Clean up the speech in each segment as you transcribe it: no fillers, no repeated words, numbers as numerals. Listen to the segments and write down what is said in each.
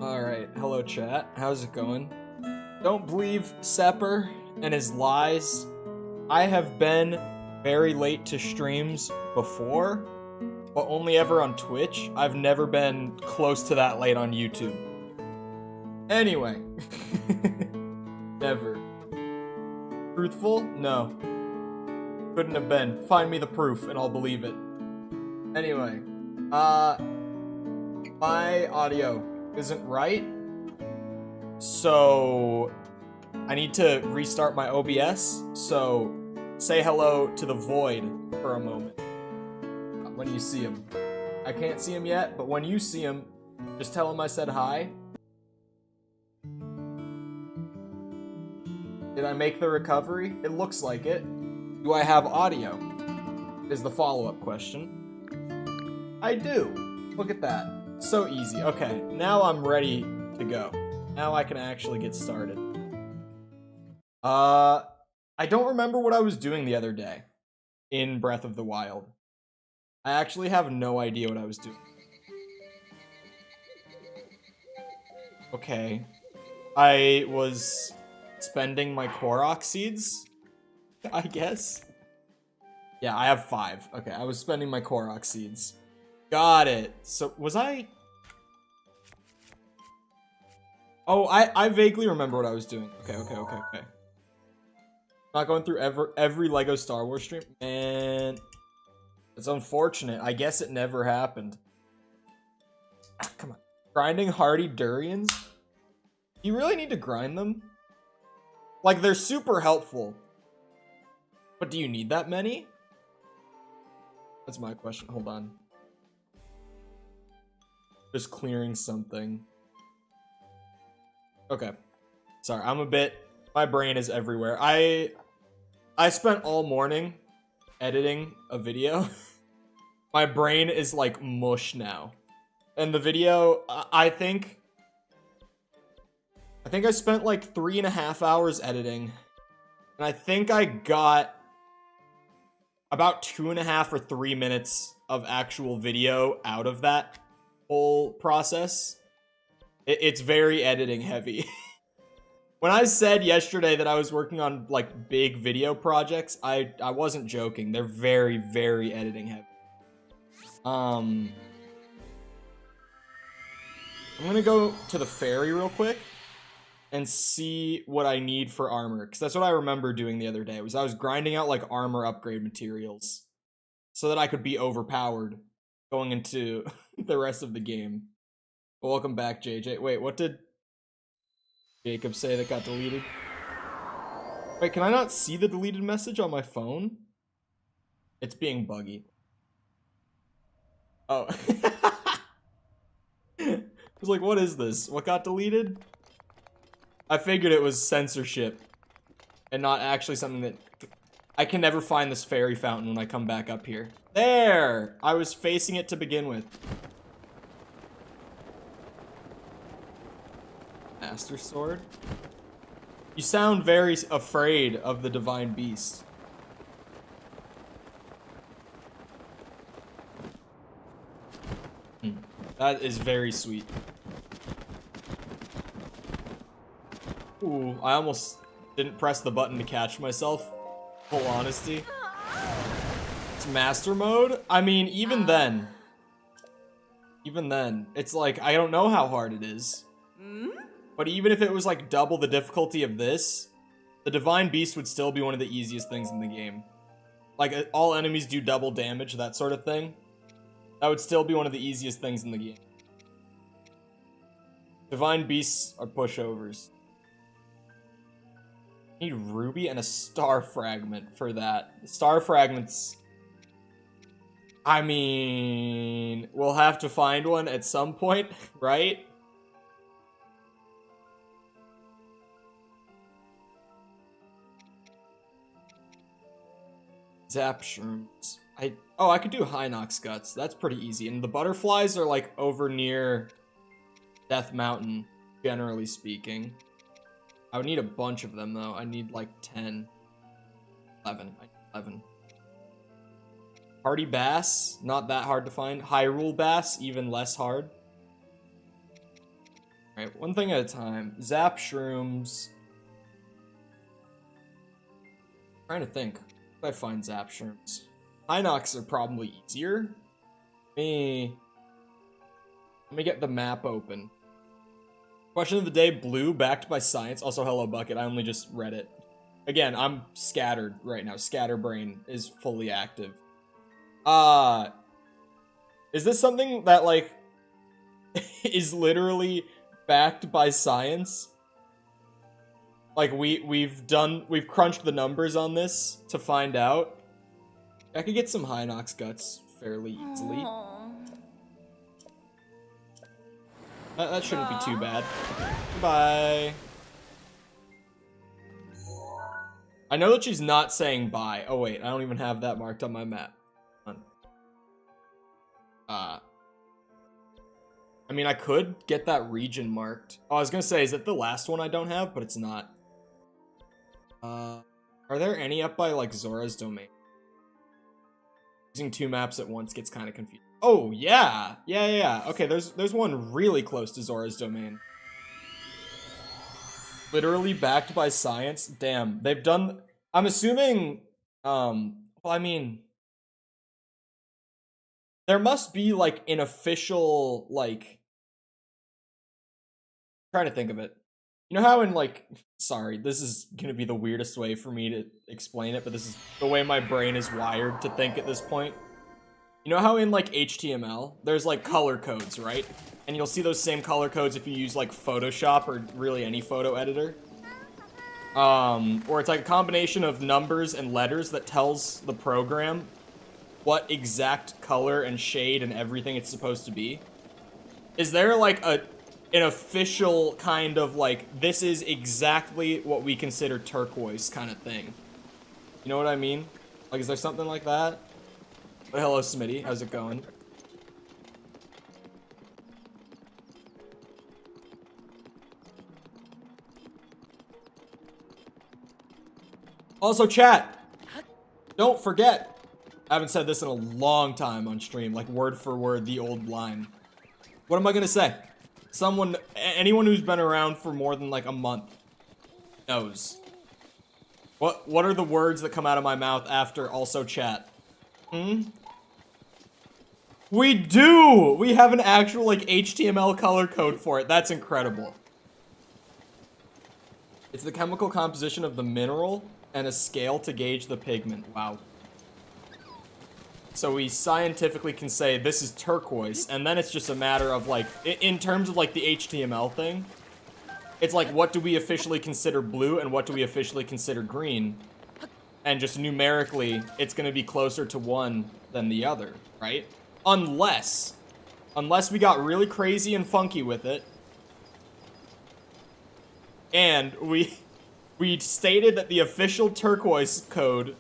Alright, hello chat. How's it going? Don't believe Sepper and his lies. I have been very late to streams before, but only ever on Twitch. I've never been close to that late on YouTube. Anyway. Never. Truthful? No. Couldn't have been. Find me the proof and I'll believe it. Anyway. My audio isn't right, so I need to restart my OBS, so say hello to the void for a moment when you see him. I can't see him yet, but when you see him, just tell him I said hi. Did I make the recovery? It looks like it. Do I have audio? Is the follow-up question. I do. Look at that. So easy. Okay, now I'm ready to go. Now I can actually get started. I don't remember what I was doing the other day in Breath of the Wild. I actually have no idea what I was doing. Okay. I was spending my Korok seeds, I guess. Yeah, I have 5. Okay, I was spending my Korok seeds. Got it. So, was I... Oh, I vaguely remember what I was doing. Okay. Not going through every LEGO Star Wars stream? Man, it's unfortunate. I guess it never happened. Ah, come on. Grinding hardy durians? You really need to grind them? Like, they're super helpful. But do you need that many? That's my question. Hold on. Just clearing something. Okay. Sorry, I'm a bit... My brain is everywhere. I spent all morning editing a video. My brain is like mush now. And the video, I think I spent like 3.5 hours editing. And I think I got about 2.5 or 3 minutes of actual video out of that whole process. It's very editing heavy. When I said yesterday that I was working on like big video projects, I wasn't joking. They're very, very editing heavy. I'm gonna go to the ferry real quick and see what I need for armor, because that's what I remember doing the other day. Was I was grinding out like armor upgrade materials so that I could be overpowered going into the rest of the game. Welcome back, JJ. Wait, what did Jacob say that got deleted? Wait, can I not see the deleted message on my phone? It's being buggy. Oh. I was like, what is this? What got deleted? I figured it was censorship and not actually something that... I can never find this fairy fountain when I come back up here. There! I was facing it to begin with. Master Sword? You sound very afraid of the Divine Beast. That is very sweet. Ooh, I almost didn't press the button to catch myself. Full honesty. It's master mode? I mean, even then, it's like, I don't know how hard it is. But even if it was like double the difficulty of this, the Divine Beast would still be one of the easiest things in the game. Like, all enemies do double damage, that sort of thing. That would still be one of the easiest things in the game. Divine Beasts are pushovers. I need Ruby and a Star Fragment for that. Star Fragments... I mean... We'll have to find one at some point, right? Zap shrooms. I could do Hinox Guts. That's pretty easy. And the butterflies are like over near Death Mountain, generally speaking. I would need a bunch of them though. I need like 10. 11. 11. Hardy Bass, not that hard to find. Hyrule Bass, even less hard. Alright, one thing at a time. Zap shrooms. Trying to think. If I find zap shrooms. Inox are probably easier. Let me get the map open. Question of the day, blue, backed by science. Also, hello, Bucket. I only just read it. Again, I'm scattered right now. Scatterbrain is fully active. Is this something that, like, is literally backed by science? Like, we've crunched the numbers on this to find out. I could get some Hinox guts fairly easily. That shouldn't be too bad. Goodbye. I know that she's not saying bye. Oh wait, I don't even have that marked on my map. I mean, I could get that region marked. Oh, I was gonna say, is it the last one I don't have? But it's not. Are there any up by, like, Zora's domain? Using 2 maps at once gets kind of confusing. Oh, yeah! Yeah. Okay, there's one really close to Zora's domain. Literally backed by science? Damn, they've done... I'm assuming, well, I mean... There must be, like, an official, like... I'm trying to think of it. You know how in, like... Sorry, this is gonna be the weirdest way for me to explain it, but this is the way my brain is wired to think at this point. You know how in, like, HTML, there's, like, color codes, right? And you'll see those same color codes if you use, like, Photoshop or really any photo editor. Or it's like a combination of numbers and letters that tells the program what exact color and shade and everything it's supposed to be. Is there, like, an official kind of, like, this is exactly what we consider turquoise kind of thing? You know what I mean? Like, is there something like that? But hello, Smitty. How's it going? Also, chat, don't forget, I haven't said this in a long time on stream, like word for word, the old line. What am I gonna say? Anyone who's been around for more than like a month knows. What are the words that come out of my mouth after also chat? We do! We have an actual, like, HTML color code for it. That's incredible. It's the chemical composition of the mineral and a scale to gauge the pigment. Wow. So we scientifically can say this is turquoise, and then it's just a matter of, like, in terms of, like, the HTML thing, it's like, what do we officially consider blue and what do we officially consider green? And just numerically, it's gonna be closer to one than the other, right? Unless we got really crazy and funky with it, and we stated that the official turquoise code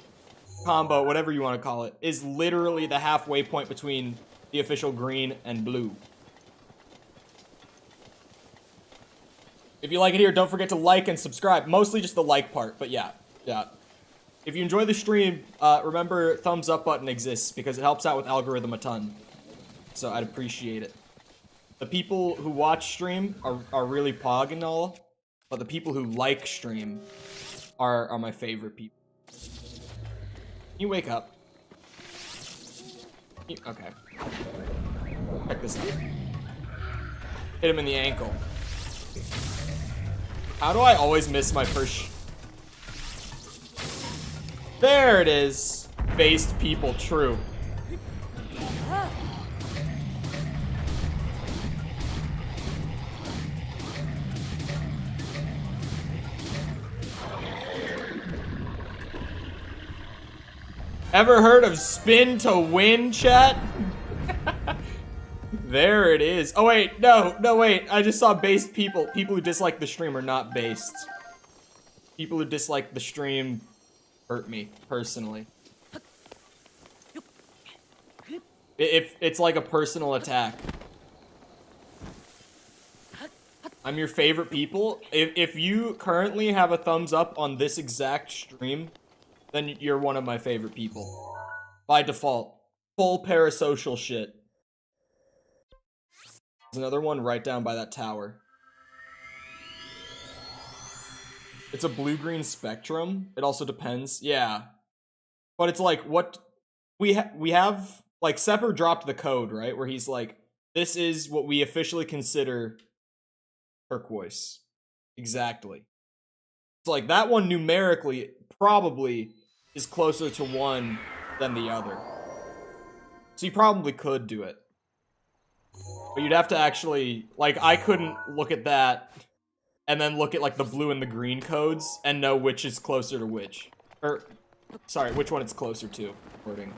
combo, whatever you want to call it, is literally the halfway point between the official green and blue. If you like it here, don't forget to like and subscribe. Mostly just the like part, but yeah. If you enjoy the stream, remember thumbs up button exists because it helps out with algorithm a ton. So I'd appreciate it. The people who watch stream are really pog and all, but the people who like stream are my favorite people. Can you wake up? Okay. Check this out. Hit him in the ankle. How do I always miss my first... There it is. Based people, true. Ever heard of spin to win, chat? There it is. Oh wait, no, wait. I just saw based people. People who dislike the stream are not based. People who dislike the stream hurt me, personally. If it's like a personal attack. I'm your favorite people. If you currently have a thumbs up on this exact stream, then you're one of my favorite people. By default. Full parasocial shit. There's another one right down by that tower. It's a blue-green spectrum. It also depends. Yeah. But it's like, what... We have... Like, Sepper dropped the code, right? Where he's like, this is what we officially consider turquoise. Exactly. It's like, that one numerically probably is closer to one than the other. So you probably could do it. But you'd have to actually... Like, I couldn't look at that and then look at, like, the blue and the green codes and know which is closer to which. Or, sorry, which one it's closer to. Wording.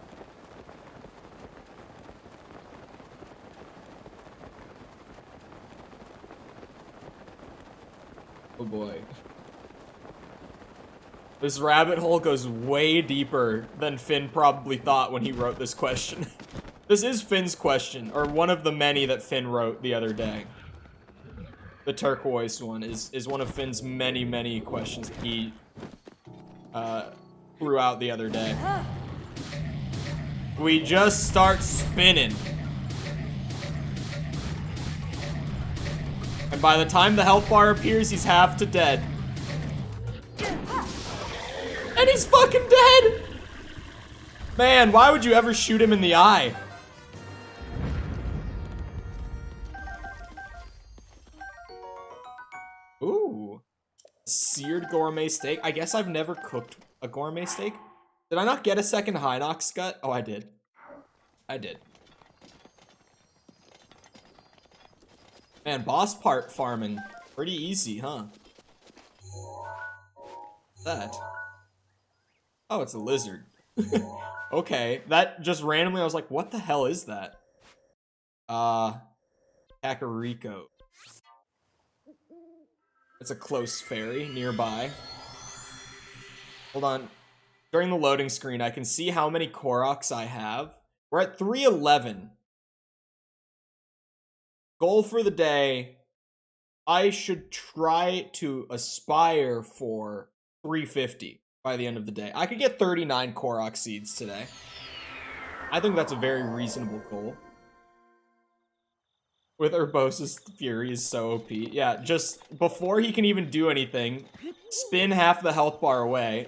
Oh boy. This rabbit hole goes way deeper than Finn probably thought when he wrote this question. This is Finn's question, or one of the many that Finn wrote the other day. The turquoise one is one of Finn's many, many questions that he threw out the other day. We just start spinning. And by the time the health bar appears, he's half to dead. And he's fucking dead! Man, why would you ever shoot him in the eye? Ooh. Seared gourmet steak. I guess I've never cooked a gourmet steak. Did I not get a second Hinox gut? Oh, I did. I did. Man, boss part farming. Pretty easy, huh? What's that? Oh, it's a lizard. Okay, that just randomly, I was like, what the hell is that? Kakariko. It's a close fairy nearby. Hold on. During the loading screen, I can see how many Koroks I have. We're at 311. Goal for the day. I should try to aspire for 350 by the end of the day. I could get 39 Korok seeds today. I think that's a very reasonable goal. With Urbosa's Fury is so OP. Yeah, just before he can even do anything, spin half the health bar away.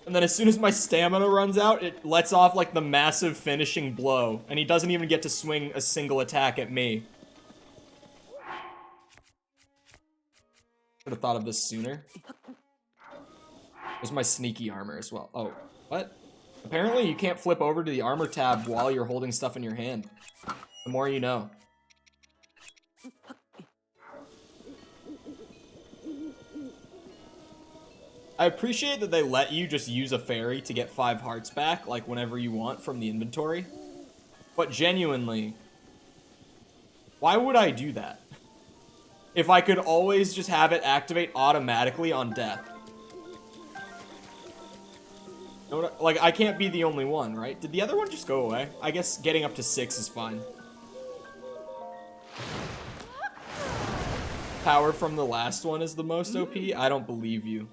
And then as soon as my stamina runs out, it lets off like the massive finishing blow. And he doesn't even get to swing a single attack at me. Should have thought of this sooner. There's my sneaky armor as well. Oh, what? Apparently you can't flip over to the armor tab while you're holding stuff in your hand. The more you know. I appreciate that they let you just use a fairy to get 5 hearts back, like whenever you want from the inventory. But genuinely, why would I do that? If I could always just have it activate automatically on death. Like, I can't be the only one, right? Did the other one just go away? I guess getting up to 6 is fine. Power from the last one is the most OP? I don't believe you.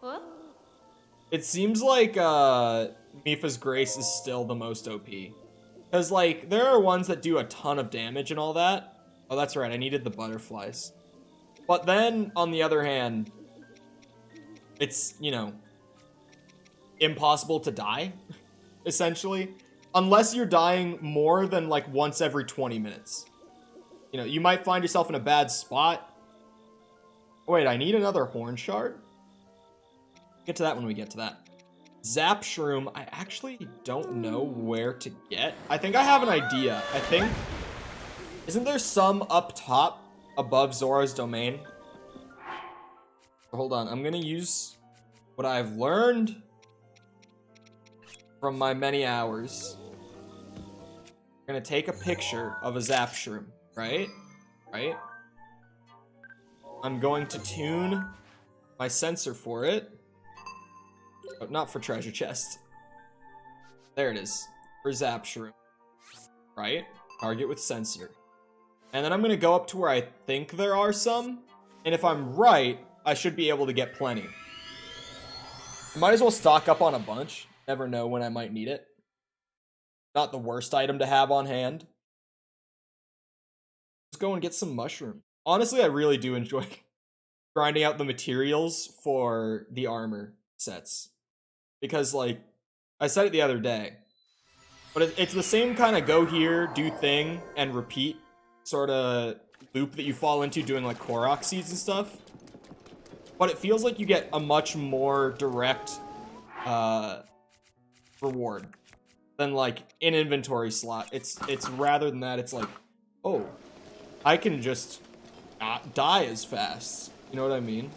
What? It seems like Mipha's Grace is still the most OP. Because, like, there are ones that do a ton of damage and all that. Oh, that's right, I needed the butterflies. But then, on the other hand, it's, you know, impossible to die, essentially. Unless you're dying more than, like, once every 20 minutes. You know, you might find yourself in a bad spot. Wait, I need another horn shard? Get to that when we get to that. Zap Shroom, I actually don't know where to get. I think I have an idea. I think... Isn't there some up top above Zora's domain? Hold on, I'm gonna use what I've learned from my many hours. I'm gonna take a picture of a Zap Shroom, right? Right? I'm going to tune my sensor for it. But not for treasure chest. There it is. For Zap Shroom. Right? Target with sensor. And then I'm gonna go up to where I think there are some. And if I'm right, I should be able to get plenty. I might as well stock up on a bunch. Never know when I might need it. Not the worst item to have on hand. Let's go and get some mushroom. Honestly, I really do enjoy grinding out the materials for the armor sets. Because, like, I said it the other day, but it's the same kind of go here, do thing, and repeat sort of loop that you fall into doing, like, Korok seeds and stuff. But it feels like you get a much more direct reward than, like, an inventory slot. It's rather than that, it's like, oh, I can just not die as fast. You know what I mean?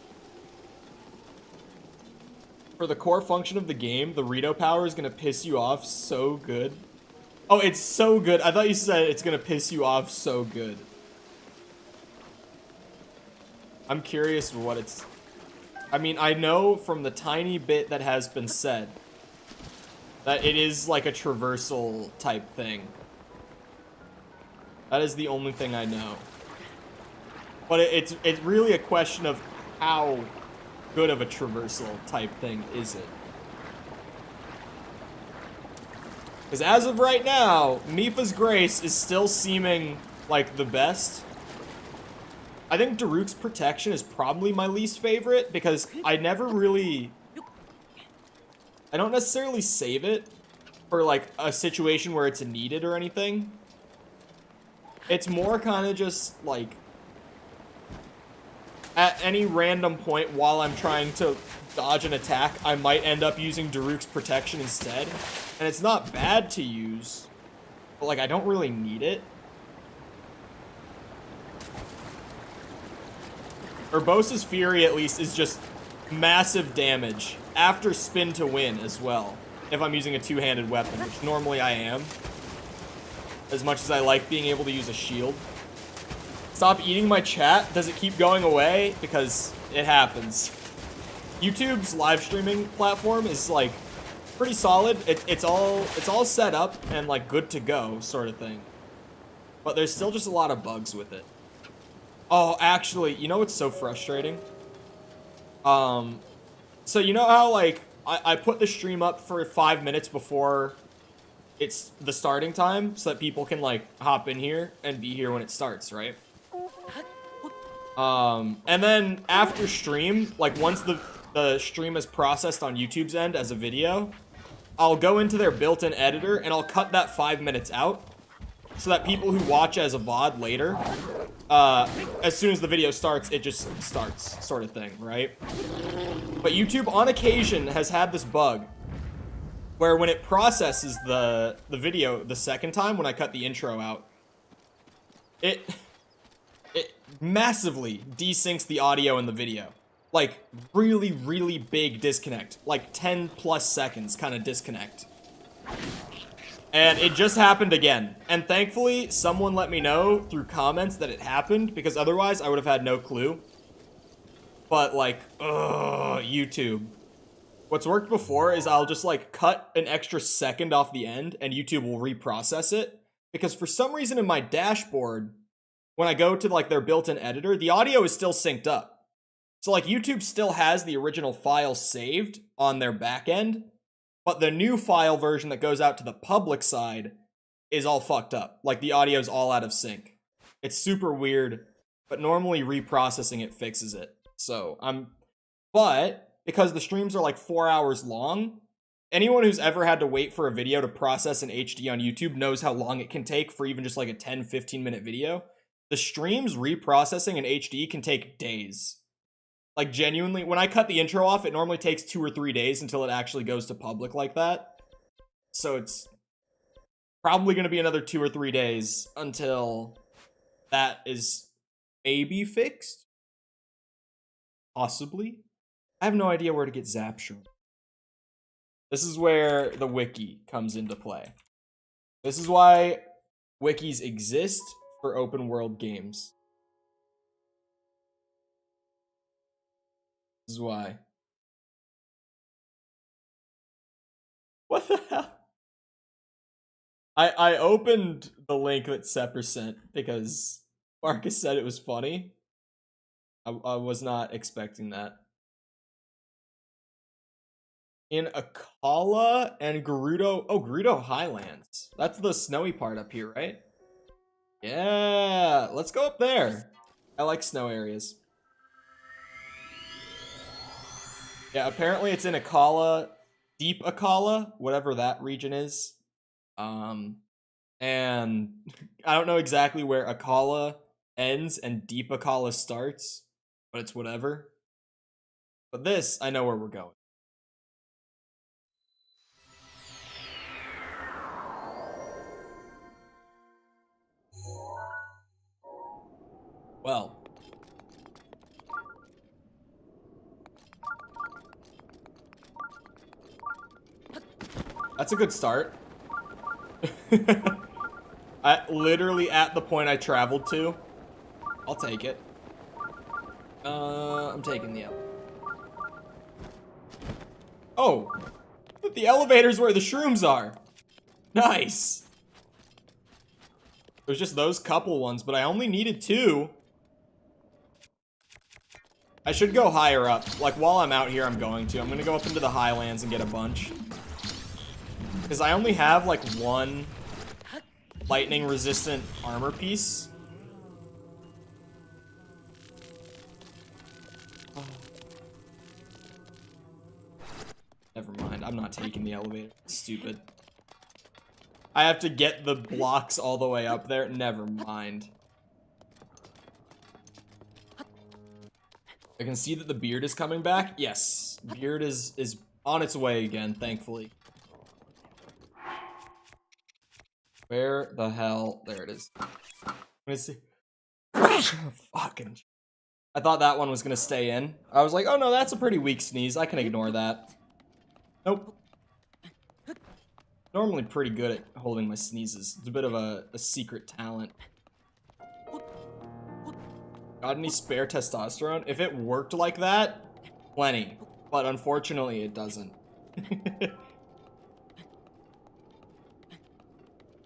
For the core function of the game, the Rito power is gonna piss you off so good. Oh, it's so good. I thought you said it's gonna piss you off so good. I'm curious what it's... I mean, I know from the tiny bit that has been said that it is like a traversal type thing. That is the only thing I know. But it's really a question of how good of a traversal type thing is it. Because as of right now, Mipha's Grace is still seeming like the best. I think Daruk's Protection is probably my least favorite because I never really... I don't necessarily save it for like a situation where it's needed or anything. It's more kind of just like at any random point while I'm trying to dodge an attack, I might end up using Daruk's Protection instead. And it's not bad to use, but like I don't really need it. Urbosa's Fury, at least, is just massive damage after spin to win as well, if I'm using a two-handed weapon, which normally I am, as much as I like being able to use a shield. Stop eating my chat. Does it keep going away? Because it happens. YouTube's live streaming platform is like pretty solid. It's all set up and like good to go sort of thing, but there's still just a lot of bugs with it. Oh, actually, you know what's so frustrating? So you know how, like, I put the stream up for 5 minutes before it's the starting time so that people can, like, hop in here and be here when it starts, right? And then after stream, like, once the stream is processed on YouTube's end as a video, I'll go into their built-in editor and I'll cut that 5 minutes out so that people who watch as a VOD later, as soon as the video starts, it just starts, sort of thing, right? But YouTube, on occasion, has had this bug where when it processes the video the second time, when I cut the intro out, it massively desyncs the audio and the video. Like, really, really big disconnect. Like, 10 plus seconds kind of disconnect. And it just happened again. And thankfully, someone let me know through comments that it happened, because otherwise I would have had no clue. But, like, YouTube. What's worked before is I'll just, like, cut an extra second off the end, and YouTube will reprocess it. Because for some reason in my dashboard, when I go to, like, their built-in editor, the audio is still synced up. So, like, YouTube still has the original file saved on their back end, but the new file version that goes out to the public side is all fucked up. Like, the audio's all out of sync. It's super weird, but normally reprocessing it fixes it. So, but, because the streams are like 4 hours long, anyone who's ever had to wait for a video to process in HD on YouTube knows how long it can take for even just like a 10-15 minute video. The streams reprocessing in HD can take days. Like, genuinely, when I cut the intro off, it normally takes 2 or 3 days until it actually goes to public like that. So it's probably going to be another 2 or 3 days until that is maybe fixed. Possibly. I have no idea where to get Zapshroom. This is where the wiki comes into play. This is why wikis exist for open world games. This is why. What the hell? I opened the link that Sepper sent because Marcus said it was funny. I was not expecting that. In Akala and Gerudo... Oh, Gerudo Highlands. That's the snowy part up here, right? Yeah, let's go up there. I like snow areas. Yeah, apparently it's in Akala, Deep Akala, whatever that region is. And I don't know exactly where Akala ends and Deep Akala starts, but it's whatever. But this, I know where we're going. Well, that's a good start. Literally at the point I traveled to. I'll take it. I'm taking the elevator. Oh, but the elevator's where the shrooms are. Nice. There's just those couple ones, but I only needed 2. I should go higher up. Like, while I'm out here, I'm going to. I'm going to go up into the highlands and get a bunch. Because I only have, like, 1 lightning-resistant armor piece. Oh. Never mind. I'm not taking the elevator. It's stupid. I have to get the blocks all the way up there. Never mind. I can see that the beard is coming back. Yes, beard is on its way again, thankfully. Where the hell? There it is. Let me see. Fucking. I thought that one was gonna stay in. I was like, oh no, that's a pretty weak sneeze. I can ignore that. Nope. Normally pretty good at holding my sneezes. It's a bit of a secret talent. Got any spare testosterone? If it worked like that, plenty. But unfortunately, it doesn't.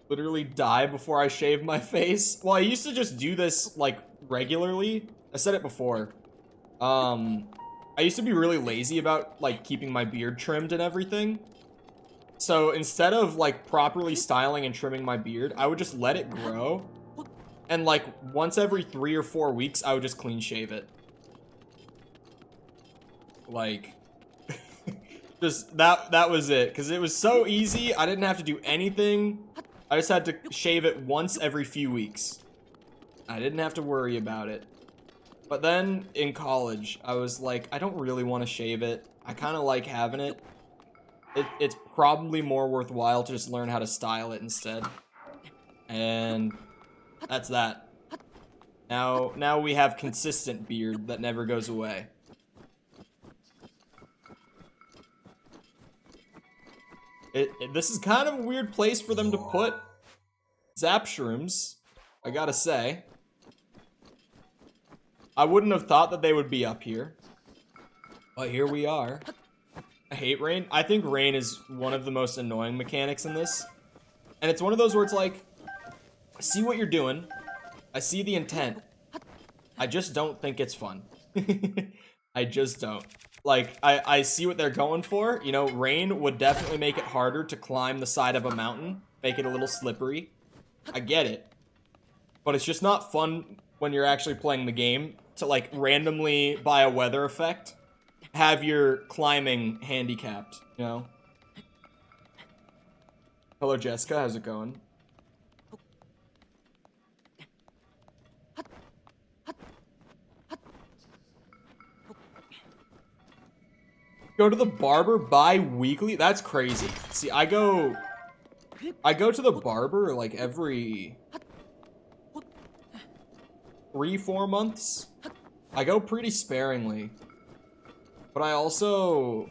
Literally die before I shave my face. Well, I used to just do this, like, regularly. I said it before. I used to be really lazy about, like, keeping my beard trimmed and everything. So instead of, like, properly styling and trimming my beard, I would just let it grow. And, like, once every 3 or 4 weeks, I would just clean shave it. Like, just, that was it. Because it was so easy, I didn't have to do anything. I just had to shave it once every few weeks. I didn't have to worry about it. But then, in college, I was like, I don't really want to shave it. I kind of like having it. It's probably more worthwhile to just learn how to style it instead. And that's that. Now we have consistent beard that never goes away. This is kind of a weird place for them to put zap shrooms, I gotta say. I wouldn't have thought that they would be up here. But here we are. I hate rain. I think rain is one of the most annoying mechanics in this. And it's one of those where it's like, I see what you're doing. I see the intent. I just don't think it's fun. I just don't. Like, I see what they're going for. You know, rain would definitely make it harder to climb the side of a mountain. Make it a little slippery. I get it. But it's just not fun when you're actually playing the game to, like, randomly, by a weather effect, have your climbing handicapped, you know? Hello, Jessica. How's it going? Go to the barber bi-weekly? That's crazy. See, I go to the barber like every 3-4 months. I go pretty sparingly. But I also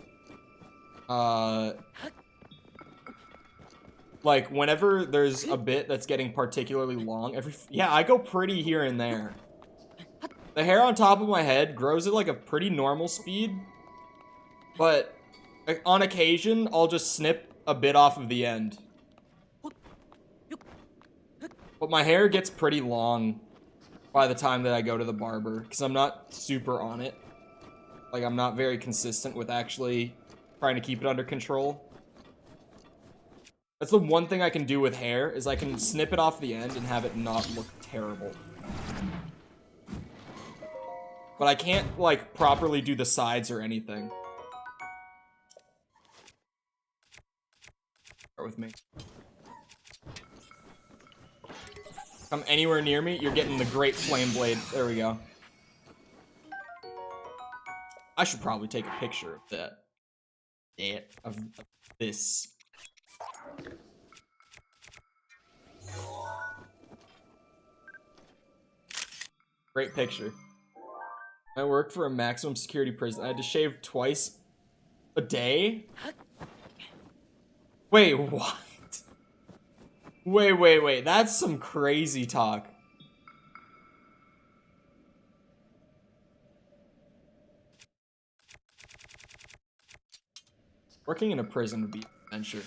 like whenever there's a bit that's getting particularly long, I go pretty here and there. The hair on top of my head grows at like a pretty normal speed. But on occasion, I'll just snip a bit off of the end. But my hair gets pretty long by the time that I go to the barber, because I'm not super on it. Like, I'm not very consistent with actually trying to keep it under control. That's the one thing I can do with hair, is I can snip it off the end and have it not look terrible. But I can't, like, properly do the sides or anything. Start with me. Come anywhere near me, you're getting the Great Flame Blade. There we go. I should probably take a picture of that. Of this. Great picture. I worked for a maximum security prison. I had to shave twice a day? Wait, what? Wait. That's some crazy talk. Working in a prison would be an adventure.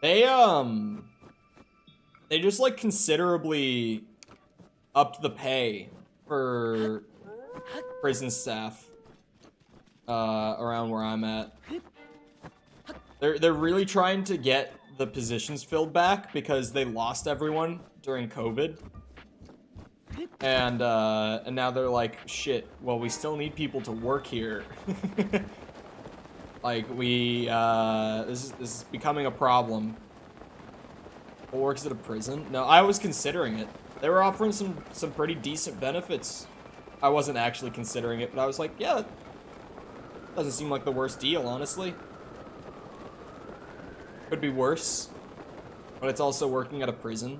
They just like considerably upped the pay for prison staff around where I'm at. They're really trying to get the positions filled back because they lost everyone during COVID. And now they're like, shit, well, we still need people to work here. Like, this is becoming a problem. Who works at a prison? No, I was considering it. They were offering some pretty decent benefits. I wasn't actually considering it, but I was like, yeah, that doesn't seem like the worst deal, honestly. Could be worse, but it's also working at a prison.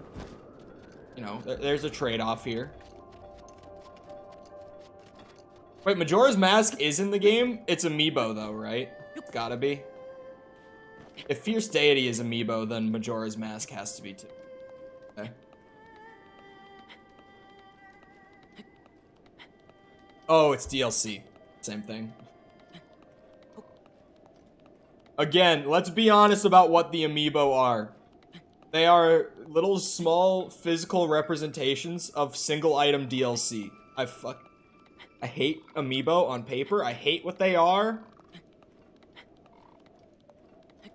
You know, there's a trade-off here. Wait, Majora's Mask is in the game? It's Amiibo, though, right? It's gotta be. If Fierce Deity is Amiibo, then Majora's Mask has to be too. Okay. Oh, it's DLC. Same thing. Again, let's be honest about what the Amiibo are. They are little small physical representations of single item DLC. I hate Amiibo on paper. I hate what they are.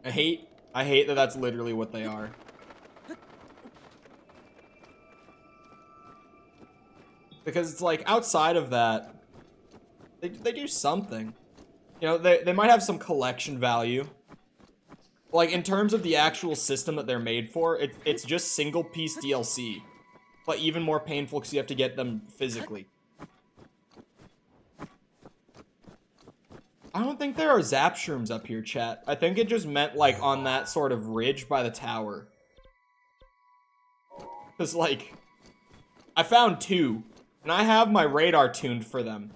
I hate that that's literally what they are. Because it's like, outside of that, they do something. You know, they might have some collection value. Like, in terms of the actual system that they're made for, it's just single piece DLC. But even more painful because you have to get them physically. I don't think there are zap shrooms up here, chat. I think it just meant, like, on that sort of ridge by the tower. Because, like, I found 2. And I have my radar tuned for them.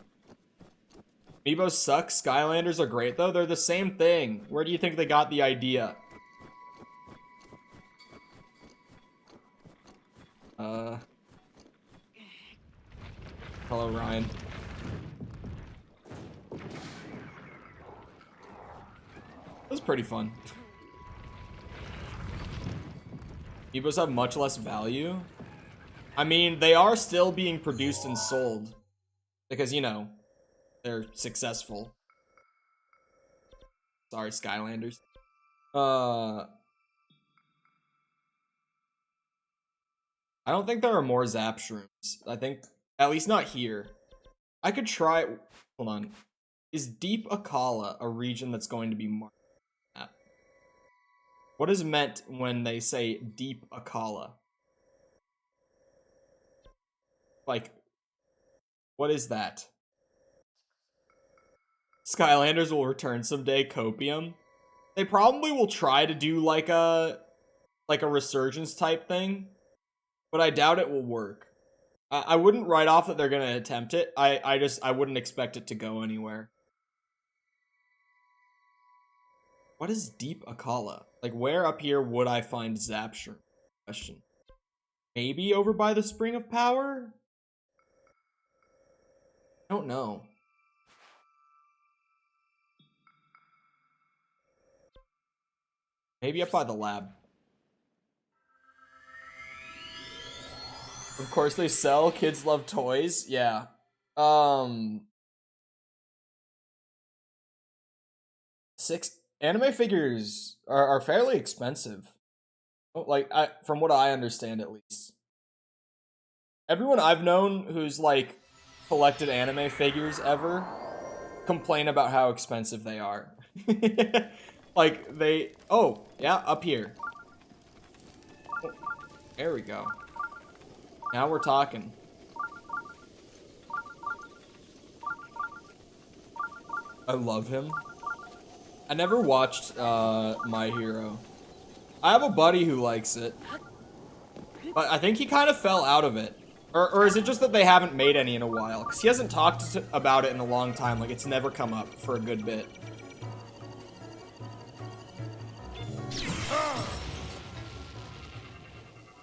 Amiibo suck. Skylanders are great, though. They're the same thing. Where do you think they got the idea? Hello, Ryan. It was pretty fun. Amiibos have much less value. I mean, they are still being produced and sold. Because, you know, they're successful. Sorry, Skylanders. I don't think there are more zap shrooms. I think, at least not here. I could try, hold on. Is Deep Akala a region that's going to be marked? What is meant when they say Deep Akala? Like, what is that? Skylanders will return someday, Copium. They probably will try to do like a resurgence type thing, but I doubt it will work. I wouldn't write off that they're gonna attempt it. I wouldn't expect it to go anywhere. What is Deep Akala? Like, where up here would I find Zapshroom? Question. Maybe over by the Spring of Power? I don't know. Maybe up by the lab. Of course they sell. Kids love toys. Yeah. Anime figures are fairly expensive. Like, from what I understand, at least. Everyone I've known who's, like, collected anime figures ever complain about how expensive they are. Like, oh, yeah, up here. Oh, there we go. Now we're talking. I love him. I never watched My Hero. I have a buddy who likes it. But I think he kind of fell out of it. Or is it just that they haven't made any in a while? Because he hasn't talked about it in a long time. Like, it's never come up for a good bit.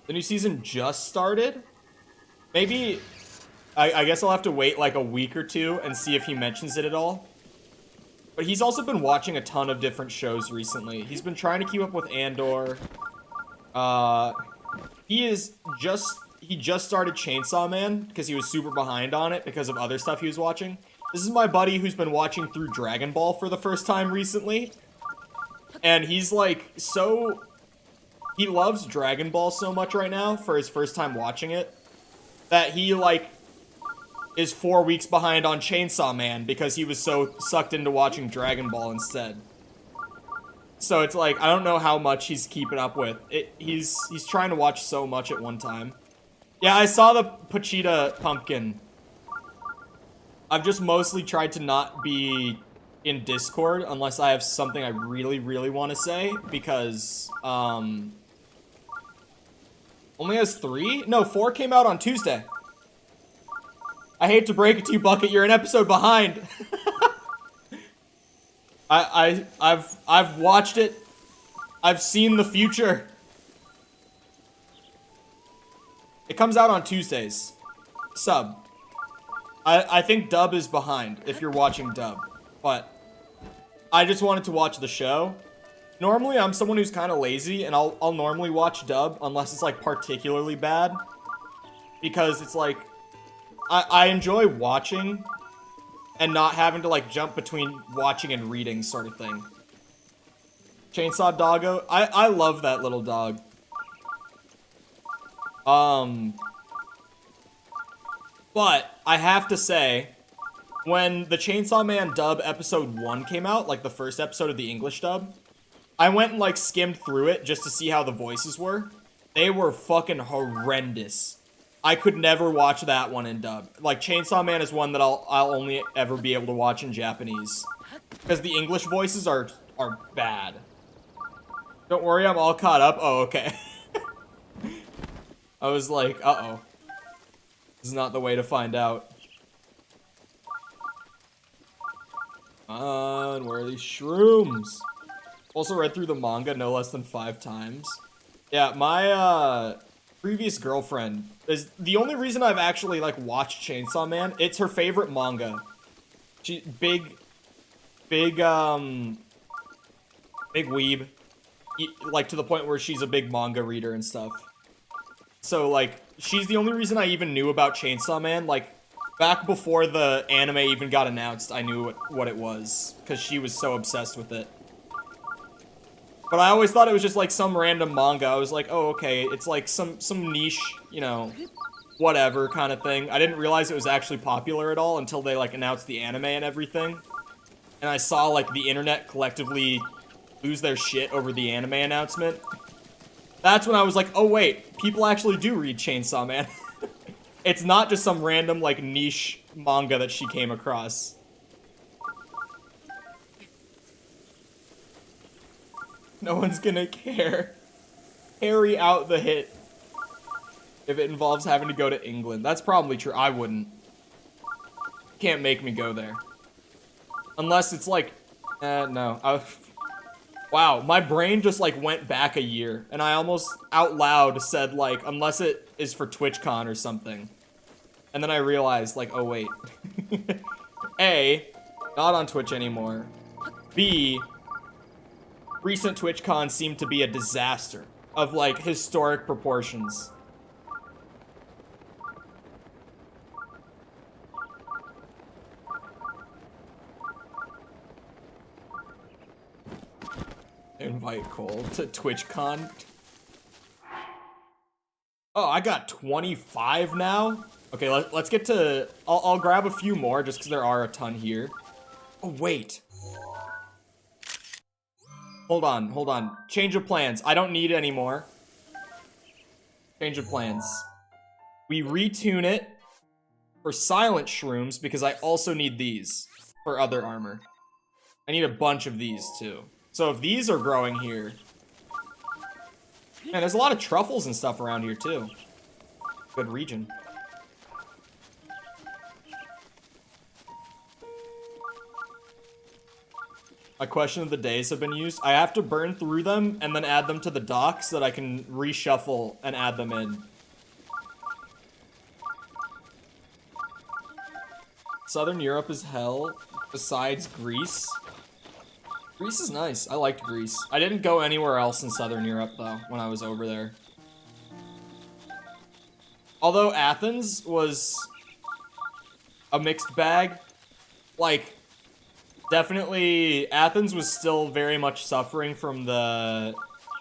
The new season just started? Maybe... I guess I'll have to wait like a week or two and see if he mentions it at all. But he's also been watching a ton of different shows recently. He's been trying to keep up with Andor. He just started Chainsaw Man because he was super behind on it because of other stuff he was watching. This is my buddy who's been watching through Dragon Ball for the first time recently. And he's like, he loves Dragon Ball so much right now for his first time watching it that he like is 4 weeks behind on Chainsaw Man because he was so sucked into watching Dragon Ball instead. So it's like, I don't know how much he's keeping up with. He's trying to watch so much at one time. Yeah, I saw the Pachita pumpkin. I've just mostly tried to not be in Discord unless I have something I really, really want to say, because, only has 3? No, 4 came out on Tuesday. I hate to break it to you, Bucket, you're an episode behind. I've watched it. I've seen the future. It comes out on Tuesdays. Sub. I think dub is behind if you're watching dub, but I just wanted to watch the show. Normally, I'm someone who's kind of lazy, and I'll normally watch dub unless it's like particularly bad, because it's like I enjoy watching and not having to like jump between watching and reading sort of thing. Chainsaw Doggo, I love that little dog. But I have to say, when the Chainsaw Man dub episode 1 came out, like the first episode of the English dub, I went and like skimmed through it just to see how the voices were. They were fucking horrendous. I could never watch that one in dub. Like, Chainsaw Man is one that I'll only ever be able to watch in Japanese, because the English voices are bad. Don't worry, I'm all caught up. Oh, okay. I was like, uh-oh. This is not the way to find out. Where are these shrooms? Also read through the manga no less than 5 times. Yeah, my, previous girlfriend is the only reason I've actually, like, watched Chainsaw Man. It's her favorite manga. She, big weeb. Like, to the point where she's a big manga reader and stuff. So, like, she's the only reason I even knew about Chainsaw Man. Like, back before the anime even got announced, I knew what it was, because she was so obsessed with it. But I always thought it was just, like, some random manga. I was like, oh, okay, it's, like, some niche, you know, whatever kind of thing. I didn't realize it was actually popular at all until they, like, announced the anime and everything. And I saw, like, the internet collectively lose their shit over the anime announcement. That's when I was like, oh, wait, people actually do read Chainsaw Man. It's not just some random, like, niche manga that she came across. No one's gonna care. Carry out the hit. If it involves having to go to England. That's probably true. I wouldn't. Can't make me go there. Unless it's like... no. Wow, my brain just, like, went back a year. And I almost out loud said, like, unless it is for TwitchCon or something. And then I realized, like, oh, wait. A, not on Twitch anymore. B, recent TwitchCon seemed to be a disaster of, like, historic proportions. Invite Cole to TwitchCon. Oh, I got 25 now? Okay, let's get to... I'll grab a few more just because there are a ton here. Oh, wait. Hold on. Change of plans. I don't need any more. Change of plans. We retune it for silent shrooms because I also need these for other armor. I need a bunch of these too. So if these are growing here... Man, there's a lot of truffles and stuff around here too. Good region. My question of the days have been used. I have to burn through them and then add them to the dock so that I can reshuffle and add them in. Southern Europe is hell, besides Greece. Greece is nice. I liked Greece. I didn't go anywhere else in Southern Europe, though, when I was over there. Although Athens was a mixed bag. Like... Definitely, Athens was still very much suffering from the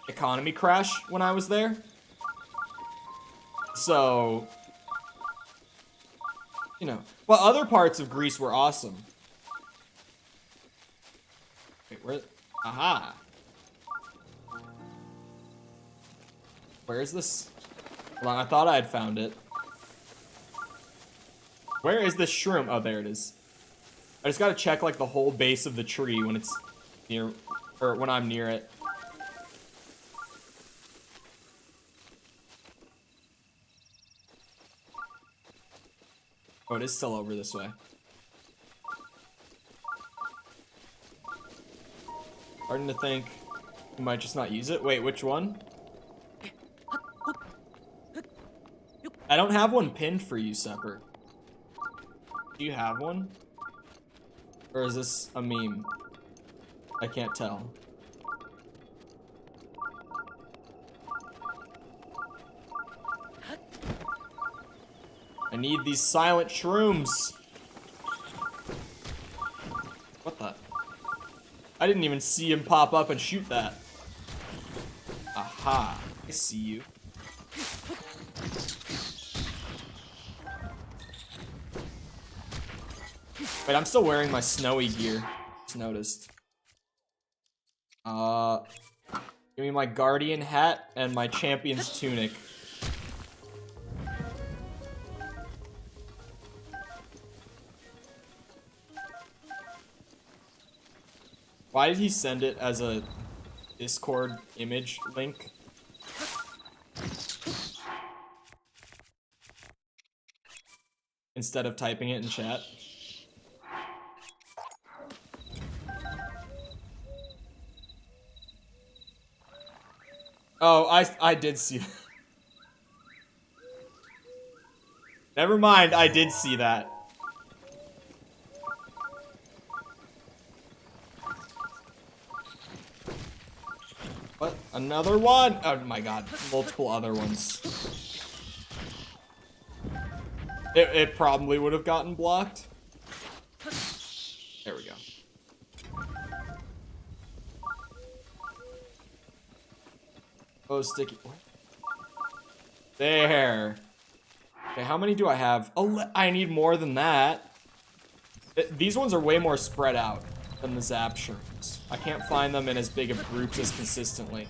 economy crash when I was there. So, you know. But other parts of Greece were awesome. Wait, where? Aha. Where is this? Hold on, I thought I had found it. Where is this shroom? Oh, there it is. I just gotta check, like, the whole base of the tree when it's near, or when I'm near it. Oh, it is still over this way. Starting to think we might just not use it. Wait, which one? I don't have one pinned for you, Sepper. Do you have one? Or is this a meme? I can't tell. I need these silent shrooms. What the? I didn't even see him pop up and shoot that. Aha. I see you. Wait, I'm still wearing my snowy gear. Just noticed. Give me my guardian hat and my champion's tunic. Why did he send it as a Discord image link? Instead of typing it in chat? Oh, I did see that. Never mind, I did see that. What? Another one? Oh my god, multiple other ones. It probably would have gotten blocked. There we go. Oh, sticky. What? There. Okay, how many do I have? I need more than that. These ones are way more spread out than the Zap shrooms. I can't find them in as big of groups as consistently.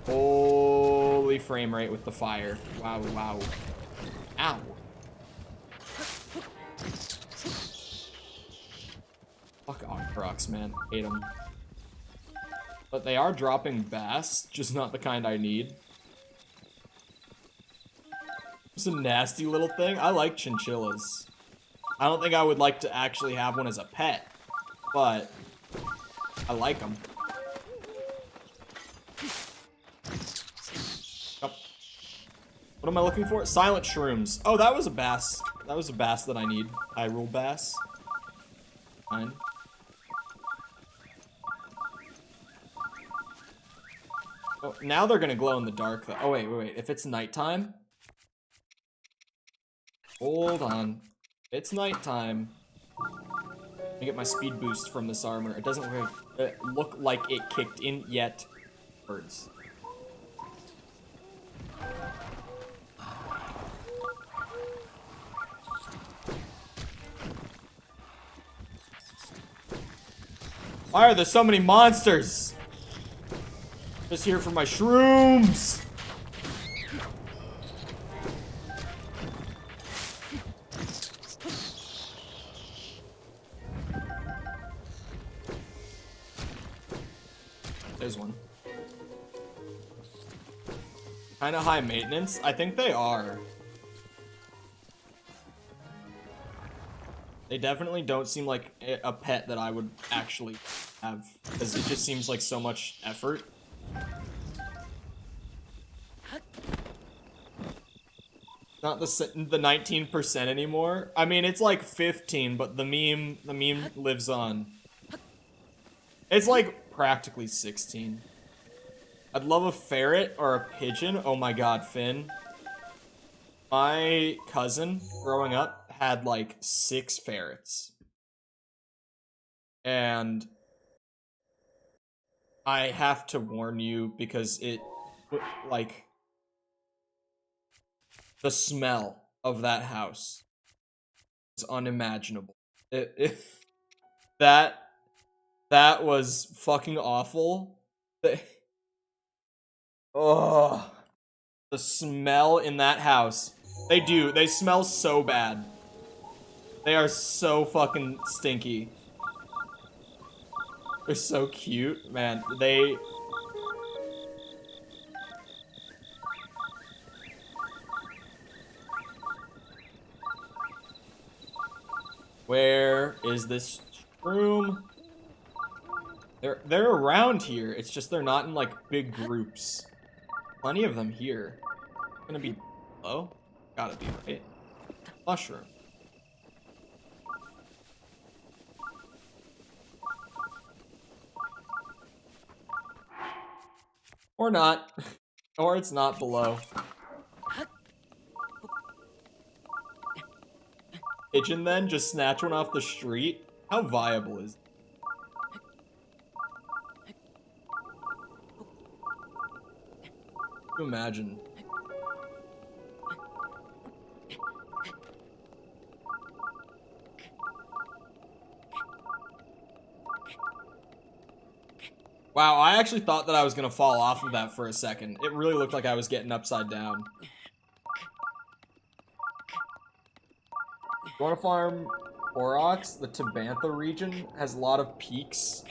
Holy frame rate with the fire. Wow, wow. Ow. Fuck Octoroks, man. Hate them. But they are dropping bass, just not the kind I need. It's a nasty little thing. I like chinchillas. I don't think I would like to actually have one as a pet, but I like them. Oh. What am I looking for? Silent shrooms. Oh, that was a bass. That was a bass that I need. Hyrule bass. Fine. Oh, now they're gonna glow in the dark though. Oh, wait. If it's nighttime. Hold on. It's nighttime. Let me get my speed boost from this armor. It doesn't really look like it kicked in yet. Birds. Why are there so many monsters? Just here for my shrooms. There's one. Kind of high maintenance. I think they are. They definitely don't seem like a pet that I would actually have, because it just seems like so much effort. Not the 19% anymore. I mean, it's like 15, but the meme lives on. It's like practically 16. I'd love a ferret or a pigeon. Oh my god, Finn. My cousin, growing up, had like 6 ferrets. And I have to warn you because it, like, the smell of that house is unimaginable. That was fucking awful. Oh, the smell in that house. They smell so bad. They are so fucking stinky. They're so cute, man. Where is this room? They're around here. It's just they're not in like big groups. Plenty of them here. Gonna be low? Gotta be, right? Mushroom. Or not. Or it's not below. Pigeon then? Just snatch one off the street? How viable is that? Can you imagine? Wow, I actually thought that I was gonna fall off of that for a second. It really looked like I was getting upside down. You wanna farm Koroks? The Tabantha region has a lot of peaks.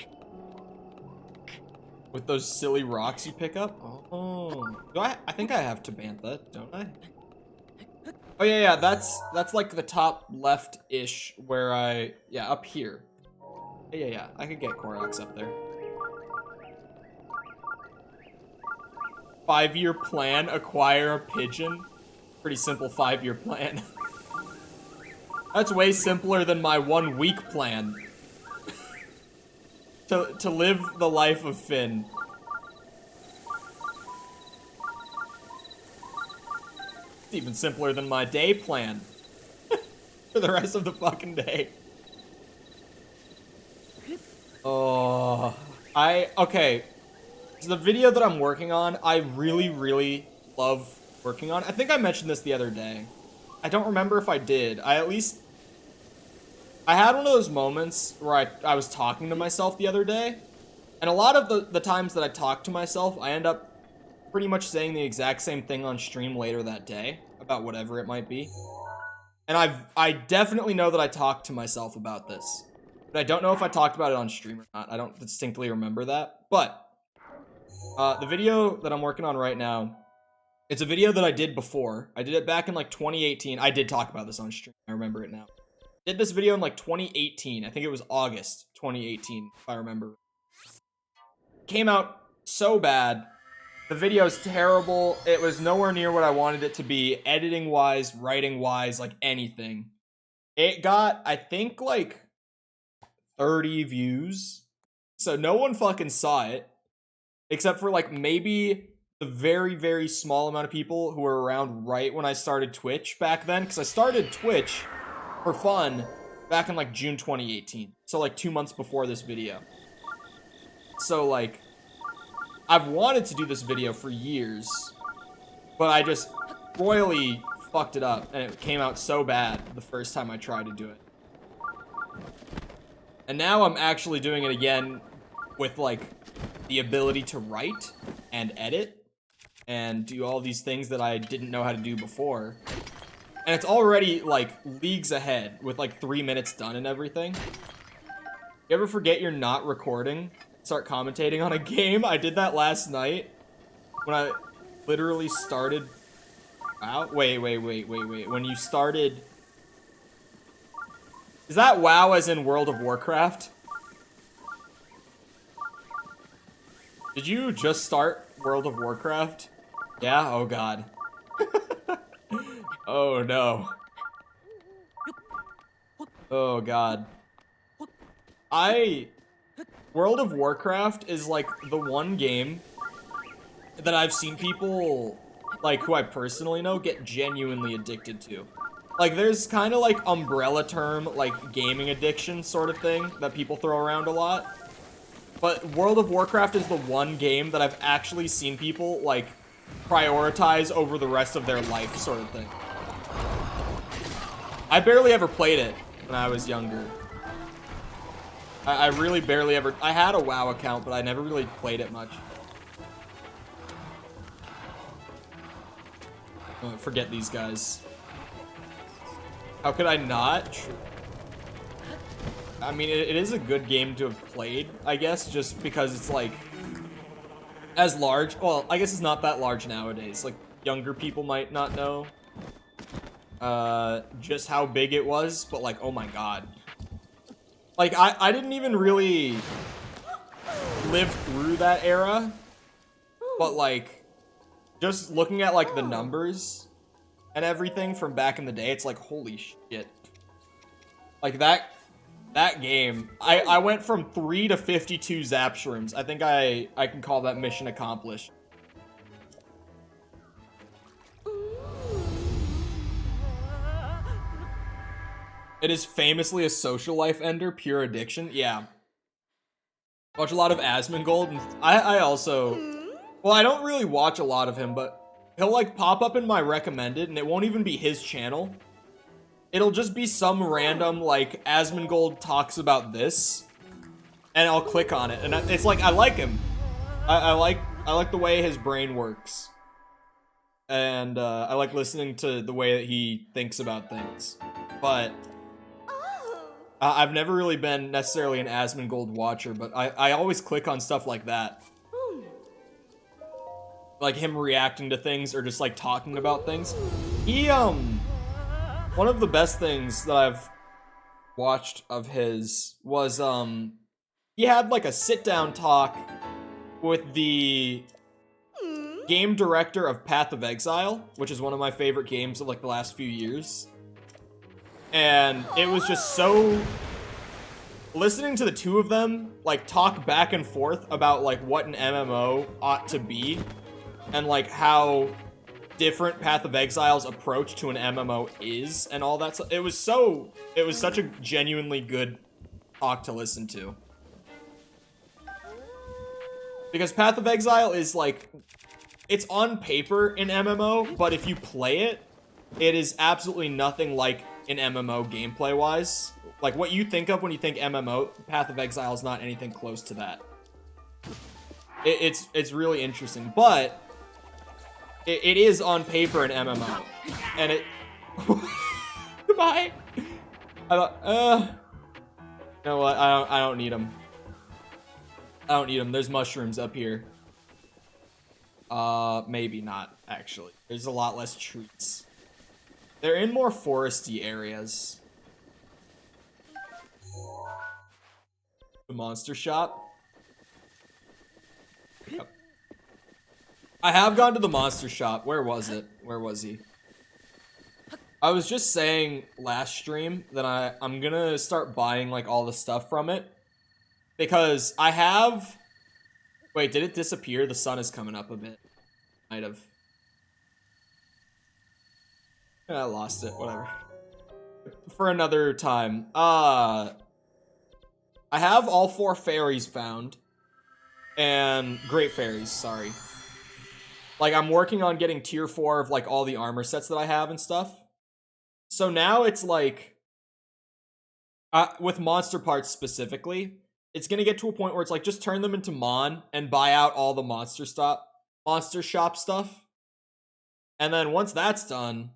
With those silly rocks you pick up? Oh. I think I have Tabantha, don't I? Oh yeah, that's like the top left-ish where yeah, up here. Yeah, I could get Koroks up there. 5-year plan, acquire a pigeon. Pretty simple 5-year plan. That's way simpler than my 1-week plan. to live the life of Finn. It's even simpler than my day plan. For the rest of the fucking day. Oh, okay. So the video that I'm working on, I really, really love working on. I think I mentioned this the other day. I don't remember if I did. I had one of those moments where I was talking to myself the other day. And a lot of the times that I talk to myself, I end up pretty much saying the exact same thing on stream later that day. About whatever it might be. And I definitely know that I talked to myself about this. But I don't know if I talked about it on stream or not. I don't distinctly remember that. But the video that I'm working on right now, it's a video that I did before. I did it back in like 2018. I did talk about this on stream. I remember it now. I did this video in like 2018. I think it was August 2018, if I remember. Came out so bad. The video's terrible. It was nowhere near what I wanted it to be, editing-wise, writing-wise, like anything. It got, I think, like 30 views. So no one fucking saw it. Except for like maybe the very, very small amount of people who were around right when I started Twitch back then. Because I started Twitch for fun back in like June 2018. So like 2 months before this video. So like, I've wanted to do this video for years. But I just royally fucked it up. And it came out so bad the first time I tried to do it. And now I'm actually doing it again with like the ability to write and edit and do all these things that I didn't know how to do before. And it's already like leagues ahead with like 3 minutes done and everything. You ever forget you're not recording? Start commentating on a game? I did that last night when I literally started. Wow. Wait. When you started. Is that WoW as in World of Warcraft? Did you just start World of Warcraft? Yeah? Oh god. Oh no. Oh god. World of Warcraft is like the one game that I've seen people, like, who I personally know, get genuinely addicted to. Like, there's kind of like umbrella term, like, gaming addiction sort of thing that people throw around a lot. But World of Warcraft is the one game that I've actually seen people, like, prioritize over the rest of their life sort of thing. I barely ever played it when I was younger. I really barely ever. I had a WoW account, but I never really played it much. Oh, forget these guys. How could I not? I mean, it is a good game to have played, I guess, just because it's like as large. Well, I guess it's not that large nowadays. Like, younger people might not know just how big it was, but like, oh my god. Like, I didn't even really live through that era, but like, just looking at like the numbers and everything from back in the day, it's like, holy shit. Like, that game, I went from 3 to 52 zap shrooms. I think I can call that mission accomplished. It is famously a social life ender, pure addiction. Yeah. Watch a lot of Asmongold, and I also... Well, I don't really watch a lot of him, but he'll, like, pop up in my recommended, and it won't even be his channel. It'll just be some random, like, Asmongold talks about this, and I'll click on it, and it's like, I like him. I like the way his brain works. And, I like listening to the way that he thinks about things. But... I've never really been necessarily an Asmongold watcher, but I always click on stuff like that. Like him reacting to things or just like talking about things. He, one of the best things that I've watched of his was, he had like a sit-down talk with the game director of Path of Exile, which is one of my favorite games of like the last few years. And it was just so... Listening to the two of them, like, talk back and forth about, like, what an MMO ought to be, and, like, how different Path of Exile's approach to an MMO is, and all that stuff. It was such a genuinely good talk to listen to. Because Path of Exile is, like, it's on paper an MMO, but if you play it, it is absolutely nothing like an MMO gameplay-wise. Like, what you think of when you think MMO, Path of Exile is not anything close to that. It's really interesting, but it is on paper an MMO, and it... Goodbye! I thought, you know what, I don't need them. I don't need them, there's mushrooms up here. Maybe not, actually. There's a lot less trees. They're in more foresty areas. The monster shop. Yep. I have gone to the monster shop. Where was it? Where was he? I was just saying last stream that I'm gonna start buying like all the stuff from it. Because I have... Wait, did it disappear? The sun is coming up a bit. Might have. I lost it, whatever. For another time. I have all 4 fairies found. And great fairies, sorry. Like, I'm working on getting tier 4 of, like, all the armor sets that I have and stuff. So now it's, like... with monster parts specifically, it's gonna get to a point where it's like, just turn them into Mon and buy out all the monster shop stuff. And then once that's done,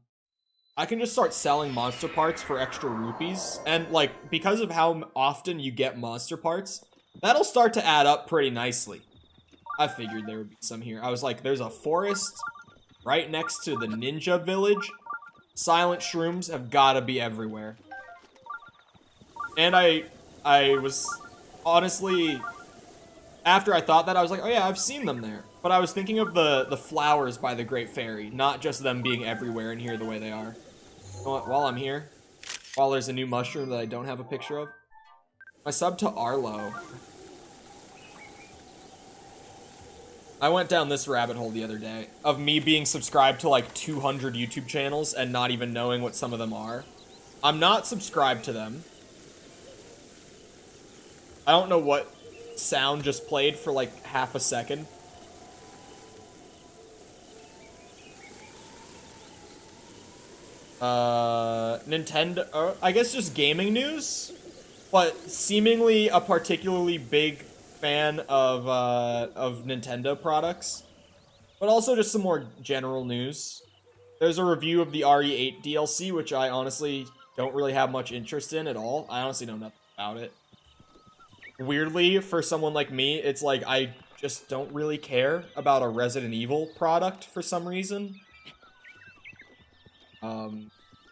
I can just start selling monster parts for extra rupees. And like, because of how often you get monster parts, that'll start to add up pretty nicely. I figured there would be some here. I was like, there's a forest right next to the ninja village. Silent shrooms have gotta be everywhere. And I was honestly, after I thought that, I was like, oh yeah, I've seen them there. But I was thinking of the flowers by the Great Fairy, not just them being everywhere in here the way they are. While I'm here, while there's a new mushroom that I don't have a picture of, my sub to Arlo. I went down this rabbit hole the other day of me being subscribed to like 200 YouTube channels and not even knowing what some of them are. I'm not subscribed to them. I don't know what sound just played for like half a second. Nintendo, I guess just gaming news, but seemingly a particularly big fan of Nintendo products, but also just some more general news. There's a review of the RE8 DLC, which I honestly don't really have much interest in at all. I honestly know nothing about it. Weirdly, for someone like me, it's like I just don't really care about a Resident Evil product for some reason.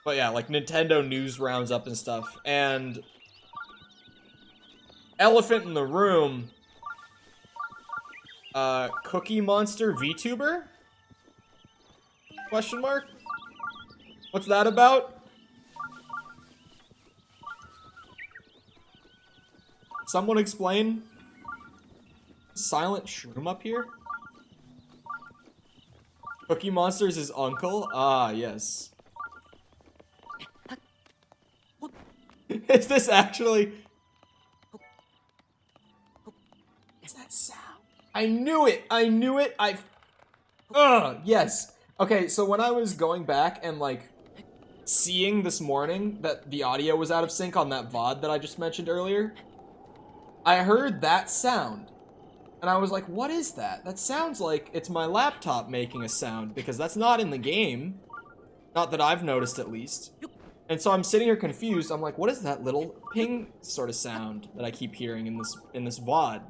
But yeah, like Nintendo news rounds up and stuff, and elephant in the room, Cookie Monster VTuber? Question mark? What's that about? Someone explain? Silent Shroom up here? Cookie Monster's his uncle? Ah, yes. Is this actually... Is that sound? I knew it! I knew it! Yes. Okay, so when I was going back and, like, seeing this morning that the audio was out of sync on that VOD that I just mentioned earlier, I heard that sound. And I was like, what is that? That sounds like it's my laptop making a sound, because that's not in the game. Not that I've noticed, at least. And so I'm sitting here confused. I'm like, what is that little ping sort of sound that I keep hearing in this VOD?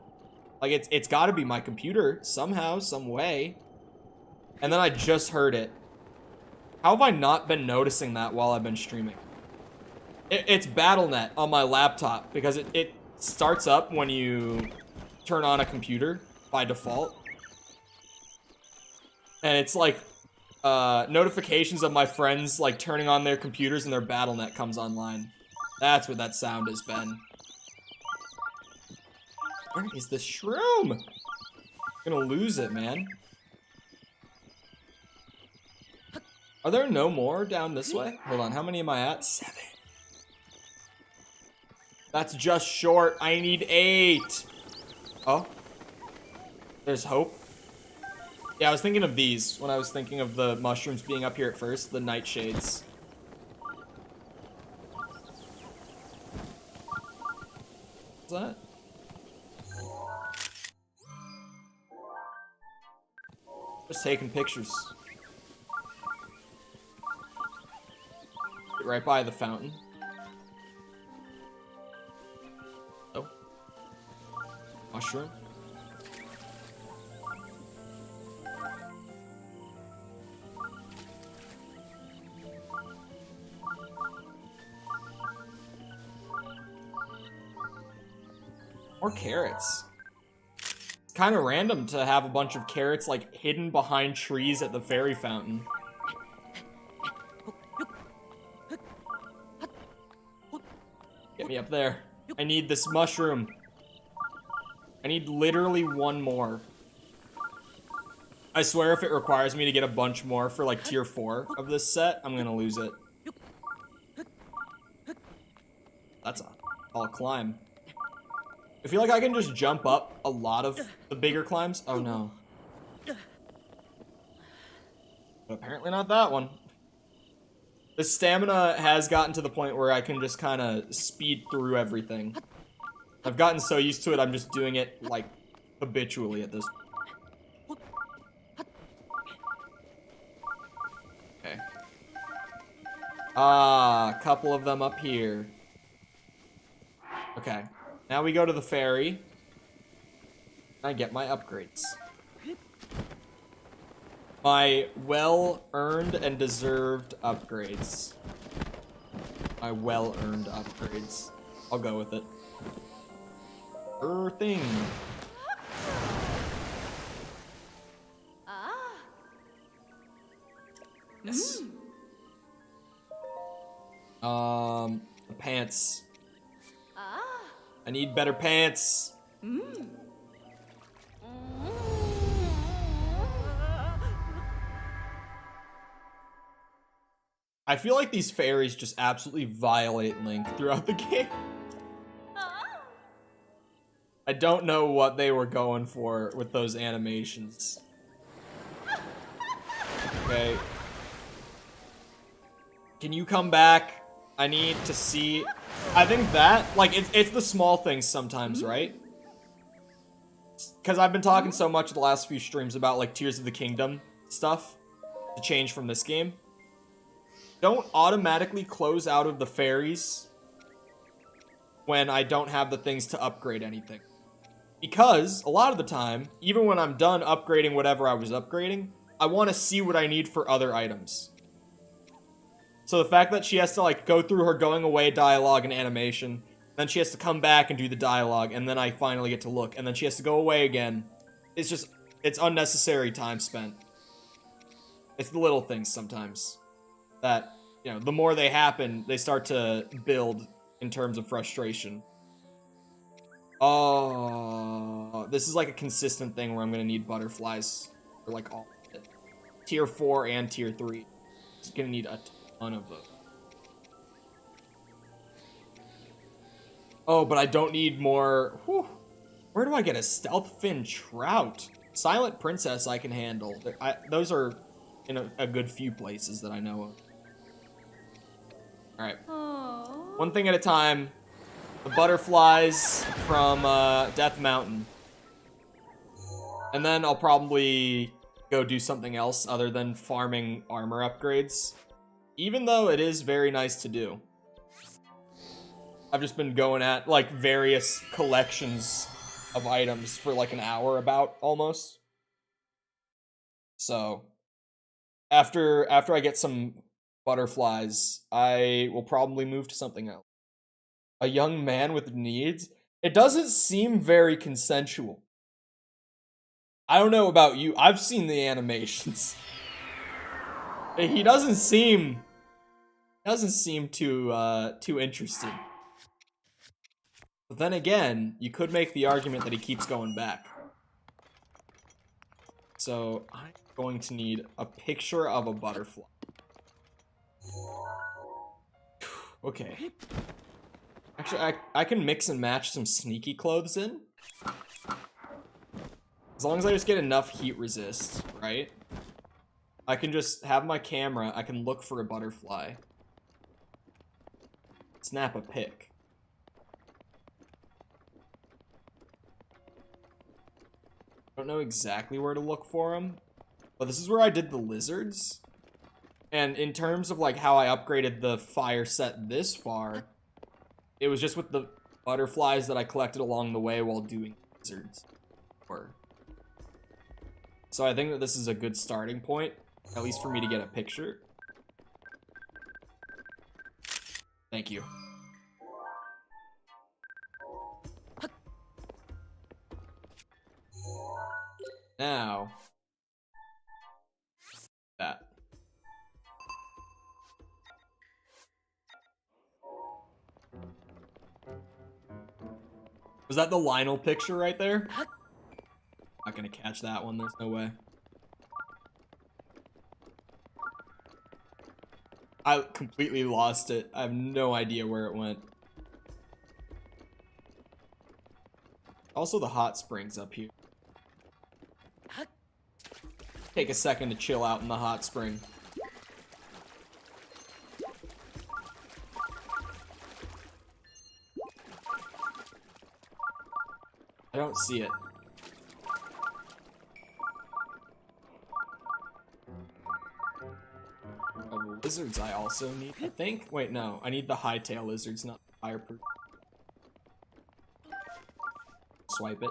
Like, it's got to be my computer somehow, some way. And then I just heard it. How have I not been noticing that while I've been streaming? It's BattleNet on my laptop, because it starts up when you turn on a computer by default. And it's like notifications of my friends like turning on their computers and their BattleNet comes online. That's what that sound has been. Where is this shroom? I'm gonna lose it, man. Are there no more down this way? Hold on, how many am I at? 7. That's just short. I need 8. Oh. There's hope. Yeah, I was thinking of these when I was thinking of the mushrooms being up here at first, the nightshades. What's that? Just taking pictures. Right by the fountain. Oh. Mushroom. More carrots. It's kind of random to have a bunch of carrots like hidden behind trees at the fairy fountain. Get me up there. I need this mushroom. I need literally one more. I swear if it requires me to get a bunch more for like tier 4 of this set, I'm gonna lose it. That's all climb. I feel like I can just jump up a lot of the bigger climbs. Oh no. But apparently not that one. The stamina has gotten to the point where I can just kind of speed through everything. I've gotten so used to it, I'm just doing it, like, habitually at this point. Okay. Ah, a couple of them up here. Okay. Now we go to the ferry. I get my upgrades. My well-earned and deserved upgrades. My well-earned upgrades. I'll go with it. Thing. Yes. Pants. I need better pants. I feel like these fairies just absolutely violate Link throughout the game. I don't know what they were going for with those animations. Okay. Can you come back? I need to see. I think that, like, it's the small things sometimes, right? Because I've been talking so much the last few streams about, like, Tears of the Kingdom stuff to change from this game. Don't automatically close out of the fairies when I don't have the things to upgrade anything. Because, a lot of the time, even when I'm done upgrading whatever I was upgrading, I want to see what I need for other items. So the fact that she has to, like, go through her going away dialogue and animation, then she has to come back and do the dialogue, and then I finally get to look, and then she has to go away again. It's just, it's unnecessary time spent. It's the little things sometimes that, you know, the more they happen, they start to build in terms of frustration. Oh, this is like a consistent thing where I'm gonna need butterflies for like all of it. Tier 4 and Tier 3. It's gonna need a ton of those. Oh, but I don't need more. Whew. Where do I get a stealth fin trout? Silent princess I can handle. Those are in a good few places that I know of. Alright. One thing at a time. The butterflies from Death Mountain. And then I'll probably go do something else other than farming armor upgrades. Even though it is very nice to do. I've just been going at, like, various collections of items for, like, an hour about, almost. So, after I get some butterflies, I will probably move to something else. A young man with needs? It doesn't seem very consensual. I don't know about you. I've seen the animations. He doesn't seem too interested. But then again, you could make the argument that he keeps going back. So I'm going to need a picture of a butterfly. Okay. Actually, I can mix and match some sneaky clothes in. As long as I just get enough heat resist, right? I can just have my camera, I can look for a butterfly. Snap a pic. I don't know exactly where to look for them, but this is where I did the lizards. And in terms of, like, how I upgraded the fire set this far, it was just with the butterflies that I collected along the way while doing lizards. So I think that this is a good starting point, at least for me to get a picture. Thank you. Now, that. Was that the Lionel picture right there? Not gonna catch that one, there's no way. I completely lost it. I have no idea where it went. Also, the hot springs up here. Take a second to chill out in the hot spring. I don't see it. Oh, the lizards I also need, I think. Wait, no. I need the hightail lizards, not the fire proof. Swipe it.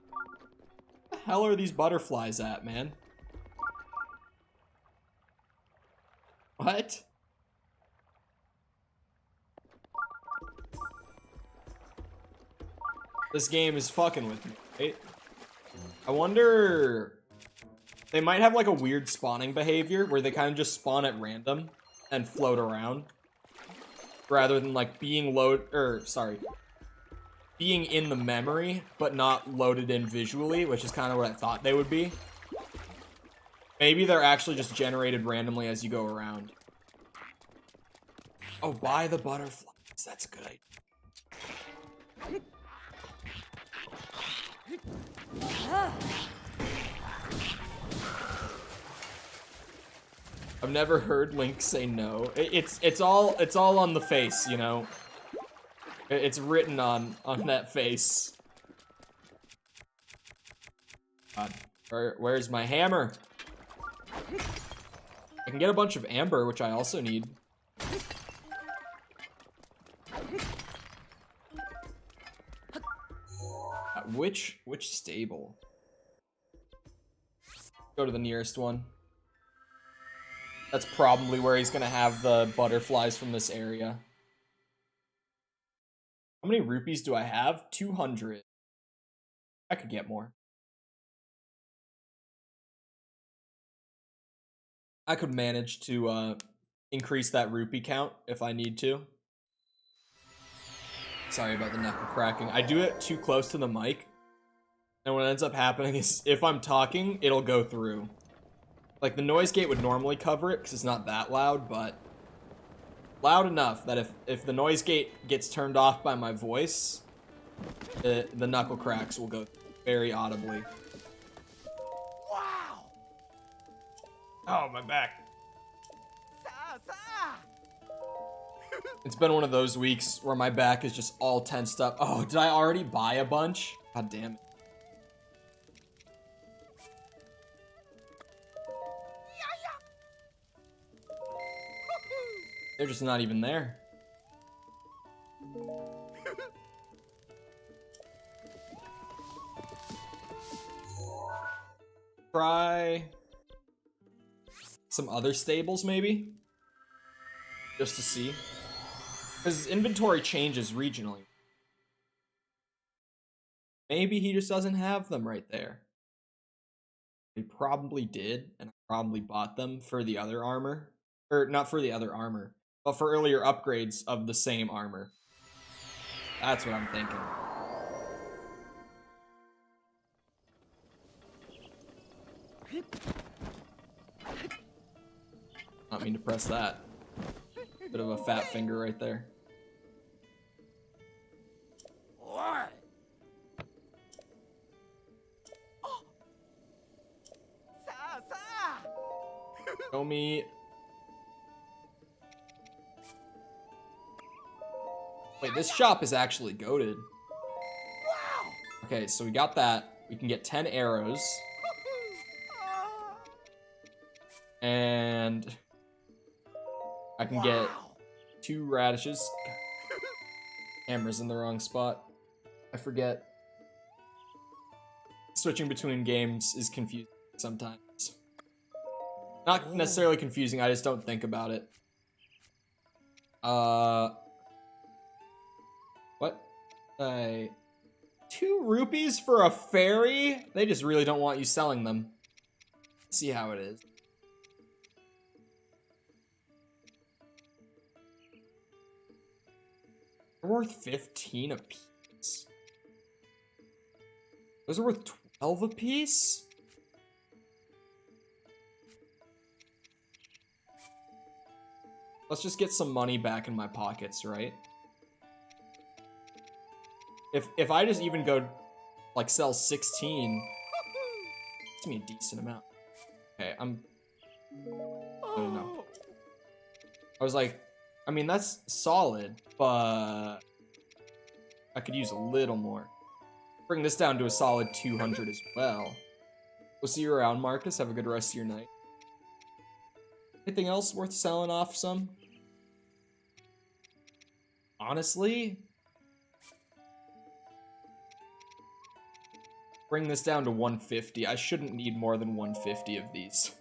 Where the hell are these butterflies at, man? What? This game is fucking with me, right? I wonder... They might have like a weird spawning behavior where they kind of just spawn at random and float around. Rather than like being being in the memory, but not loaded in visually, which is kind of what I thought they would be. Maybe they're actually just generated randomly as you go around. Oh, buy the butterflies. That's a good idea. I've never heard Link say no. It's all on the face, you know. It's written on that face. God, where's my hammer? I can get a bunch of amber, which I also need. Which stable? Go to the nearest one. That's probably where he's gonna have the butterflies from this area. How many rupees do I have? 200. I could get more. I could manage to increase that rupee count if I need to. Sorry about the knuckle cracking. I do it too close to the mic. And what ends up happening is if I'm talking, it'll go through. Like, the noise gate would normally cover it because it's not that loud, but loud enough that if the noise gate gets turned off by my voice, the knuckle cracks will go very audibly. Wow! Oh, my back. It's been one of those weeks where my back is just all tensed up. Oh, did I already buy a bunch? God damn it. They're just not even there. Try some other stables, maybe? Just to see. Because inventory changes regionally. Maybe he just doesn't have them right there. He probably did, and I probably bought them for the other armor. Or, not for the other armor, but for earlier upgrades of the same armor. That's what I'm thinking. Not mean to press that. Bit of a fat finger right there. What? Show me. Wait, this shop is actually goated. Wow! Okay, so we got that. We can get 10 arrows. And I can get 2 radishes. Camera's in the wrong spot. I forget. Switching between games is confusing sometimes. Not necessarily confusing, I just don't think about it. What? 2 rupees for a fairy? They just really don't want you selling them. Let's see how it is. They're worth 15 a piece. Those are worth 12 a piece? Let's just get some money back in my pockets, right? If I just even go, like, sell 16, it's gonna be a decent amount. Okay, I don't know. I was like, I mean, that's solid, but I could use a little more. Bring this down to a solid 200 as well. We'll see you around, Marcus. Have a good rest of your night. Anything else worth selling off some? Honestly, bring this down to 150. I shouldn't need more than 150 of these.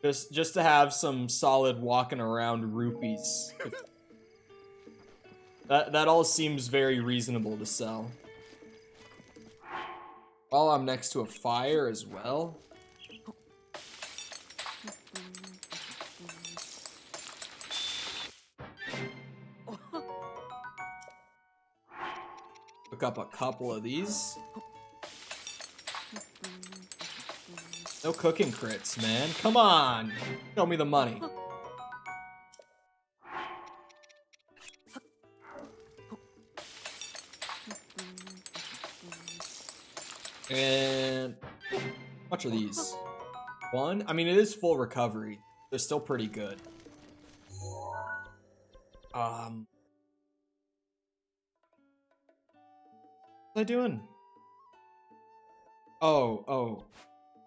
Just to have some solid walking around rupees. That all seems very reasonable to sell. Oh, I'm next to a fire as well. Pick up a couple of these. No cooking crits, man. Come on. Show me the money. And how much are these? One? I mean, it is full recovery. They're still pretty good. What am I doing? Oh.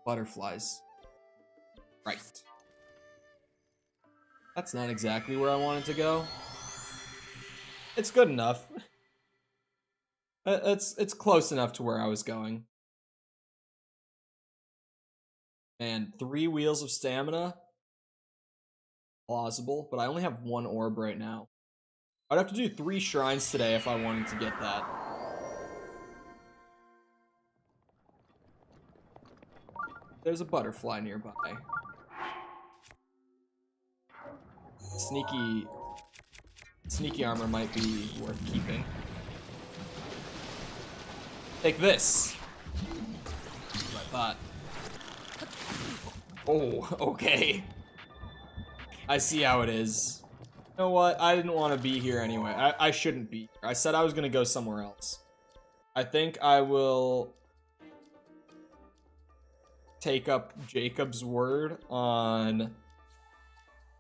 Butterflies. Right. That's not exactly where I wanted to go. It's good enough. It's close enough to where I was going. And 3 wheels of stamina. Plausible, but I only have 1 orb right now. I'd have to do 3 shrines today if I wanted to get that. There's a butterfly nearby. Sneaky armor might be worth keeping. Take this. That's what I thought. Oh, okay. I see how it is. You know what? I didn't want to be here anyway. I shouldn't be here. I said I was going to go somewhere else. I think I will take up Jacob's word on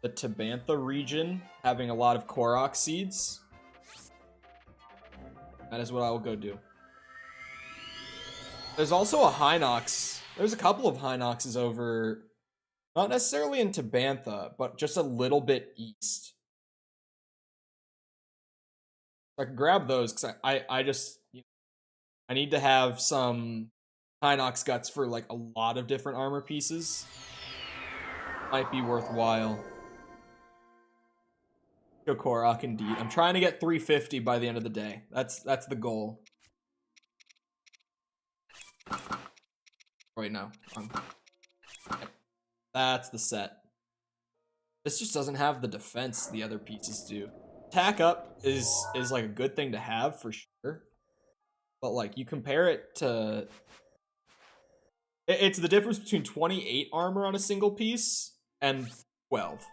the Tabantha region having a lot of Korok seeds. That is what I will go do. There's also a Hinox. There's a couple of Hinoxes over, not necessarily in Tabantha, but just a little bit east. I can grab those because I just, I need to have some Hinox guts for like a lot of different armor pieces. Might be worthwhile. Go Korok indeed. I'm trying to get 350 by the end of the day. That's the goal. Wait, no. That's the set. This just doesn't have the defense the other pieces do. Attack up is like a good thing to have for sure. But like you compare it to, it's the difference between 28 armor on a single piece and 12.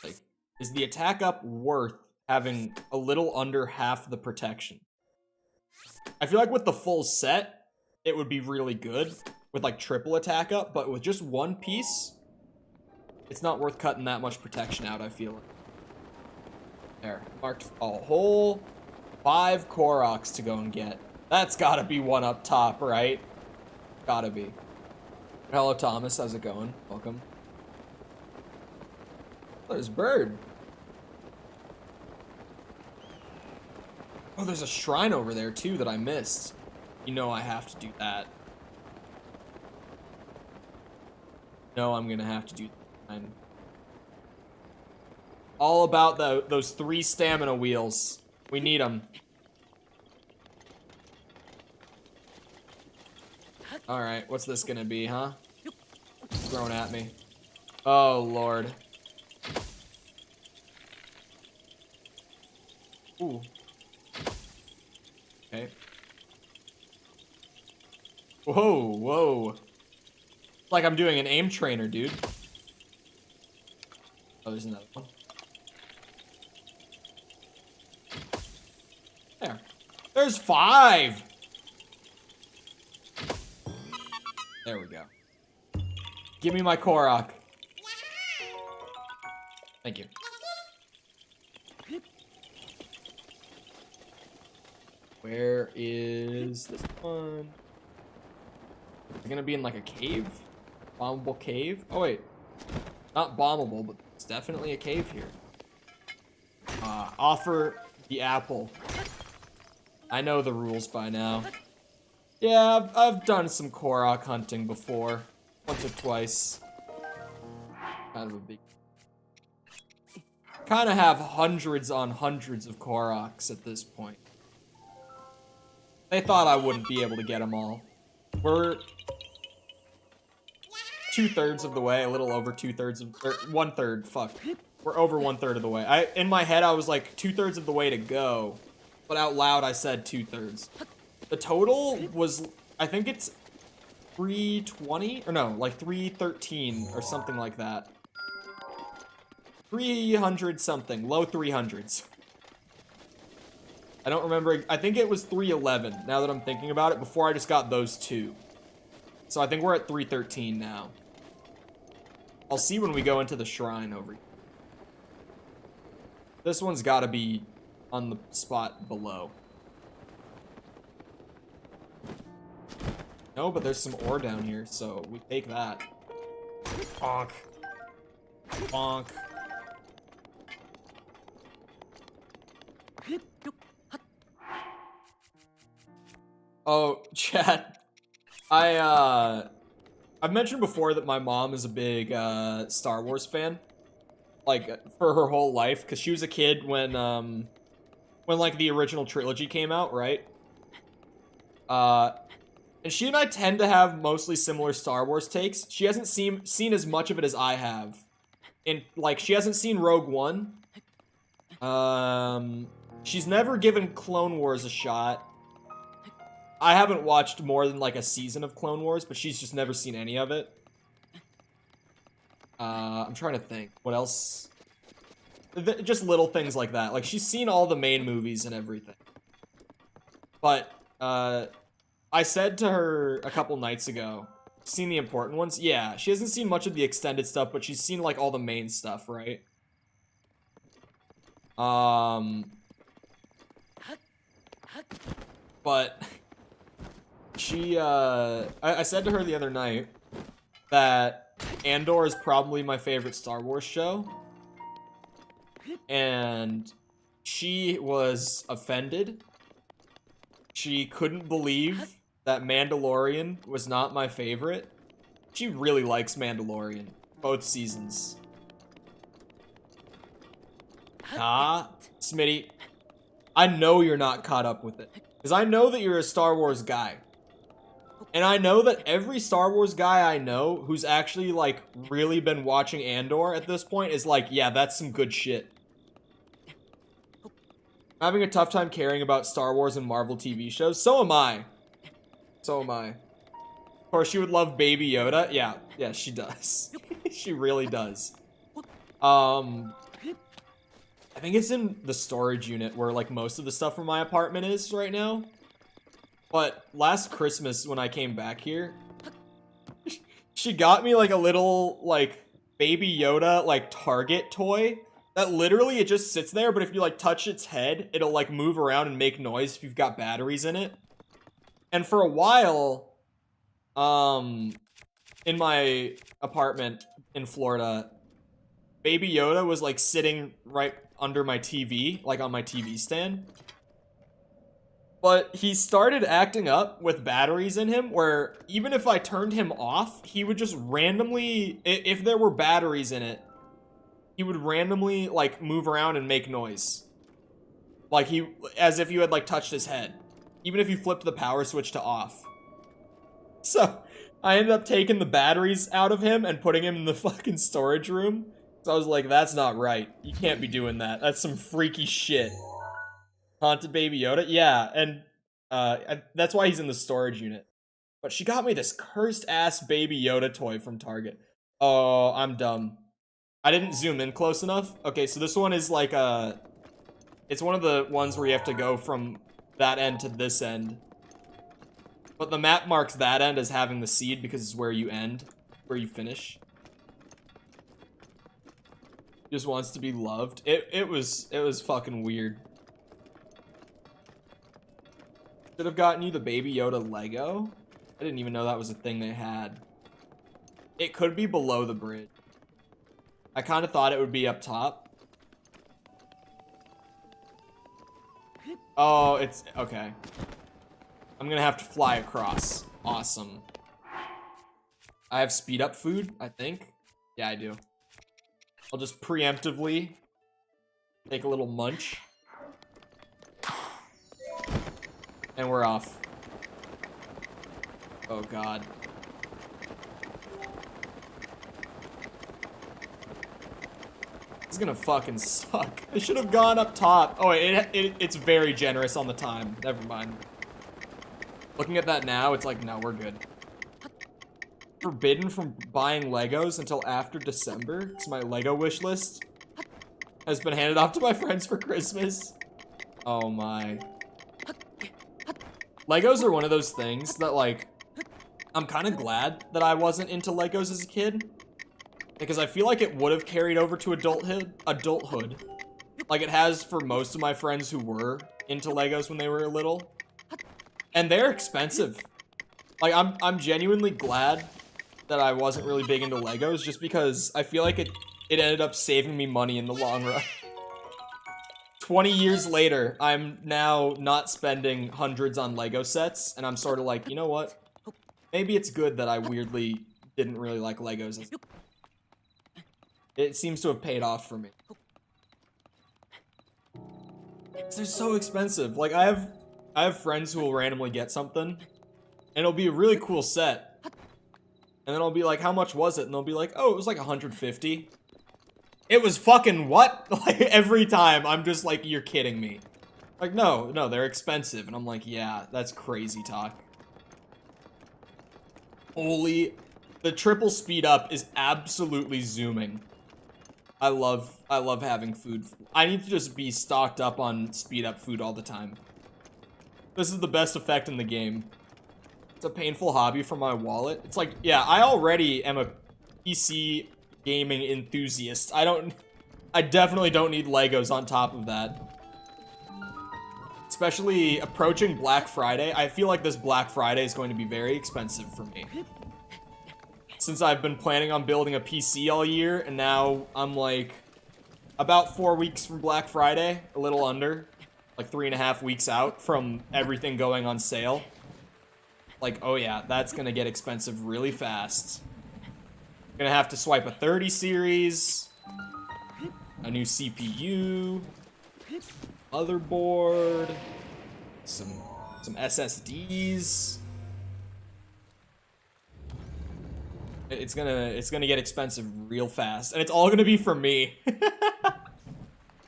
Like, is the attack up worth having a little under half the protection? I feel like with the full set, it would be really good with like triple attack up, but with just one piece, it's not worth cutting that much protection out, I feel like. There, marked a whole 5 Koroks to go and get. That's gotta be one up top, right? Gotta be. Hello, Thomas. How's it going? Welcome. Oh, there's a bird. Oh, there's a shrine over there, too, that I missed. You know I have to do that. No, I'm gonna have to do that. All about those 3 stamina wheels. We need them. Alright, what's this gonna be, huh? Thrown at me. Oh, Lord. Ooh. Okay. Whoa. It's like I'm doing an aim trainer, dude. Oh, there's another one. There. There's 5! There we go. Give me my Korok. Thank you. Where is this one? Is it gonna be in like a cave? Bombable cave? Oh wait. Not bombable, but it's definitely a cave here. Offer the apple. I know the rules by now. Yeah, I've done some Korok hunting before. Once or twice. Kind of a big... Kind of have hundreds on hundreds of Koroks at this point. They thought I wouldn't be able to get them all. We're 2/3 of the way, a little over 2/3 of, or 1/3, fuck. We're over 1/3 of the way. In my head, I was like 2/3 of the way to go, but out loud I said 2/3. The total was, I think it's 320, or no, like 313 or something like that. 300 something, low 300s. I don't remember, I think it was 311, now that I'm thinking about it, before I just got those two. So I think we're at 313 now. I'll see when we go into the shrine over here. This one's gotta be on the spot below. No, but there's some ore down here, so we take that. Bonk. Bonk. Oh, chat. I've mentioned before that my mom is a big Star Wars fan, like for her whole life, because she was a kid when like the original trilogy came out, right? And she and I tend to have mostly similar Star Wars takes. She hasn't seen as much of it as I have, and like she hasn't seen Rogue One. She's never given Clone Wars a shot. I haven't watched more than like a season of Clone Wars, but she's just never seen any of it. I'm trying to think. What else? Just little things like that. Like, she's seen all the main movies and everything. But, I said to her a couple nights ago, seen the important ones? Yeah, she hasn't seen much of the extended stuff, but she's seen, like, all the main stuff, right? But... She, I said to her the other night that Andor is probably my favorite Star Wars show. And she was offended. She couldn't believe that Mandalorian was not my favorite. She really likes Mandalorian, both seasons. Ah, Smitty, I know you're not caught up with it. Because I know that you're a Star Wars guy. And I know that every Star Wars guy I know who's actually, like, really been watching Andor at this point is like, yeah, that's some good shit. I'm having a tough time caring about Star Wars and Marvel TV shows. So am I. So am I. Of course, she would love Baby Yoda. Yeah, she does. She really does. I think it's in the storage unit where, like, most of the stuff from my apartment is right now. But last Christmas when I came back here, she got me like a little like Baby Yoda like Target toy that literally it just sits there, but if you like touch its head, it'll like move around and make noise if you've got batteries in it. And for a while, in my apartment in Florida, Baby Yoda was like sitting right under my TV, like on my TV stand. But he started acting up with batteries in him, where even if I turned him off, he would just randomly, if there were batteries in it, he would randomly, like, move around and make noise. Like, as if you had, like, touched his head. Even if you flipped the power switch to off. So, I ended up taking the batteries out of him and putting him in the fucking storage room. So I was like, that's not right. You can't be doing that. That's some freaky shit. Haunted Baby Yoda? Yeah, and that's why he's in the storage unit. But she got me this cursed-ass Baby Yoda toy from Target. Oh, I'm dumb. I didn't zoom in close enough. Okay, so this one is like it's one of the ones where you have to go from that end to this end. But the map marks that end as having the seed because it's where you end. where you finish. Just wants to be loved. It was fucking weird. Should have gotten you the Baby Yoda Lego. I didn't even know that was a thing they had. It could be below the bridge. I kind of thought it would be up top. Oh, it's okay. I'm gonna have to fly across. Awesome. I have speed up food, I think. Yeah, I do. I'll just preemptively take a little munch. And we're off. Oh god. This is gonna fucking suck. I should have gone up top. Oh, it's very generous on the time. Never mind. Looking at that now, it's like, no, we're good. Forbidden from buying Legos until after December, because my Lego wish list has been handed off to my friends for Christmas. Oh my. Legos are one of those things that, like, I'm kind of glad that I wasn't into Legos as a kid, because I feel like it would have carried over to adulthood, like it has for most of my friends who were into Legos when they were little, and they're expensive. Like, I'm genuinely glad that I wasn't really big into Legos, just because I feel like it ended up saving me money in the long run. 20 years later, I'm now not spending hundreds on Lego sets, and I'm sort of like, you know what? Maybe it's good that I weirdly didn't really like Legos. It seems to have paid off for me. They're so expensive. Like, I have friends who will randomly get something, and it'll be a really cool set. And then I'll be like, how much was it? And they'll be like, oh, it was like 150. It was fucking what? Like, every time, I'm just like, you're kidding me. Like, no, they're expensive. And I'm like, yeah, that's crazy talk. Holy, the triple speed up is absolutely zooming. I love having food. I need to just be stocked up on speed up food all the time. This is the best effect in the game. It's a painful hobby for my wallet. It's like, yeah, I already am a PC gaming enthusiast. I definitely don't need Legos on top of that. Especially approaching Black Friday. I feel like this Black Friday is going to be very expensive for me. Since I've been planning on building a PC all year, and now I'm like about 4 weeks from Black Friday, a little under, like 3.5 weeks out from everything going on sale. Like, oh yeah, that's gonna get expensive really fast. Gonna have to swipe a 30 series, a new CPU, motherboard, some SSDs. It's gonna get expensive real fast, and it's all gonna be for me.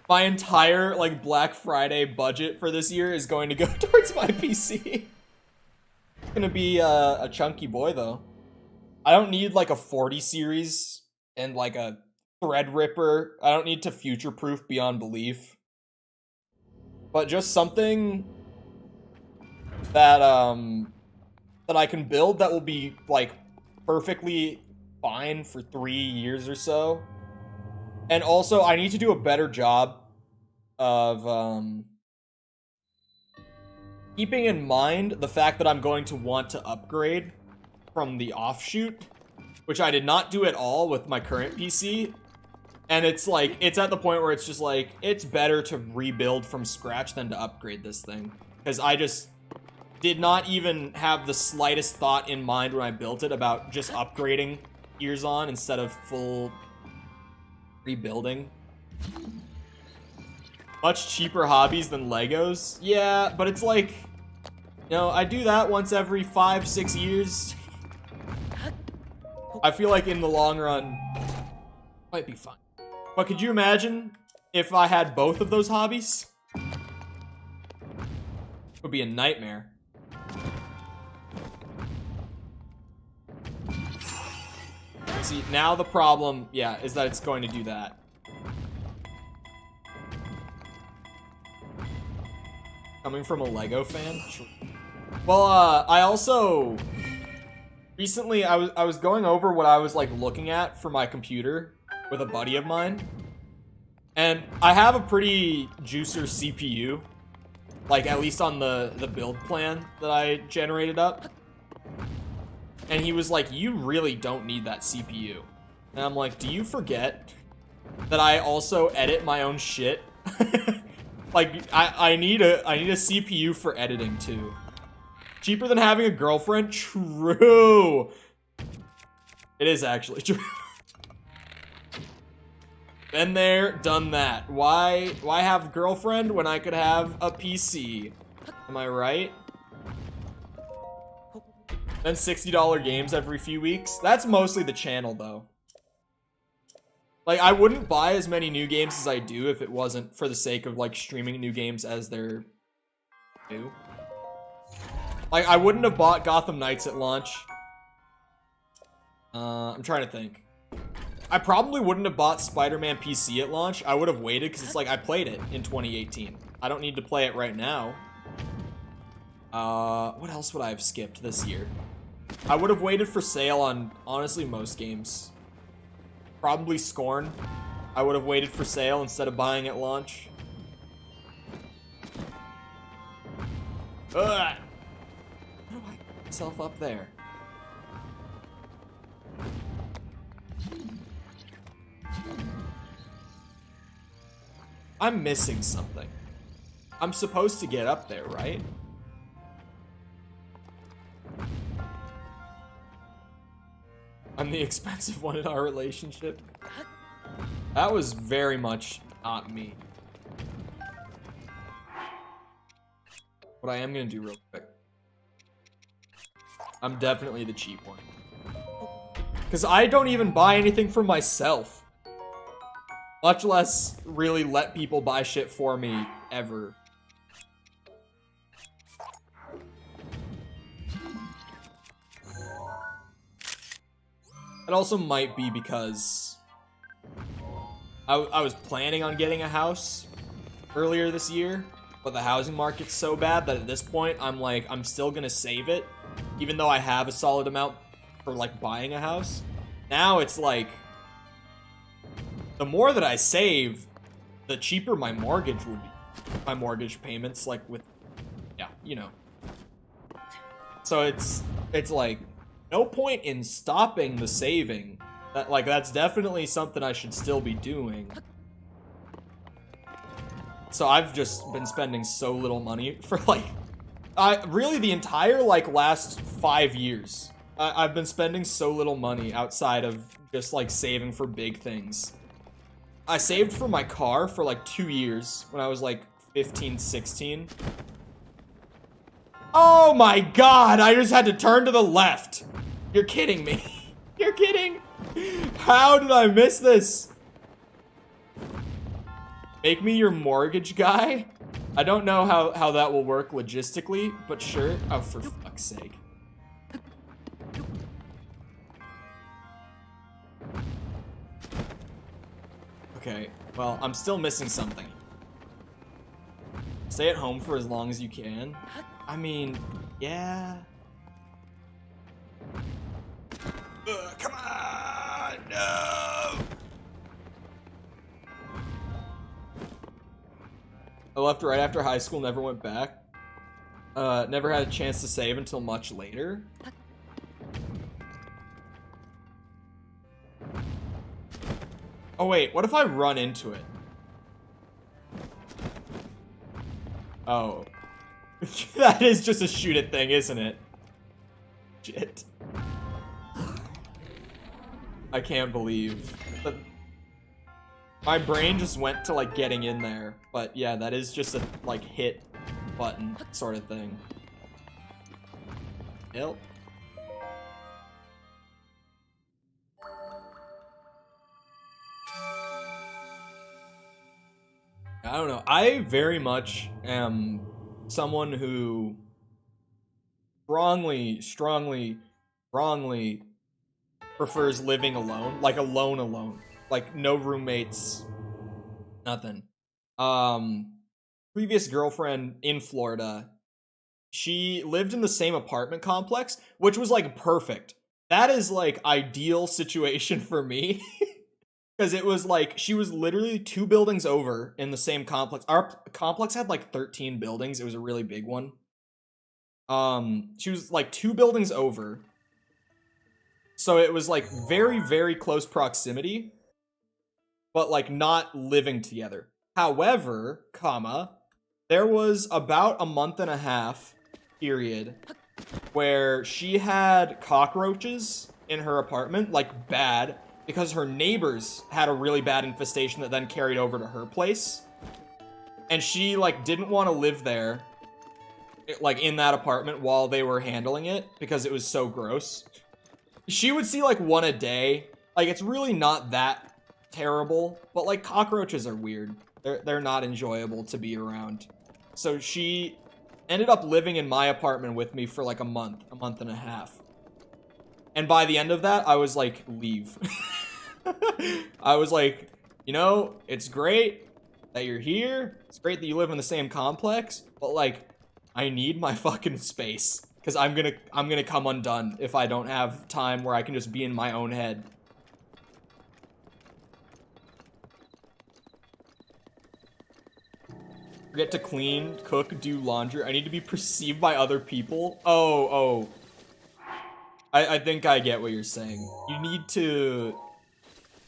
My entire, like, Black Friday budget for this year is going to go towards my PC. It's gonna be a chunky boy, though. I don't need, like, a 40 series and, like, a Threadripper. I don't need to future-proof beyond belief. But just something that, that I can build that will be, like, perfectly fine for 3 years or so. And also, I need to do a better job of keeping in mind the fact that I'm going to want to upgrade from the offshoot, which I did not do at all with my current PC. And it's like, it's at the point where it's just like, it's better to rebuild from scratch than to upgrade this thing. Because I just did not even have the slightest thought in mind when I built it about just upgrading years on instead of full rebuilding. Much cheaper hobbies than Legos. Yeah, but it's like, you know, I do that once every 5-6 years. I feel like in the long run, might be fun. But could you imagine if I had both of those hobbies? It would be a nightmare. See, now the problem, yeah, is that it's going to do that. Coming from a Lego fan? Sure. Well, I also Recently, I was going over what I was like looking at for my computer with a buddy of mine, and I have a pretty juicer CPU, like at least on the build plan that I generated up. And he was like, "You really don't need that CPU," and I'm like, "Do you forget that I also edit my own shit?" Like I need a CPU for editing too. Cheaper than having a girlfriend? True. It is actually true. Been there, done that. Why have a girlfriend when I could have a PC? Am I right? Then $60 games every few weeks. That's mostly the channel though. Like, I wouldn't buy as many new games as I do if it wasn't for the sake of like streaming new games as they're new. Like, I wouldn't have bought Gotham Knights at launch. I'm trying to think. I probably wouldn't have bought Spider-Man PC at launch. I would have waited because it's like I played it in 2018. I don't need to play it right now. What else would I have skipped this year? I would have waited for sale on, honestly, most games. Probably Scorn. I would have waited for sale instead of buying at launch. Ugh. How do I get myself up there? I'm missing something. I'm supposed to get up there, right? I'm the expensive one in our relationship. That was very much not me. What I am gonna do real quick. I'm definitely the cheap one. Because I don't even buy anything for myself. Much less really let people buy shit for me, ever. It also might be because I was planning on getting a house earlier this year, but the housing market's so bad that at this point, I'm like, I'm still gonna save it, even though I have a solid amount for, like, buying a house. Now it's like, the more that I save, the cheaper my mortgage would be. My mortgage payments, like, with, yeah, you know. So it's like, no point in stopping the saving. That's definitely something I should still be doing. So I've just been spending so little money for, like, really the entire, like, last 5 years. I've been spending so little money outside of just, like, saving for big things. I saved for my car for, like, 2 years when I was, like, 15, 16. Oh my god, I just had to turn to the left. You're kidding me. You're kidding. How did I miss this? Make me your mortgage guy? I don't know how that will work logistically, but sure. Oh, for fuck's sake. Okay, well, I'm still missing something. Stay at home for as long as you can. I mean, yeah. Come on, no. I left right after high school, never went back. Never had a chance to save until much later. Oh wait, what if I run into it? Oh. That is just a shoot it thing, isn't it? Shit. I can't believe that my brain just went to, like, getting in there. But yeah, that is just a, like, hit button sort of thing. Help. I don't know. I very much am someone who strongly prefers living alone. Like, alone. Like, no roommates, nothing. Previous girlfriend in Florida, she lived in the same apartment complex, which was, like, perfect. that is like ideal situation for me. Because it was like, she was literally 2 buildings over in the same complex. Our complex had like 13 buildings. It was a really big one. She was like 2 buildings over. So it was like very, very close proximity, but like not living together. However, there was about a month and a half period where she had cockroaches in her apartment, like bad, because her neighbors had a really bad infestation that then carried over to her place. And she like didn't want to live there, like in that apartment while they were handling it because it was so gross. She would see like 1 a day. Like it's really not that terrible, but like cockroaches are weird. They're not enjoyable to be around. So she ended up living in my apartment with me for like a month and a half. And by the end of that, I was like, leave. I was like, you know, it's great that you're here. It's great that you live in the same complex, but like, I need my fucking space because I'm gonna come undone if I don't have time where I can just be in my own head. Forget to clean, cook, do laundry. I need to be perceived by other people. Oh. I think I get what you're saying. You need to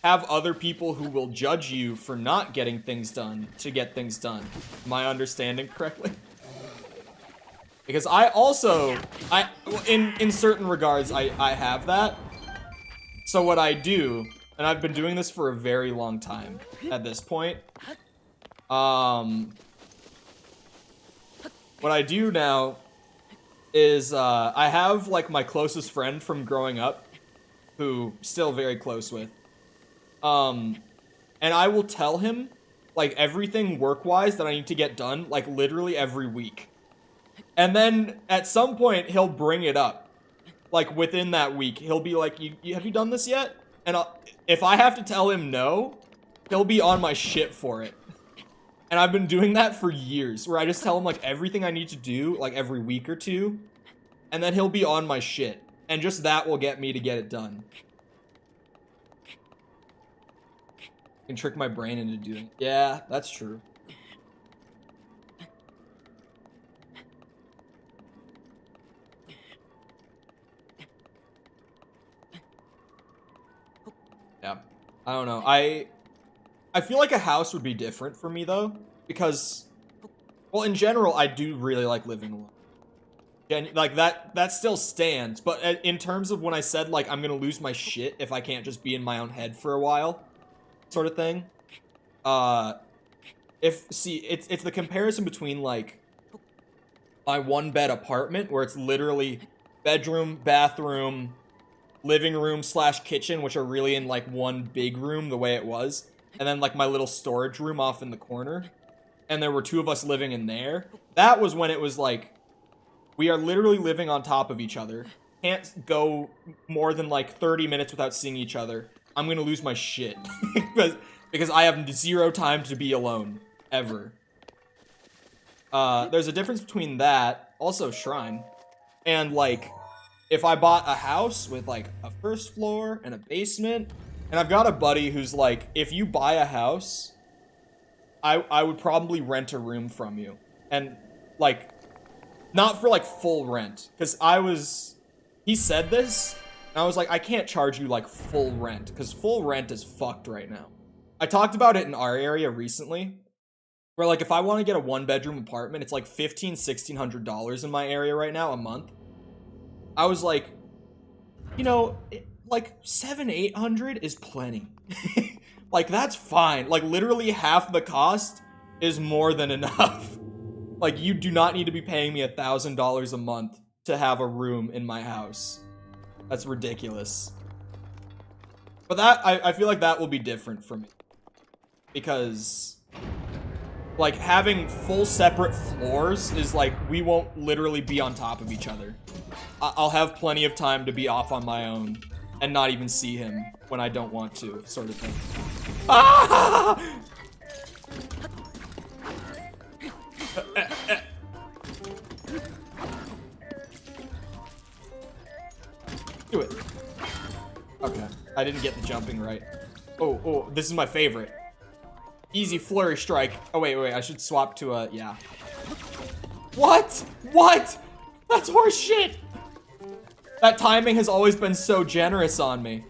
have other people who will judge you for not getting things done to get things done. Am I understanding correctly? Because I also, in certain regards, I have that. So what I do, and I've been doing this for a very long time at this point. What I do now is I have like my closest friend from growing up, who still very close with. And I will tell him like everything work-wise that I need to get done, like literally every week. And then at some point he'll bring it up. Like within that week, he'll be like, have you done this yet? And if I have to tell him no, he'll be on my shit for it. And I've been doing that for years, where I just tell him like everything I need to do like every week or two, and then he'll be on my shit. And just that will get me to get it done. Can trick my brain into doing it. Yeah, that's true. Yeah, I don't know. I feel like a house would be different for me though, because, well, in general, I do really like living alone. And like that still stands, but in terms of when I said like I'm gonna lose my shit if I can't just be in my own head for a while, sort of thing. It's the comparison between like my 1-bed apartment where it's literally bedroom, bathroom, living room / kitchen, which are really in like one big room the way it was, and then like my little storage room off in the corner, and there were 2 of us living in there. That was when it was like, we are literally living on top of each other, can't go more than like 30 minutes without seeing each other. I'm gonna lose my shit because I have 0 time to be alone ever. There's a difference between that, also Shrine, and like if I bought a house with like a 1st floor and a basement. And I've got a buddy who's like, if you buy a house, I would probably rent a room from you. And like, not for like full rent. Because he said this, and I was like, I can't charge you like full rent. Because full rent is fucked right now. I talked about it in our area recently. Where like, if I want to get a 1-bedroom apartment, it's like $1,500–$1,600 in my area right now a month. I was like, you know, like $700–$800 is plenty. Like that's fine. Like literally half the cost is more than enough. Like you do not need to be paying me $1,000 a month to have a room in my house. That's ridiculous. But that I feel like that will be different for me, because like having full separate floors is like, we won't literally be on top of each other. I'll have plenty of time to be off on my own and not even see him when I don't want to, sort of thing. Ah! Do it. I didn't get the jumping right. Oh, this is my favorite. Easy flurry strike. Oh, wait, I should swap to a, yeah. What? That's horse shit! That timing has always been so generous on me.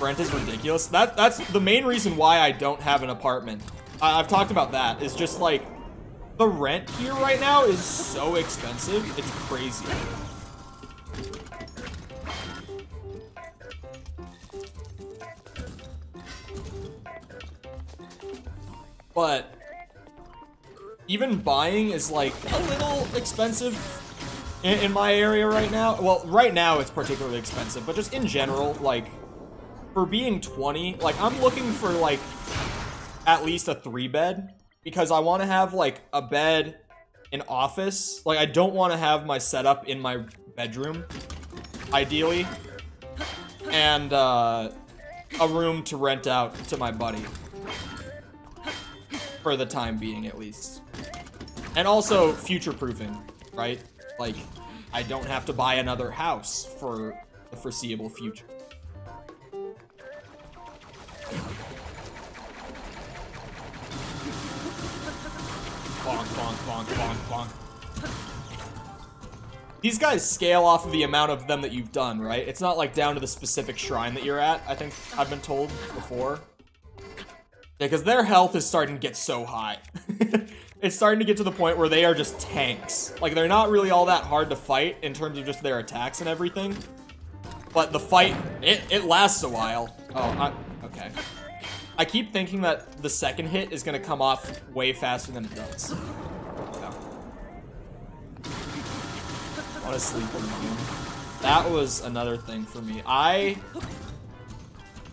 Rent is ridiculous. That's the main reason why I don't have an apartment. I've talked about that. It's just like, the rent here right now is so expensive. It's crazy. But even buying is like a little expensive in my area right now. Well, right now it's particularly expensive, but just in general, like for being 20, like I'm looking for like at least a 3-bed because I want to have like a bed, an office. Like I don't want to have my setup in my bedroom, ideally, and a room to rent out to my buddy. For the time being, at least. And also, future-proofing, right? Like, I don't have to buy another house for the foreseeable future. Bonk, bonk, bonk, bonk, bonk. These guys scale off of the amount of them that you've done, right? It's not like down to the specific shrine that you're at, I think I've been told before. Yeah, because their health is starting to get so high. It's starting to get to the point where they are just tanks. Like, they're not really all that hard to fight in terms of just their attacks and everything. But the fight, it lasts a while. Oh, okay. I keep thinking that the second hit is going to come off way faster than it does. Yeah. I want to sleep alone. That was another thing for me. I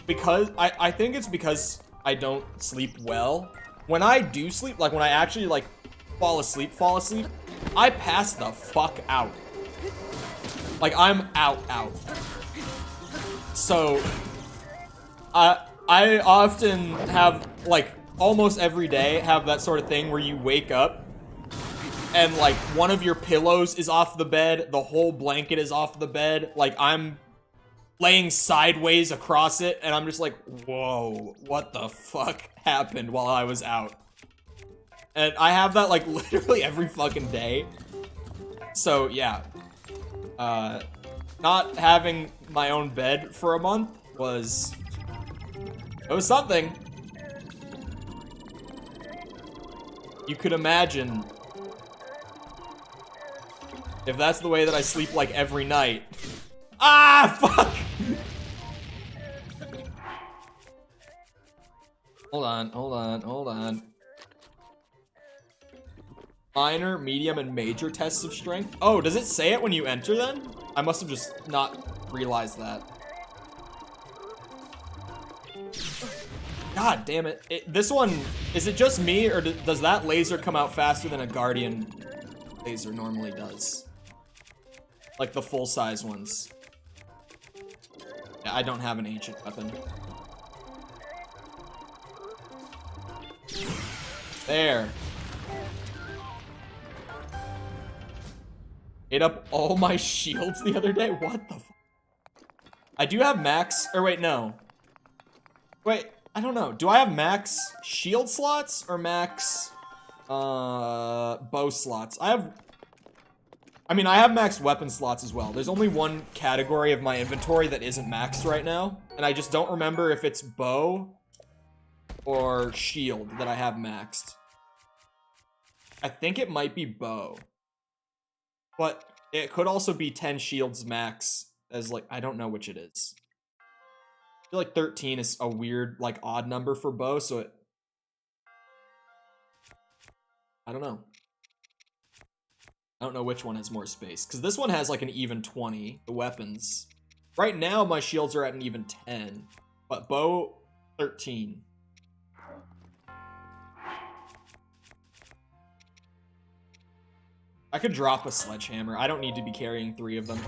think it's because I don't sleep well. When I do sleep, like when I actually like fall asleep, I pass the fuck out. Like I'm out. So, I often have like almost every day have that sort of thing where you wake up and like one of your pillows is off the bed, the whole blanket is off the bed, like I'm laying sideways across it, and I'm just like, whoa, what the fuck happened while I was out? And I have that, like, literally every fucking day. So, yeah. Not having my own bed for a month was... It was something. You could imagine if that's the way that I sleep, like, every night. Ah, fuck! Hold on. Minor, medium, and major tests of strength. Oh, does it say it when you enter then? I must have just not realized that. God damn it. This one, is it just me, or does that laser come out faster than a Guardian laser normally does? Like the full-size ones. Yeah, I don't have an ancient weapon. There. Ate up all my shields the other day? What the f- I do have max, or wait, no. Wait, I don't know. Do I have max shield slots or max bow slots? I have max weapon slots as well. There's only one category of my inventory that isn't maxed right now, and I just don't remember if it's bow or shield that I have maxed. I think it might be bow. But it could also be 10 shields max as, like, I don't know which it is. I feel like 13 is a weird, like, odd number for bow, so it... I don't know. I don't know which one has more space. Because this one has, like, an even 20, the weapons. Right now, my shields are at an even 10. But bow, 13. I could drop a sledgehammer. I don't need to be carrying 3 of them.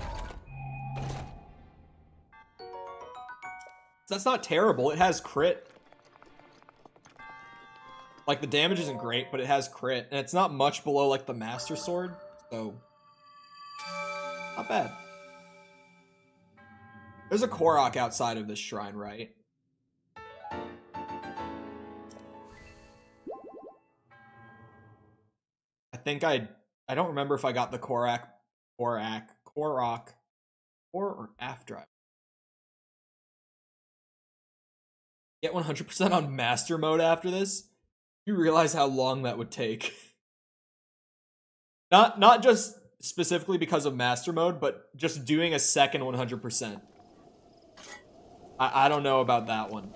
That's not terrible. It has crit. Like, the damage isn't great, but it has crit. And it's not much below, like, the Master Sword. So, Not bad. There's a Korok outside of this shrine, right? I think I don't remember if I got the Korok or after I get 100% on master mode after this. You realize how long that would take. Not just specifically because of master mode, but just doing a second 100%. I don't know about that one.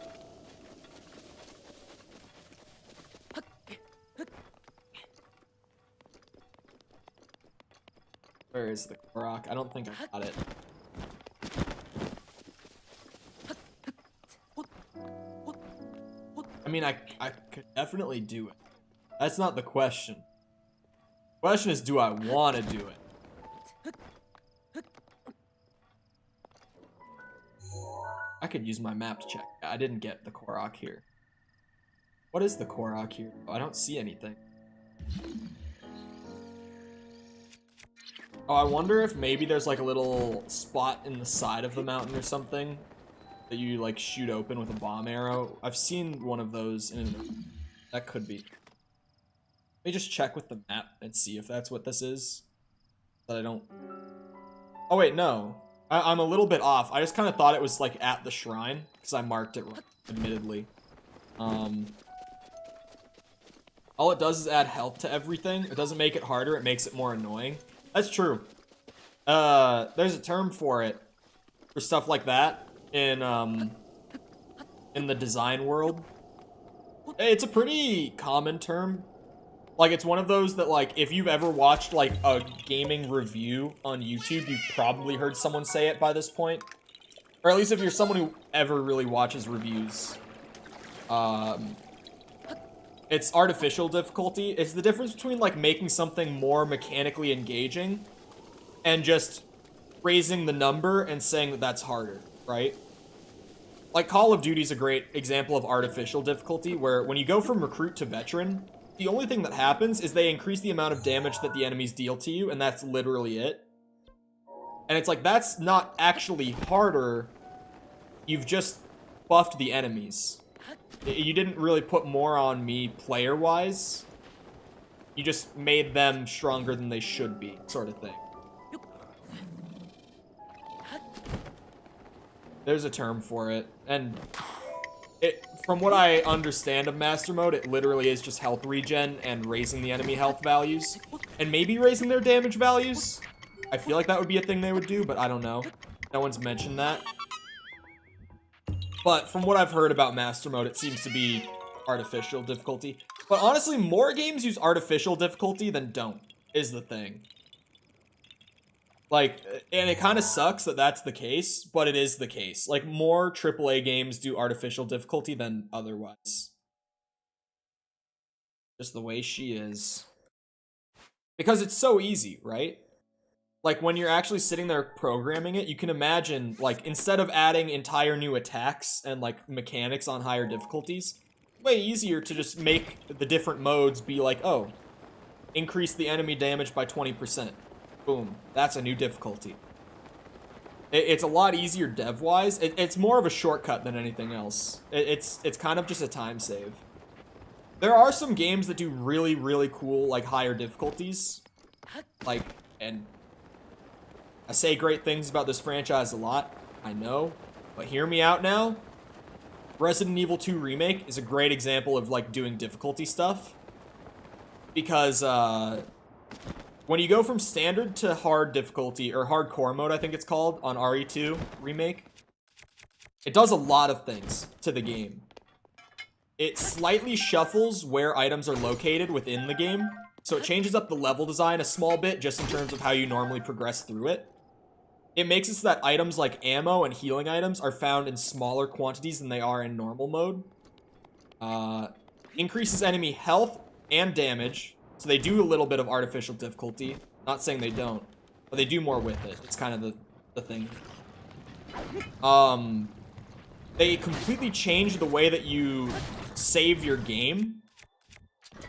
Where is the Korok? I don't think I got it. I mean, I could definitely do it. That's not the question. The question is, do I want to do it? I could use my map to check. I didn't get the Korok here. What is the Korok here? Oh, I don't see anything. Oh, I wonder if maybe there's like a little spot in the side of the mountain or something that you like shoot open with a bomb arrow. I've seen one of those in... That could be. Let me just check with the map and see if that's what this is. That I don't... Oh wait, no. I'm a little bit off. I just kind of thought it was like at the shrine because I marked it wrong, admittedly. All it does is add health to everything. It doesn't make it harder, it makes it more annoying. That's true. There's a term for it. For stuff like that in the design world. It's a pretty common term. Like, it's one of those that, like, if you've ever watched, like, a gaming review on YouTube, you've probably heard someone say it by this point. Or at least if you're someone who ever really watches reviews. It's artificial difficulty. It's the difference between, like, making something more mechanically engaging and just raising the number and saying that that's harder, right? Like, Call of Duty's a great example of artificial difficulty, where when you go from recruit to veteran, the only thing that happens is they increase the amount of damage that the enemies deal to you, and that's literally it. And it's like, that's not actually harder. You've just buffed the enemies. You didn't really put more on me player-wise. You just made them stronger than they should be, sort of thing. There's a term for it, and from what I understand of Master Mode, it literally is just health regen and raising the enemy health values, and maybe raising their damage values. I feel like that would be a thing they would do, but I don't know. No one's mentioned that. But from what I've heard about Master Mode, it seems to be artificial difficulty. But honestly, more games use artificial difficulty than don't, is the thing. Like, and it kind of sucks that that's the case, but it is the case. Like, more AAA games do artificial difficulty than otherwise. Just the way she is. Because it's so easy, right? Like, when you're actually sitting there programming it, you can imagine, like, instead of adding entire new attacks and, like, mechanics on higher difficulties, way easier to just make the different modes be like, oh, increase the enemy damage by 20%. Boom. That's a new difficulty. It's a lot easier dev-wise. It's more of a shortcut than anything else. It's kind of just a time save. There are some games that do really, really cool, like, higher difficulties. Like, and I say great things about this franchise a lot. I know. But hear me out now. Resident Evil 2 Remake is a great example of, like, doing difficulty stuff. Because, when you go from standard to hard difficulty, or hardcore mode, I think it's called, on RE2 Remake, it does a lot of things to the game. It slightly shuffles where items are located within the game, so it changes up the level design a small bit just in terms of how you normally progress through it. It makes it so that items like ammo and healing items are found in smaller quantities than they are in normal mode. Increases enemy health and damage. So they do a little bit of artificial difficulty. Not saying they don't, but they do more with it. It's kind of the thing. They completely change the way that you save your game.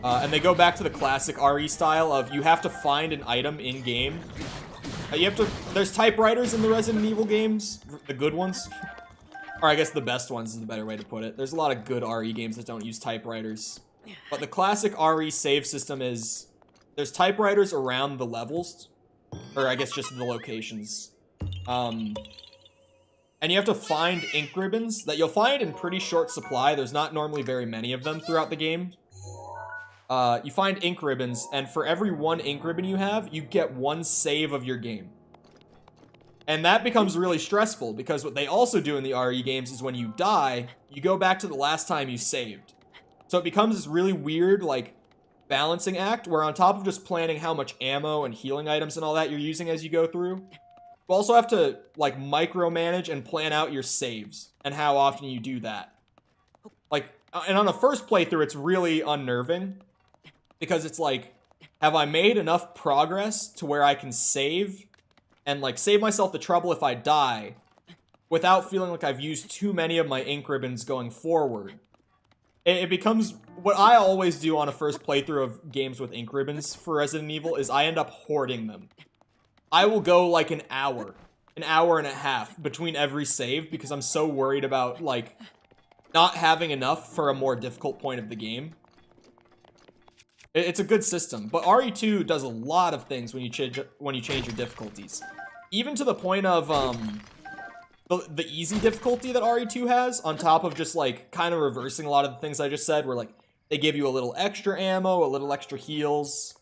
And they go back to the classic RE style of you have to find an item in-game You have to, there's typewriters in the Resident Evil games, the good ones. Or I guess the best ones is the better way to put it. There's a lot of good RE games that don't use typewriters. But the classic RE save system is, there's typewriters around the levels, or I guess just the locations. And you have to find ink ribbons that you'll find in pretty short supply. There's not normally very many of them throughout the game. You find ink ribbons, and for every one ink ribbon you have, you get one save of your game. And that becomes really stressful, because what they also do in the RE games is when you die, you go back to the last time you saved. So it becomes this really weird, like, balancing act, where on top of just planning how much ammo and healing items and all that you're using as you go through, you also have to, like, micromanage and plan out your saves, and how often you do that. Like, and on the first playthrough, it's really unnerving, because it's like, have I made enough progress to where I can save and like save myself the trouble if I die without feeling like I've used too many of my ink ribbons going forward? It becomes, what I always do on a first playthrough of games with ink ribbons for Resident Evil is I end up hoarding them. I will go like an hour and a half between every save because I'm so worried about like not having enough for a more difficult point of the game. It's a good system, but RE2 does a lot of things when you change your difficulties. Even to the point of the easy difficulty that RE2 has, on top of just like kind of reversing a lot of the things I just said, where like they give you a little extra ammo, a little extra heals.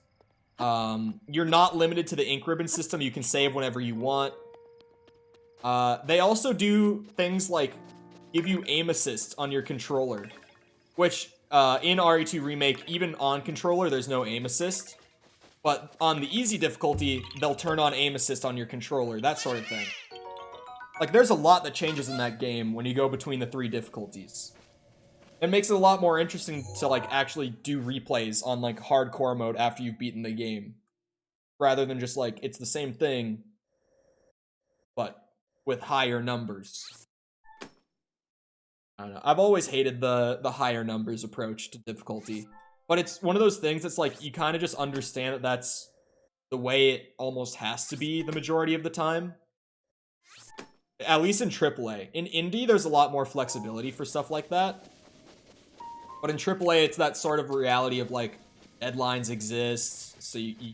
You're not limited to the ink ribbon system. You can save whenever you want. They also do things like give you aim assist on your controller, which in RE2 Remake, even on controller, there's no aim assist. But on the easy difficulty, they'll turn on aim assist on your controller, that sort of thing. Like, there's a lot that changes in that game when you go between the 3 difficulties. It makes it a lot more interesting to, like, actually do replays on, like, hardcore mode after you've beaten the game. Rather than just, like, it's the same thing, but with higher numbers. I don't know. I've always hated the higher numbers approach to difficulty. But it's one of those things that's like, you kind of just understand that that's the way it almost has to be the majority of the time. At least in AAA. In Indie, there's a lot more flexibility for stuff like that. But in AAA, it's that sort of reality of like, deadlines exist. So you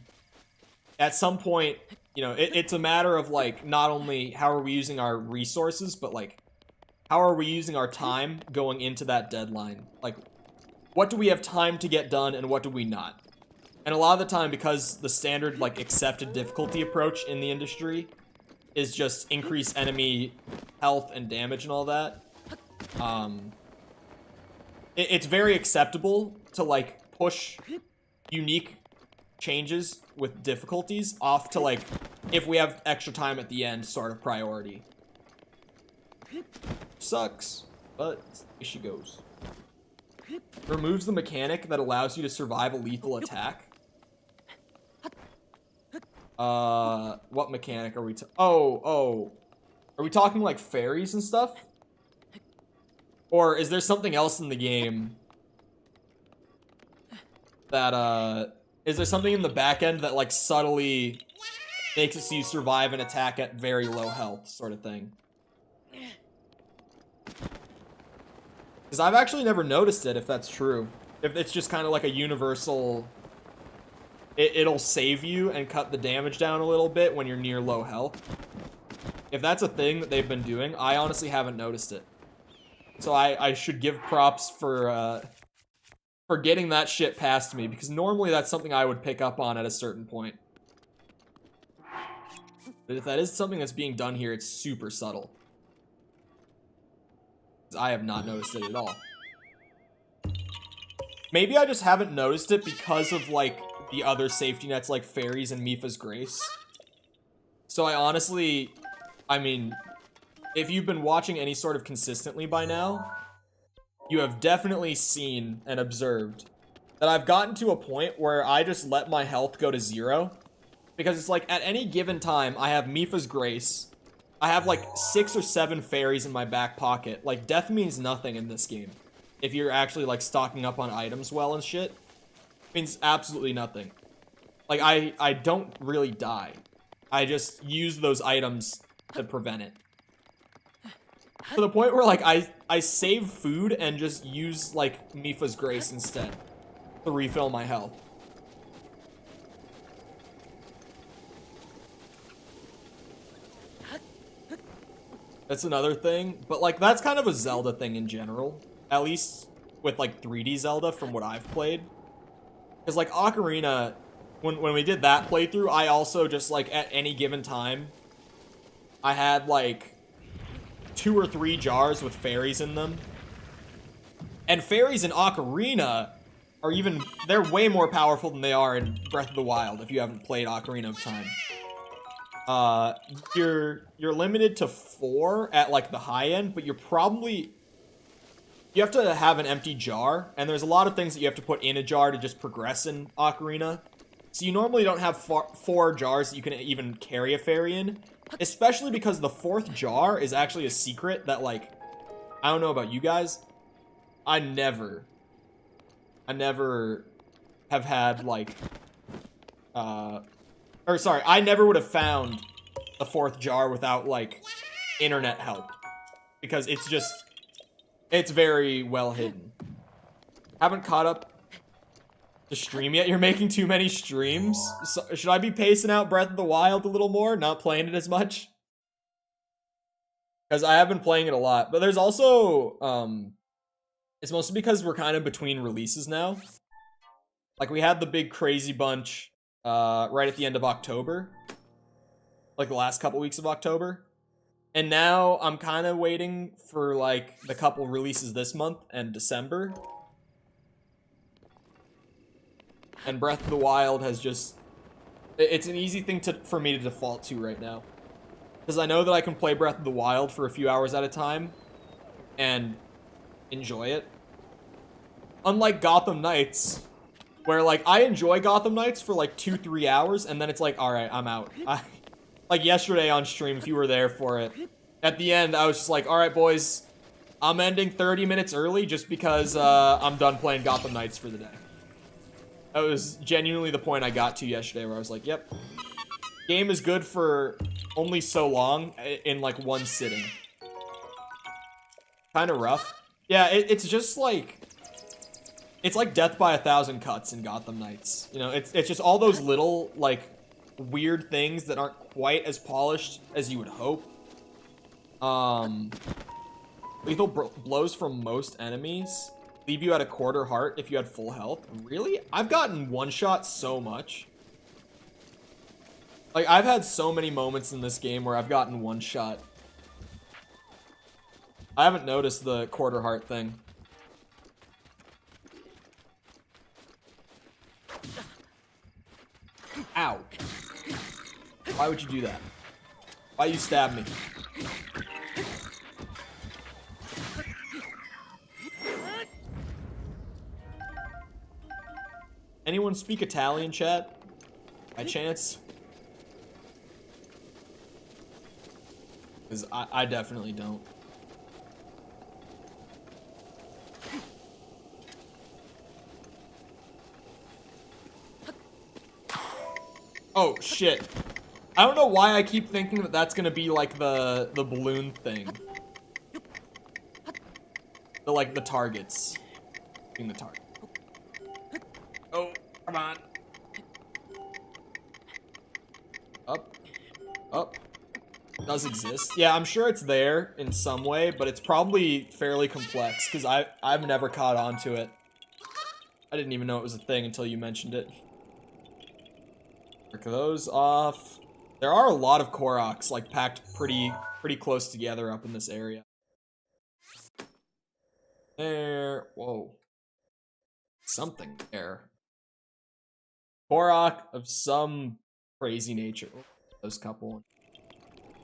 at some point, you know, it's a matter of like, not only how are we using our resources, but like, how are we using our time going into that deadline? Like, what do we have time to get done and what do we not? And a lot of the time, because the standard, like, accepted difficulty approach in the industry is just increase enemy health and damage and all that, it's very acceptable to, like, push unique changes with difficulties off to, like, if we have extra time at the end, sort of priority. Sucks, but here she goes. Removes the mechanic that allows you to survive a lethal attack. What mechanic are we are we talking like fairies and stuff? Or is there something else in the game that, is there something in the back end that like subtly makes it so you survive an attack at very low health, sort of thing? Because I've actually never noticed it, if that's true. If it's just kind of like a universal... It'll save you and cut the damage down a little bit when you're near low health. If that's a thing that they've been doing, I honestly haven't noticed it. So I should give props for getting that shit past me, because normally that's something I would pick up on at a certain point. But if that is something that's being done here, it's super subtle. I have not noticed it at all. Maybe I just haven't noticed it because of, like, the other safety nets like fairies and Mipha's Grace. So I honestly, I mean, if you've been watching any sort of consistently by now, you have definitely seen and observed that I've gotten to a point where I just let my health go to 0. Because it's like, at any given time, I have Mipha's Grace, I have like 6 or 7 fairies in my back pocket. Like, death means nothing in this game. If you're actually like stocking up on items well and shit, it means absolutely nothing. Like, I don't really die. I just use those items to prevent it. To the point where, like, I save food and just use, like, Mipha's Grace instead to refill my health. That's another thing. But, like, that's kind of a Zelda thing in general. At least with, like, 3D Zelda from what I've played. Because, like, Ocarina, when we did that playthrough, I also just, like, at any given time, I had, like, 2 or 3 jars with fairies in them. And fairies in Ocarina are even, they're way more powerful than they are in Breath of the Wild if you haven't played Ocarina of Time. You're limited to 4 at, like, the high end, but you have to have an empty jar, and there's a lot of things that you have to put in a jar to just progress in Ocarina. So you normally don't have 4 jars that you can even carry a fairy in, especially because the 4th jar is actually a secret that, like, I don't know about you guys, I never have had, like, I never would have found the 4th jar without, like, internet help. Because it's very well hidden. Haven't caught up to stream yet. You're making too many streams. So, should I be pacing out Breath of the Wild a little more? Not playing it as much? Because I have been playing it a lot. But there's also, it's mostly because we're kind of between releases now. Like, we had the big crazy bunch right at the end of October. Like, the last couple weeks of October. And now I'm kind of waiting for, like, the couple releases this month and December. And Breath of the Wild has just... It's an easy thing for me to default to right now. Because I know that I can play Breath of the Wild for a few hours at a time and enjoy it. Unlike Gotham Knights, where, like, I enjoy Gotham Knights for, like, 2-3 hours, and then it's like, alright, I'm out. Like, yesterday on stream, if you were there for it, at the end, I was just like, alright, boys, I'm ending 30 minutes early just because I'm done playing Gotham Knights for the day. That was genuinely the point I got to yesterday, where I was like, yep. Game is good for only so long in, like, one sitting. Kind of rough. Yeah, it's just like... It's like Death by 1,000 Cuts in Gotham Knights. You know, it's just all those little, like, weird things that aren't quite as polished as you would hope. Lethal blows from most enemies leave you at a quarter heart if you had full health. Really? I've gotten one-shot so much. Like, I've had so many moments in this game where I've gotten one-shot. I haven't noticed the quarter heart thing. Ow. Why would you do that? Why you stab me? Anyone speak Italian, chat? By chance? Because I definitely don't. Oh, shit. I don't know why I keep thinking that that's gonna be, like, the balloon thing. The targets. Being the target. Oh, come on. Up. Up. Does exist. Yeah, I'm sure it's there in some way, but it's probably fairly complex, because I've never caught on to it. I didn't even know it was a thing until you mentioned it. Break those off. There are a lot of Koroks, like, packed pretty close together up in this area. There. Whoa. Something there. Korok of some crazy nature. Oh, those couple.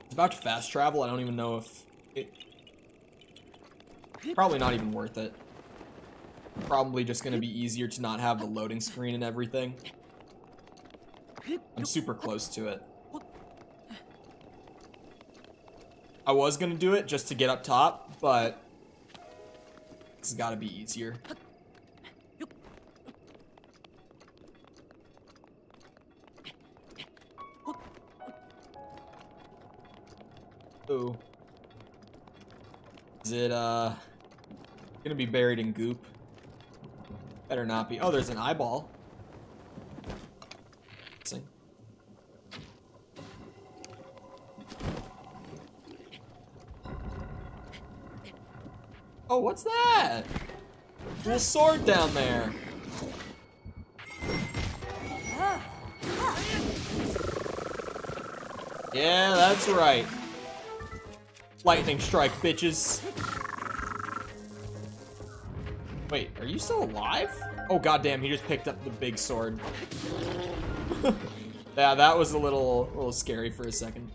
It's about to fast travel. I don't even know if it... Probably not even worth it. Probably just gonna be easier to not have the loading screen and everything. I'm super close to it. I was gonna do it just to get up top, but this has gotta be easier. Oh. Is it, gonna be buried in goop? Better not be. Oh, there's an eyeball. Sing. Oh, what's that? Little sword down there. Yeah, that's right. Lightning strike, bitches. Wait, are you still alive? Oh, goddamn, he just picked up the big sword. Yeah, that was a little scary for a second.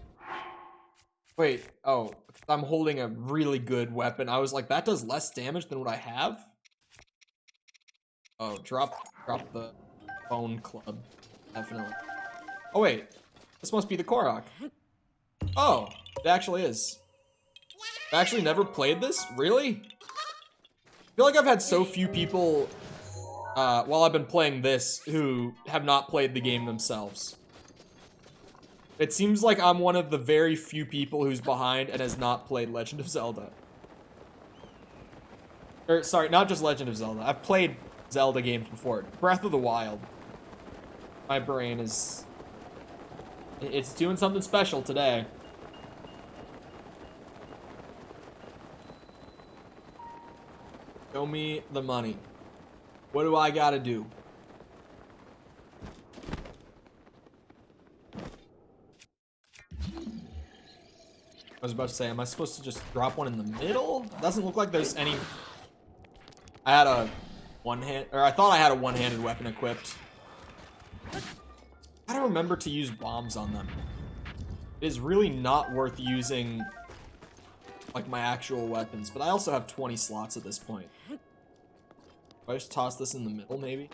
Wait, oh, I'm holding a really good weapon. I was like, that does less damage than what I have? Oh, drop the bone club. Definitely. Oh, wait. This must be the Korok. Oh, it actually is. I've actually never played this? Really? I feel like I've had so few people while I've been playing this who have not played the game themselves. It seems like I'm one of the very few people who's behind and has not played Legend of Zelda. Or, sorry, not just Legend of Zelda. I've played Zelda games before. Breath of the Wild. My brain is... It's doing something special today. Show me the money. What do I gotta do? I was about to say, am I supposed to just drop one in the middle? Doesn't look like there's any... I had a I thought I had a one-handed weapon equipped. I don't remember to use bombs on them. It is really not worth using like my actual weapons, but I also have 20 slots at this point. Do I just toss this in the middle, maybe?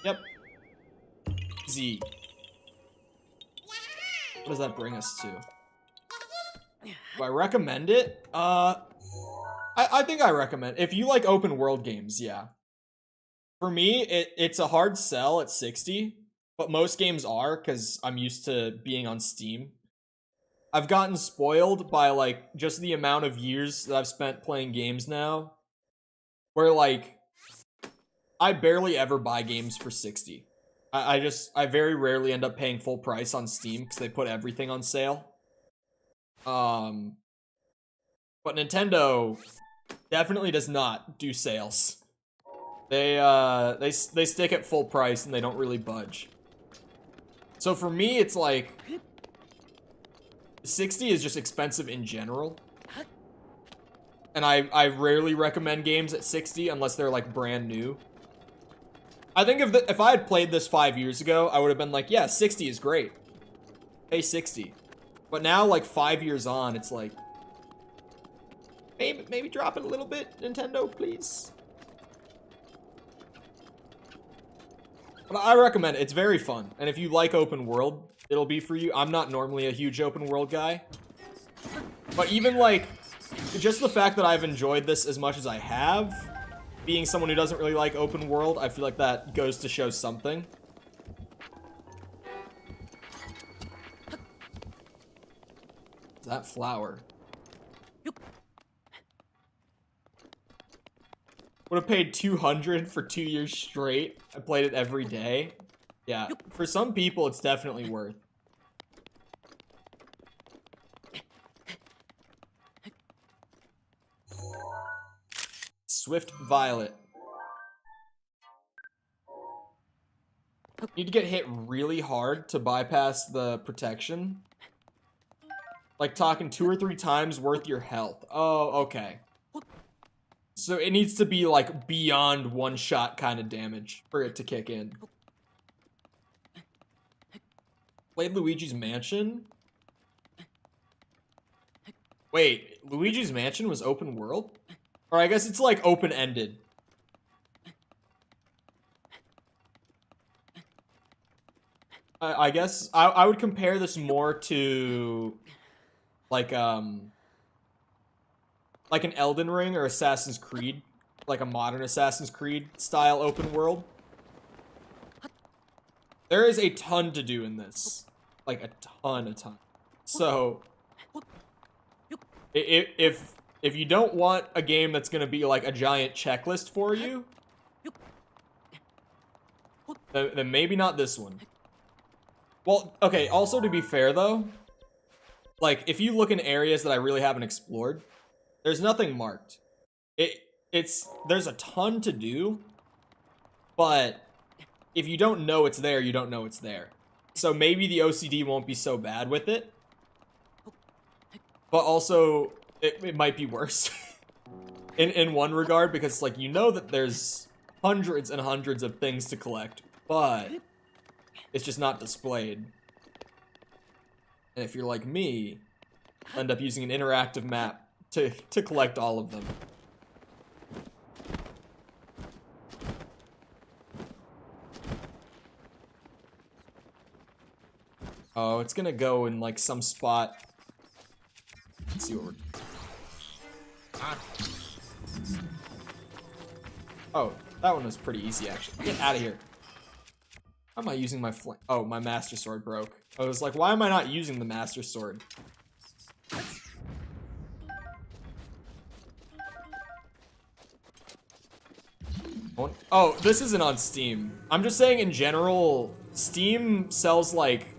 Yep. Z. What does that bring us to? Do I recommend it? I think I recommend. If you like open world games, yeah. For me, it's a hard sell at 60, but most games are because I'm used to being on Steam. I've gotten spoiled by like just the amount of years that I've spent playing games now, where like I barely ever buy games for 60. I very rarely end up paying full price on Steam because they put everything on sale. But Nintendo definitely does not do sales. They stick at full price and they don't really budge. So for me, it's like 60 is just expensive in general. And I rarely recommend games at 60 unless they're like brand new. I think if I had played this 5 years ago, I would have been like, yeah, 60 is great. Pay 60. But now, like 5 years on, it's like, maybe drop it a little bit, Nintendo, please. But I recommend it. It's very fun. And if you like open world, it'll be for you. I'm not normally a huge open world guy. But even like, just the fact that I've enjoyed this as much as I have, being someone who doesn't really like open world, I feel like that goes to show something. That flower. Would have paid 200 for 2 years straight. I played it every day. Yeah, for some people, it's definitely worth. Swift Violet. Need to get hit really hard to bypass the protection. Like talking 2 or 3 times worth your health. Oh, okay. So it needs to be like beyond one shot kind of damage for it to kick in. Played Luigi's Mansion? Wait, Luigi's Mansion was open world? Or I guess it's like open-ended. I guess I would compare this more to like an Elden Ring or Assassin's Creed, like a modern Assassin's Creed style open world. There is a ton to do in this. Like, a ton. So, if you don't want a game that's gonna be like a giant checklist for you, then maybe not this one. Well, okay, also to be fair though, like, if you look in areas that I really haven't explored, there's nothing marked. There's a ton to do, but if you don't know it's there, you don't know it's there. So maybe the OCD won't be so bad with it, but also it might be worse in one regard, because like, you know that there's hundreds and hundreds of things to collect, but it's just not displayed. And if you're like me, end up using an interactive map to collect all of them. Oh, it's gonna go in like some spot. Let's see what we're... Oh, that one was pretty easy actually. Get out of here. How am I using my oh, my Master Sword broke. I was like, why am I not using the Master Sword? Oh, this isn't on Steam. I'm just saying in general, Steam sells like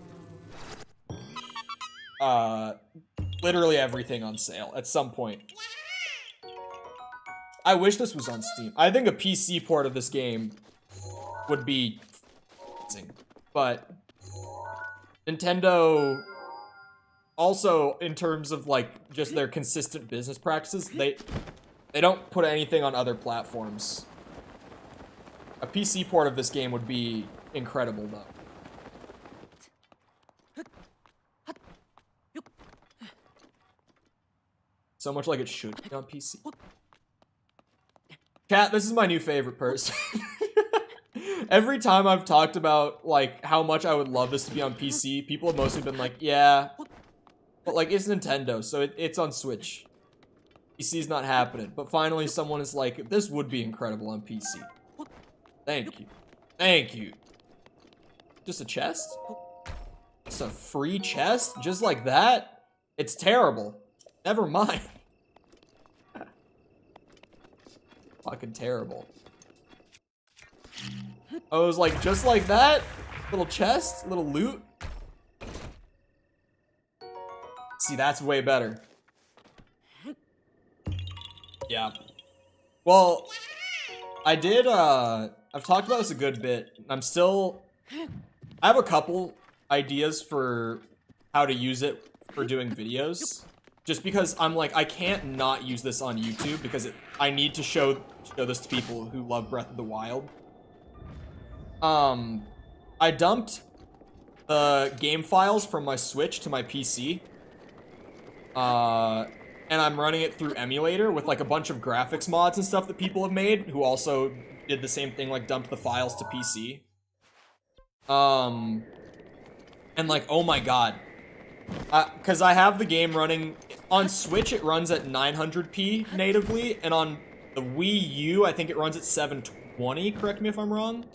literally everything on sale at some point. I wish this was on Steam. I think a PC port of this game would be amazing. But Nintendo also, in terms of like just their consistent business practices, they don't put anything on other platforms. A PC port of this game would be incredible though. So much like it should be on PC. Chat, this is my new favorite person. Every time I've talked about like how much I would love this to be on PC, people have mostly been like, yeah, but like it's Nintendo, so it's on Switch. PC's not happening. But finally someone is like, this would be incredible on PC. Thank you. Thank you. Just a chest? Just a free chest? Just like that? It's terrible. Never mind. Fucking terrible. I was like, just like that? Little chest? Little loot? See, that's way better. Yeah. Well, I did, I've talked about this a good bit. I have a couple ideas for how to use it for doing videos. Just because I'm like, I can't not use this on YouTube because I need to show this to people who love Breath of the Wild. I dumped the game files from my Switch to my PC. And I'm running it through emulator with like a bunch of graphics mods and stuff that people have made who also did the same thing, like dumped the files to PC. And like, oh my god. Because I have the game running on Switch, it runs at 900p natively, and on the Wii U, I think it runs at 720, correct me if I'm wrong.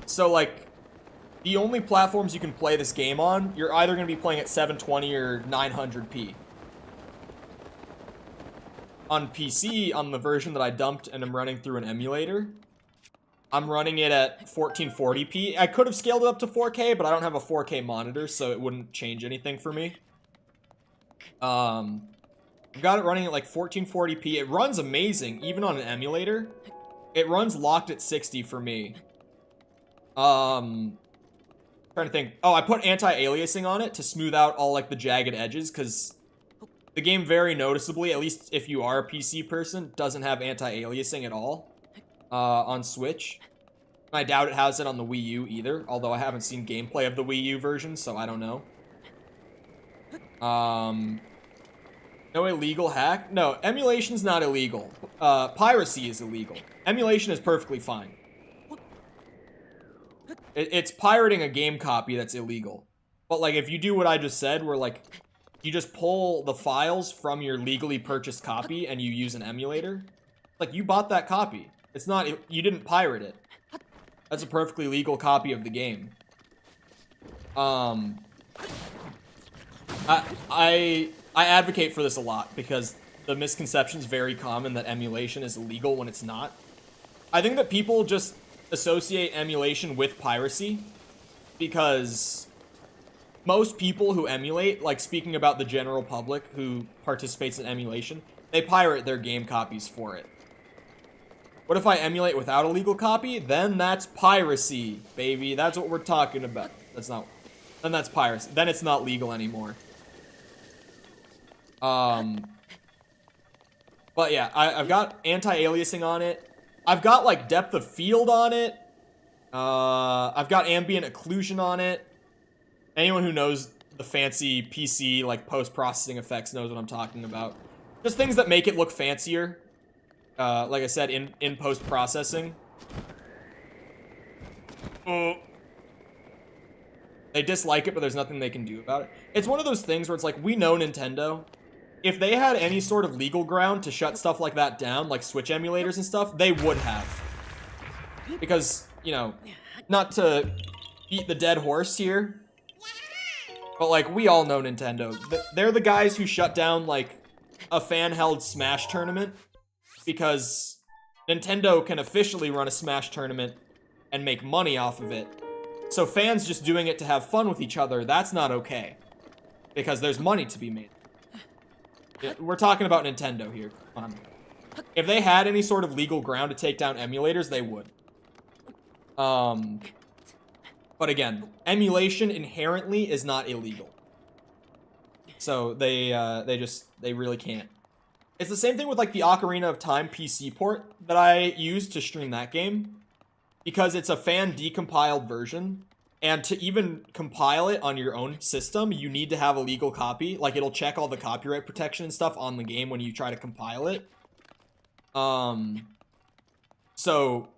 So like, the only platforms you can play this game on, you're either going to be playing at 720 or 900p. On PC, on the version that I dumped and I'm running through an emulator, I'm running it at 1440p. I could have scaled it up to 4K, but I don't have a 4K monitor, so it wouldn't change anything for me. I've got it running at like 1440p. It runs amazing, even on an emulator. It runs locked at 60 for me. Trying to think. Oh, I put anti-aliasing on it to smooth out all like the jagged edges, because the game very noticeably, at least if you are a PC person, doesn't have anti-aliasing at all. On Switch. I doubt it has it on the Wii U either, although I haven't seen gameplay of the Wii U version, so I don't know. No illegal hack? No, emulation's not illegal. Piracy is illegal. Emulation is perfectly fine. It's pirating a game copy that's illegal. But like, if you do what I just said, where like, you just pull the files from your legally purchased copy and you use an emulator, like, you bought that copy. It's not, you didn't pirate it. That's a perfectly legal copy of the game. I advocate for this a lot because the misconception is very common that emulation is illegal when it's not. I think that people just associate emulation with piracy because most people who emulate, like speaking about the general public who participates in emulation, they pirate their game copies for it. What if I emulate without a legal copy? Then that's piracy, baby. That's what we're talking about. That's not... Then that's piracy. Then it's not legal anymore. But yeah, I've got anti-aliasing on it. I've got, like, depth of field on it. I've got ambient occlusion on it. Anyone who knows the fancy PC, like, post-processing effects knows what I'm talking about. Just things that make it look fancier. Like I said, in post-processing. They dislike it, but there's nothing they can do about it. It's one of those things where it's like, we know Nintendo. If they had any sort of legal ground to shut stuff like that down, like Switch emulators and stuff, they would have. Because, you know, not to beat the dead horse here, but, like, we all know Nintendo. They're the guys who shut down, like, a fan-held Smash tournament because Nintendo can officially run a Smash tournament and make money off of it. So fans just doing it to have fun with each other, that's not okay. Because there's money to be made. We're talking about Nintendo here. Come on. If they had any sort of legal ground to take down emulators, they would. But again, emulation inherently is not illegal. So they really can't. It's the same thing with, like, the Ocarina of Time PC port that I used to stream that game. Because it's a fan decompiled version. And to even compile it on your own system, you need to have a legal copy. Like, it'll check all the copyright protection and stuff on the game when you try to compile it. So,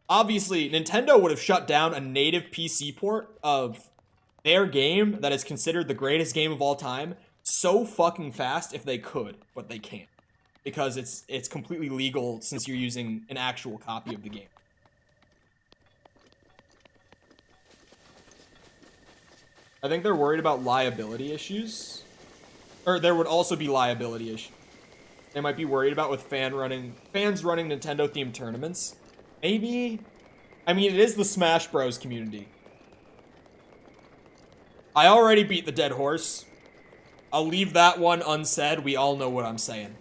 obviously, Nintendo would have shut down a native PC port of their game that is considered the greatest game of all time so fucking fast if they could, but they can't. Because it's completely legal since you're using an actual copy of the game. I think they're worried about liability issues. Or there would also be liability issues. They might be worried about with fans running Nintendo-themed tournaments. Maybe. I mean, it is the Smash Bros. Community. I already beat the dead horse. I'll leave that one unsaid. We all know what I'm saying.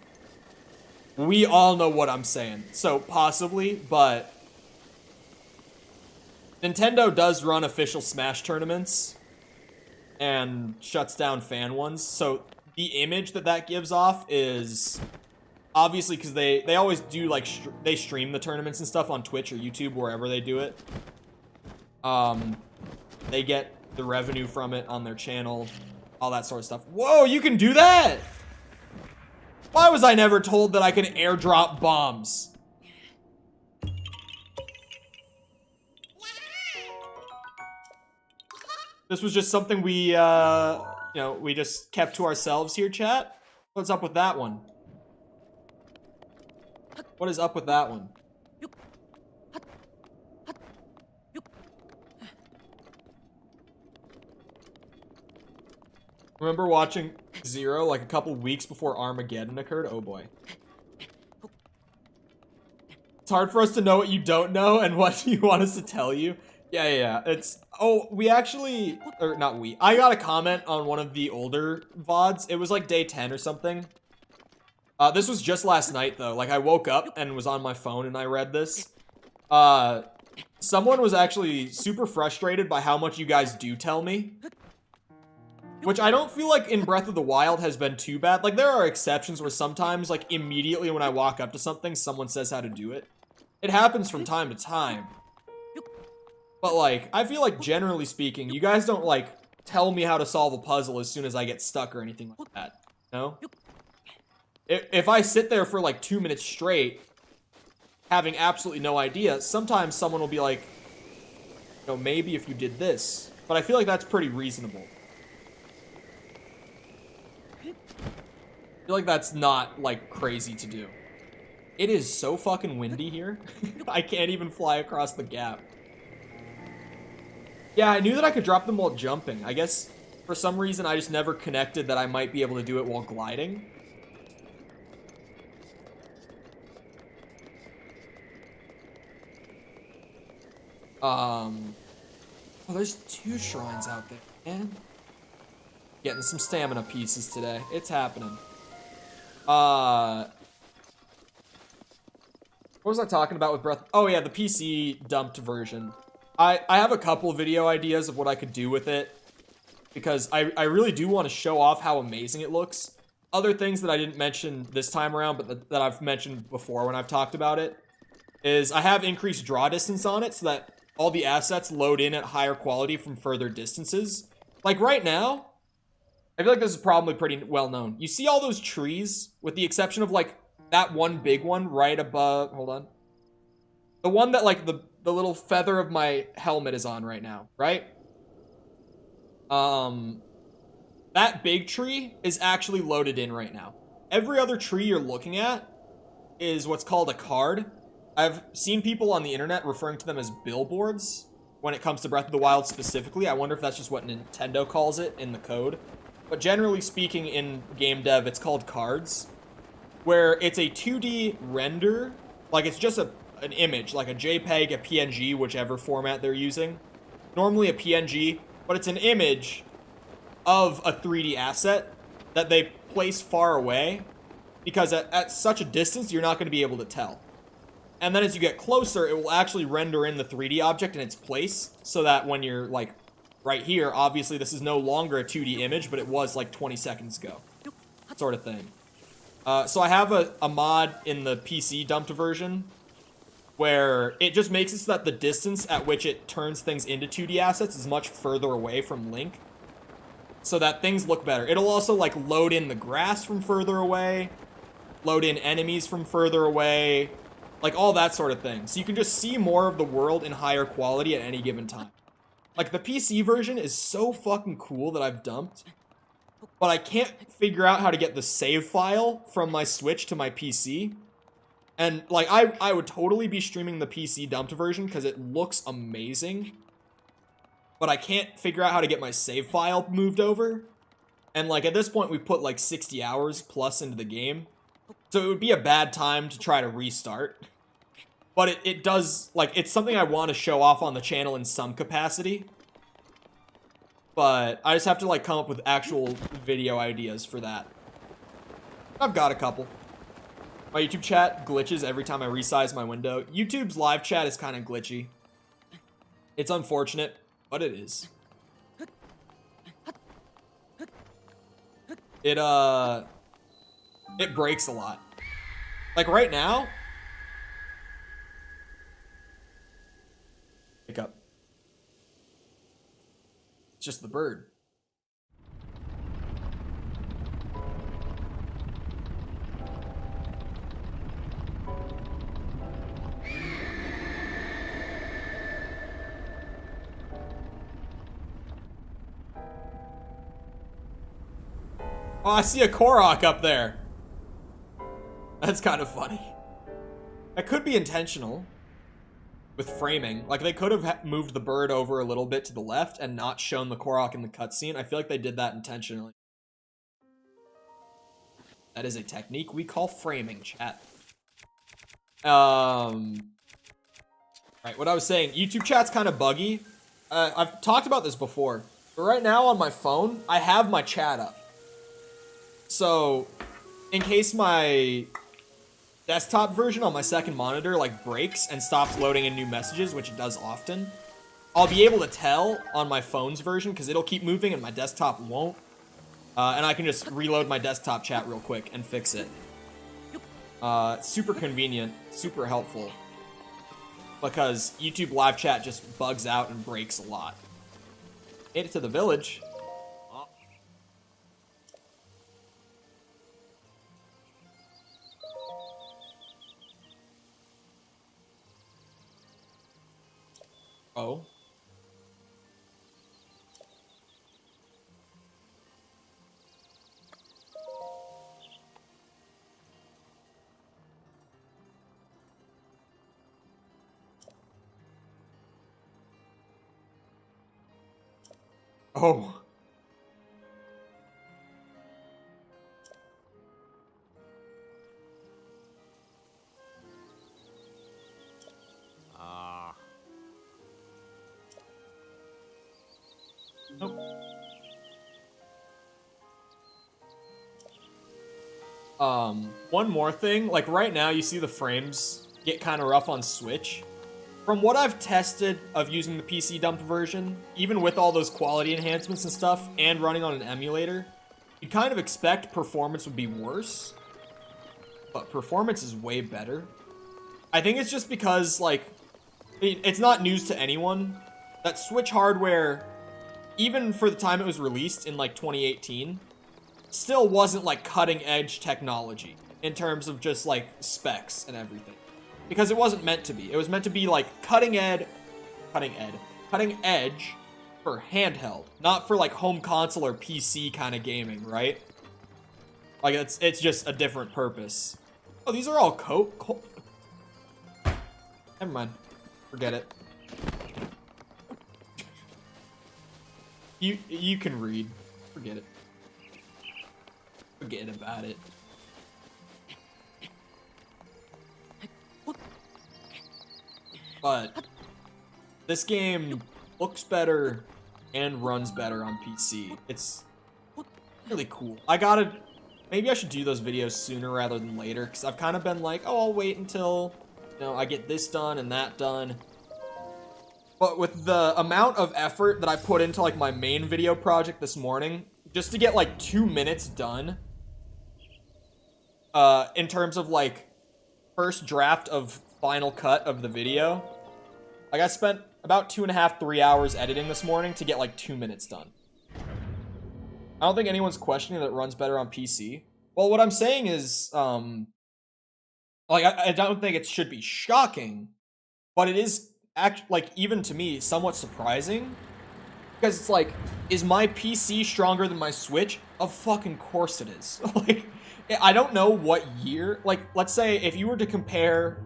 We all know what I'm saying. So, possibly, but Nintendo does run official Smash tournaments and shuts down fan ones. So the image that gives off is obviously because they always do, like, they stream the tournaments and stuff on Twitch or YouTube, wherever they do it. They get the revenue from it on their channel, all that sort of stuff. Whoa, you can do that? Why was I never told that I can airdrop bombs? This was just something we, you know, we just kept to ourselves here, chat. What's up with that one? What is up with that one? Remember watching Zero like a couple weeks before Armageddon occurred? Oh boy. It's hard for us to know what you don't know and what you want us to tell you. Yeah. It's... Oh, we actually... Or, not we. I got a comment on one of the older VODs. It was like day 10 or something. This was just last night, though. Like, I woke up and was on my phone and I read this. Someone was actually super frustrated by how much you guys do tell me. Which I don't feel like in Breath of the Wild has been too bad. Like, there are exceptions where sometimes, like, immediately when I walk up to something, someone says how to do it. It happens from time to time. But, like, I feel like, generally speaking, you guys don't, like, tell me how to solve a puzzle as soon as I get stuck or anything like that. No? If I sit there for, like, 2 minutes straight, having absolutely no idea, sometimes someone will be like, you know, maybe if you did this. But I feel like that's pretty reasonable. I feel like that's not, like, crazy to do. It is so fucking windy here. I can't even fly across the gap. Yeah, I knew that I could drop them while jumping. I guess for some reason I just never connected that I might be able to do it while gliding. Oh, there's 2 shrines out there, man. Getting some stamina pieces today. It's happening. What was I talking about with Breath? Oh yeah, the PC dumped version. I have a couple video ideas of what I could do with it, because I really do want to show off how amazing it looks. Other things that I didn't mention this time around, but that I've mentioned before when I've talked about it, is I have increased draw distance on it so that all the assets load in at higher quality from further distances. Like right now, I feel like this is probably pretty well known. You see all those trees, with the exception of like that one big one right above, hold on. The one that like the little feather of my helmet is on right now, right? That big tree is actually loaded in right now. Every other tree you're looking at is what's called a card. I've seen people on the internet referring to them as billboards when it comes to Breath of the Wild specifically. I wonder if that's just what Nintendo calls it in the code. But generally speaking, in game dev, it's called cards, where it's a 2D render. Like, it's just an image, like a JPEG, a PNG, whichever format they're using. Normally a PNG, but it's an image of a 3D asset that they place far away, because at such a distance, you're not going to be able to tell. And then as you get closer, it will actually render in the 3D object in its place, so that when you're, like, right here, obviously this is no longer a 2D image, but it was, like, 20 seconds ago. Sort of thing. So I have a mod in the PC dumped version, where it just makes it so that the distance at which it turns things into 2D assets is much further away from Link, so that things look better. It'll also, like, load in the grass from further away, load in enemies from further away, like all that sort of thing. So you can just see more of the world in higher quality at any given time. Like, the PC version is so fucking cool that I've dumped, but I can't figure out how to get the save file from my Switch to my PC. And, like, I would totally be streaming the PC dumped version because it looks amazing, but I can't figure out how to get my save file moved over. And, like, at this point, we've put, like, 60 hours plus into the game, so it would be a bad time to try to restart. But it does, like, it's something I want to show off on the channel in some capacity. But I just have to, like, come up with actual video ideas for that. I've got a couple. My YouTube chat glitches every time I resize my window. YouTube's live chat is kind of glitchy. It's unfortunate, but it is. It breaks a lot. Like right now. Pick up. It's just the bird. Oh, I see a Korok up there. That's kind of funny. That could be intentional with framing. Like, they could have moved the bird over a little bit to the left and not shown the Korok in the cutscene. I feel like they did that intentionally. That is a technique we call framing, chat. Right, what I was saying, YouTube chat's kind of buggy. I've talked about this before, but right now on my phone, I have my chat up. So, in case my desktop version on my second monitor, like, breaks and stops loading in new messages, which it does often, I'll be able to tell on my phone's version, because it'll keep moving and my desktop won't. And I can just reload my desktop chat real quick and fix it. Super convenient, super helpful, because YouTube live chat just bugs out and breaks a lot. Made it to the village. Oh. Oh. Nope. One more thing, like right now you see the frames get kind of rough on Switch. From what I've tested of using the PC dumped version, even with all those quality enhancements and stuff, and running on an emulator, you'd kind of expect performance would be worse, but performance is way better. I think it's just because, like, it's not news to anyone that Switch hardware, even for the time it was released in, like, 2018, still wasn't, like, cutting-edge technology in terms of just, like, specs and everything. Because it wasn't meant to be. It was meant to be, like, cutting edge for handheld, not for, like, home console or PC kind of gaming, right? Like, it's just a different purpose. Oh, these are all Never mind. Forget it. You can read. Forget it. Forget about it. But this game looks better and runs better on PC. It's really cool. Maybe I should do those videos sooner rather than later, because I've kind of been like, oh, I'll wait until, you know, I get this done and that done. But with the amount of effort that I put into, like, my main video project this morning, just to get, like, 2 minutes done, in terms of, like, first draft of final cut of the video, like, I spent about 2.5, 3 hours editing this morning to get, like, 2 minutes done. I don't think anyone's questioning that it runs better on PC. Well, what I'm saying is, like, I don't think it should be shocking, but it is, like, even to me, somewhat surprising. Because it's like, is my PC stronger than my Switch? Of fucking course it is. Like, I don't know what year, like, let's say if you were to compare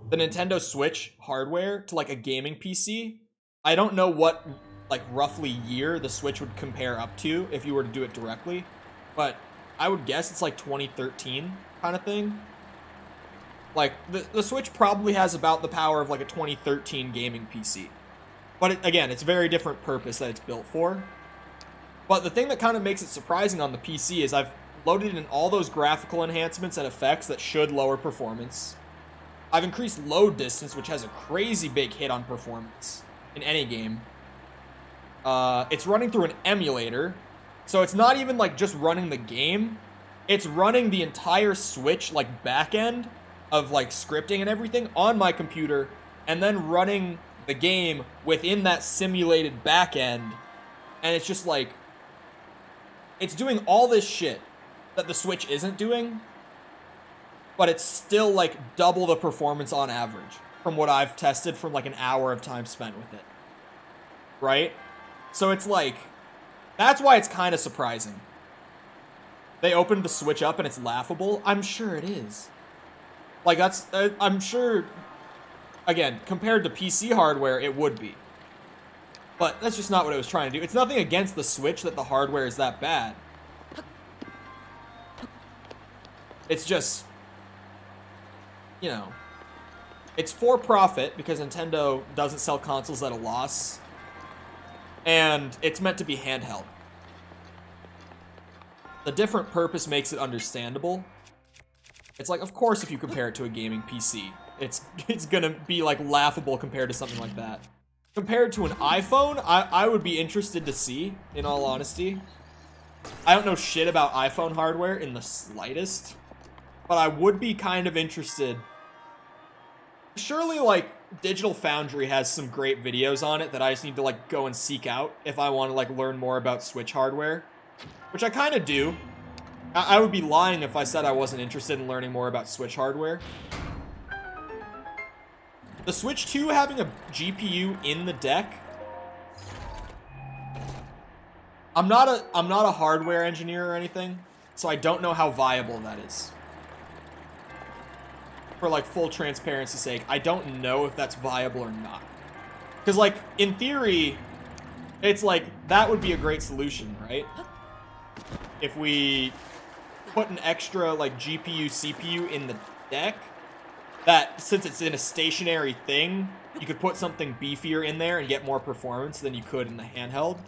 the Nintendo Switch hardware to, like, a gaming PC, I don't know what, like, roughly year the Switch would compare up to if you were to do it directly, but I would guess it's, like, 2013 kind of thing. Like, the Switch probably has about the power of, like, a 2013 gaming PC. But, again, it's a very different purpose that it's built for. But the thing that kind of makes it surprising on the PC is I've loaded in all those graphical enhancements and effects that should lower performance. I've increased load distance, which has a crazy big hit on performance in any game. It's running through an emulator, so it's not even, like, just running the game. It's running the entire Switch, like, backend of, like, scripting and everything on my computer, and then running the game within that simulated backend, and it's just, like, it's doing all this shit that the Switch isn't doing, but it's still, like, double the performance on average from what I've tested from, like, an hour of time spent with it. Right? So it's, like, that's why it's kind of surprising. They opened the Switch up and it's laughable. I'm sure it is. Like, that's, I'm sure, again, compared to PC hardware, it would be. But that's just not what it was trying to do. It's nothing against the Switch that the hardware is that bad. It's just, you know, it's for profit because Nintendo doesn't sell consoles at a loss, and it's meant to be handheld. The different purpose makes it understandable. It's like, of course, if you compare it to a gaming PC, it's gonna be, like, laughable compared to something like that. Compared to an iPhone, I would be interested to see, in all honesty. I don't know shit about iPhone hardware in the slightest, but I would be kind of interested. Surely, like, Digital Foundry has some great videos on it that I just need to, like, go and seek out if I want to, like, learn more about Switch hardware. Which I kind of do. I would be lying if I said I wasn't interested in learning more about Switch hardware. The Switch 2 having a GPU in the deck. I'm not a hardware engineer or anything, so I don't know how viable that is. For, like, full transparency's sake, I don't know if that's viable or not. Because, like, in theory, It's like, that would be a great solution, right? If we put an extra, like, GPU, CPU in the deck, that, since it's in a stationary thing, you could put something beefier in there and get more performance than you could in the handheld.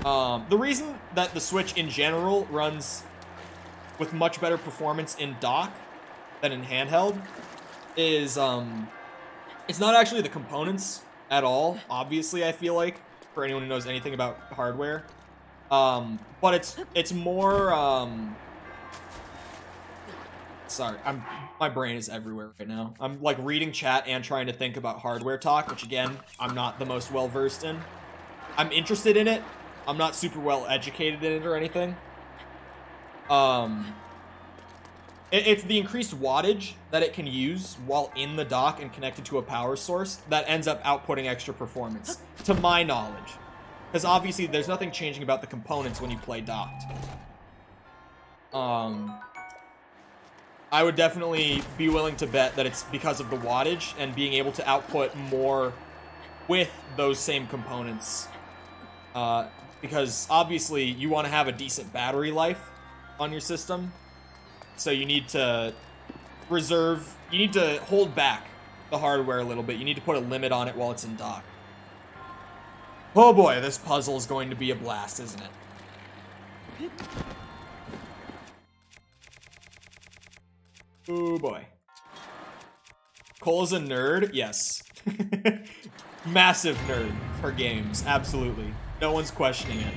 The reason that the Switch in general runs with much better performance in dock than in handheld is, it's not actually the components at all, obviously, I feel like, for anyone who knows anything about hardware. But it's more, sorry, my brain is everywhere right now. I'm, like, reading chat and trying to think about hardware talk, which, again, I'm not the most well-versed in. I'm interested in it. I'm not super well educated in it or anything. It's the increased wattage that it can use while in the dock and connected to a power source that ends up outputting extra performance, to my knowledge. Because obviously there's nothing changing about the components when you play docked. I would definitely be willing to bet that it's because of the wattage and being able to output more with those same components. Because obviously you want to have a decent battery life on your system. So you need to you need to hold back the hardware a little bit. You need to put a limit on it while it's in dock. Oh boy, this puzzle is going to be a blast, isn't it? Oh boy. Cole is a nerd? Yes. Massive nerd for games, absolutely. No one's questioning it.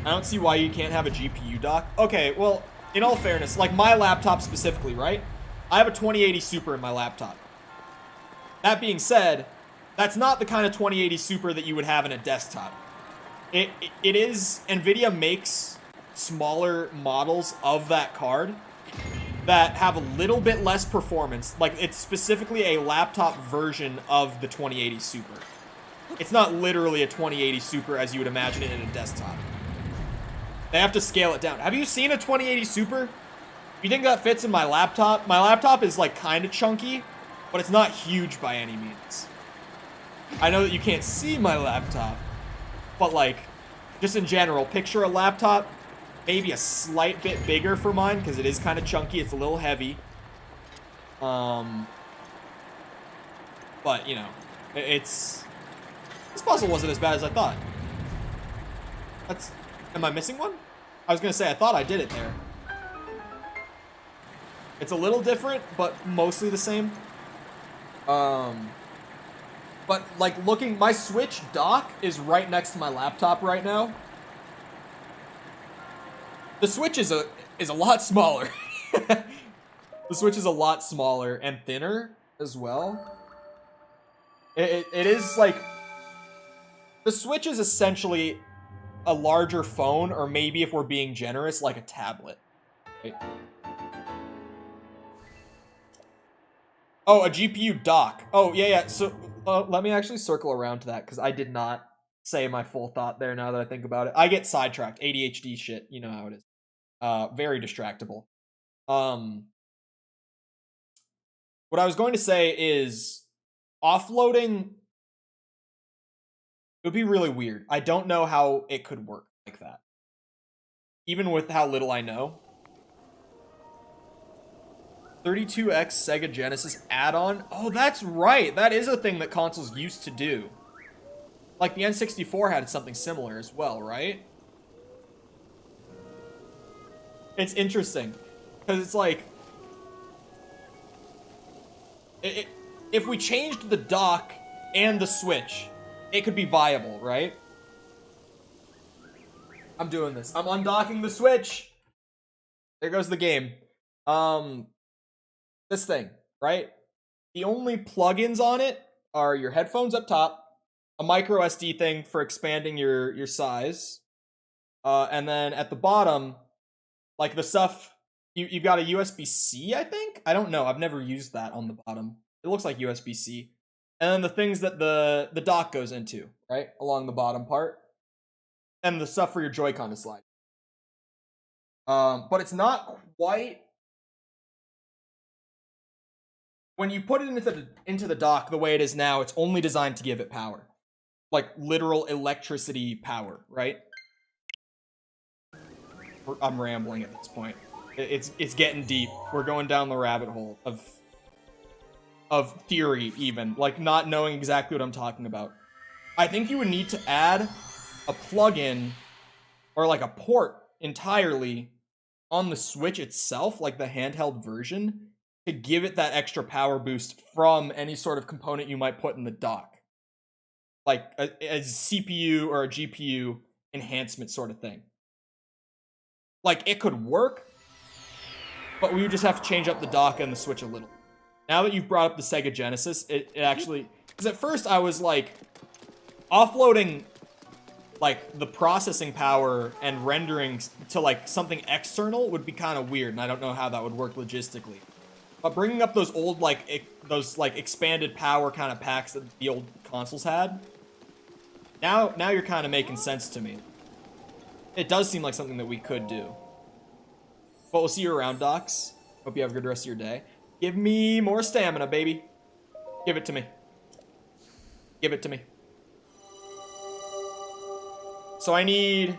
I don't see why you can't have a GPU dock. Okay, well, in all fairness, like my laptop specifically, right? I have a 2080 Super in my laptop. That being said, that's not the kind of 2080 Super that you would have in a desktop. It is, NVIDIA makes smaller models of that card that have a little bit less performance. Like, it's specifically a laptop version of the 2080 Super. It's not literally a 2080 Super as you would imagine it in a desktop. They have to scale it down. Have you seen a 2080 Super? You think that fits in my laptop? My laptop is, like, kind of chunky, but it's not huge by any means. I know that you can't see my laptop, but, like, just in general, picture a laptop, maybe a slight bit bigger for mine, because it is kind of chunky. It's a little heavy. But, you know, this puzzle wasn't as bad as I thought. Am I missing one? I was gonna say, I thought I did it there. It's a little different, but mostly the same. But, like, my Switch dock is right next to my laptop right now. The Switch is a lot smaller. The Switch is a lot smaller and thinner as well. It is, like, the Switch is essentially a larger phone, or maybe if we're being generous, like a tablet. Right? Oh, a GPU dock. Oh, yeah. So let me actually circle around to that, because I did not say my full thought there now that I think about it. I get sidetracked. ADHD shit. You know how it is. Very distractible. What I was going to say is offloading, it would be really weird. I don't know how it could work like that. Even with how little I know. 32X Sega Genesis add-on? Oh, that's right. That is a thing that consoles used to do. Like, the N64 had something similar as well, right? It's interesting. Because it's like... if we changed the dock and the Switch, it could be viable, right? I'm doing this. I'm undocking the Switch! There goes the game. This thing, right? The only plugins on it are your headphones up top, a micro SD thing for expanding your size, and then at the bottom, like the stuff, you've got a USB-C, I think? I don't know. I've never used that on the bottom. It looks like USB-C. And then the things that the dock goes into, right? Along the bottom part. And the stuff for your Joy-Con to slide. But it's not quite when you put it into the dock the way it is now, it's only designed to give it power. Like literal electricity power, right? I'm rambling at this point. It's getting deep. We're going down the rabbit hole of theory, even, like not knowing exactly what I'm talking about. I think you would need to add a plugin or like a port entirely on the Switch itself, like the handheld version, to give it that extra power boost from any sort of component you might put in the dock. Like a CPU or a GPU enhancement sort of thing. Like, it could work, but we would just have to change up the dock and the Switch a little. Now that you've brought up the Sega Genesis, it actually... Because at first I was, like, offloading, like, the processing power and rendering to, like, something external would be kind of weird, and I don't know how that would work logistically. But bringing up those old, like, those, like, expanded power kind of packs that the old consoles had, now you're kind of making sense to me. It does seem like something that we could do. But we'll see you around, Docs. Hope you have a good rest of your day. Give me more stamina, baby. Give it to me. Give it to me. So I need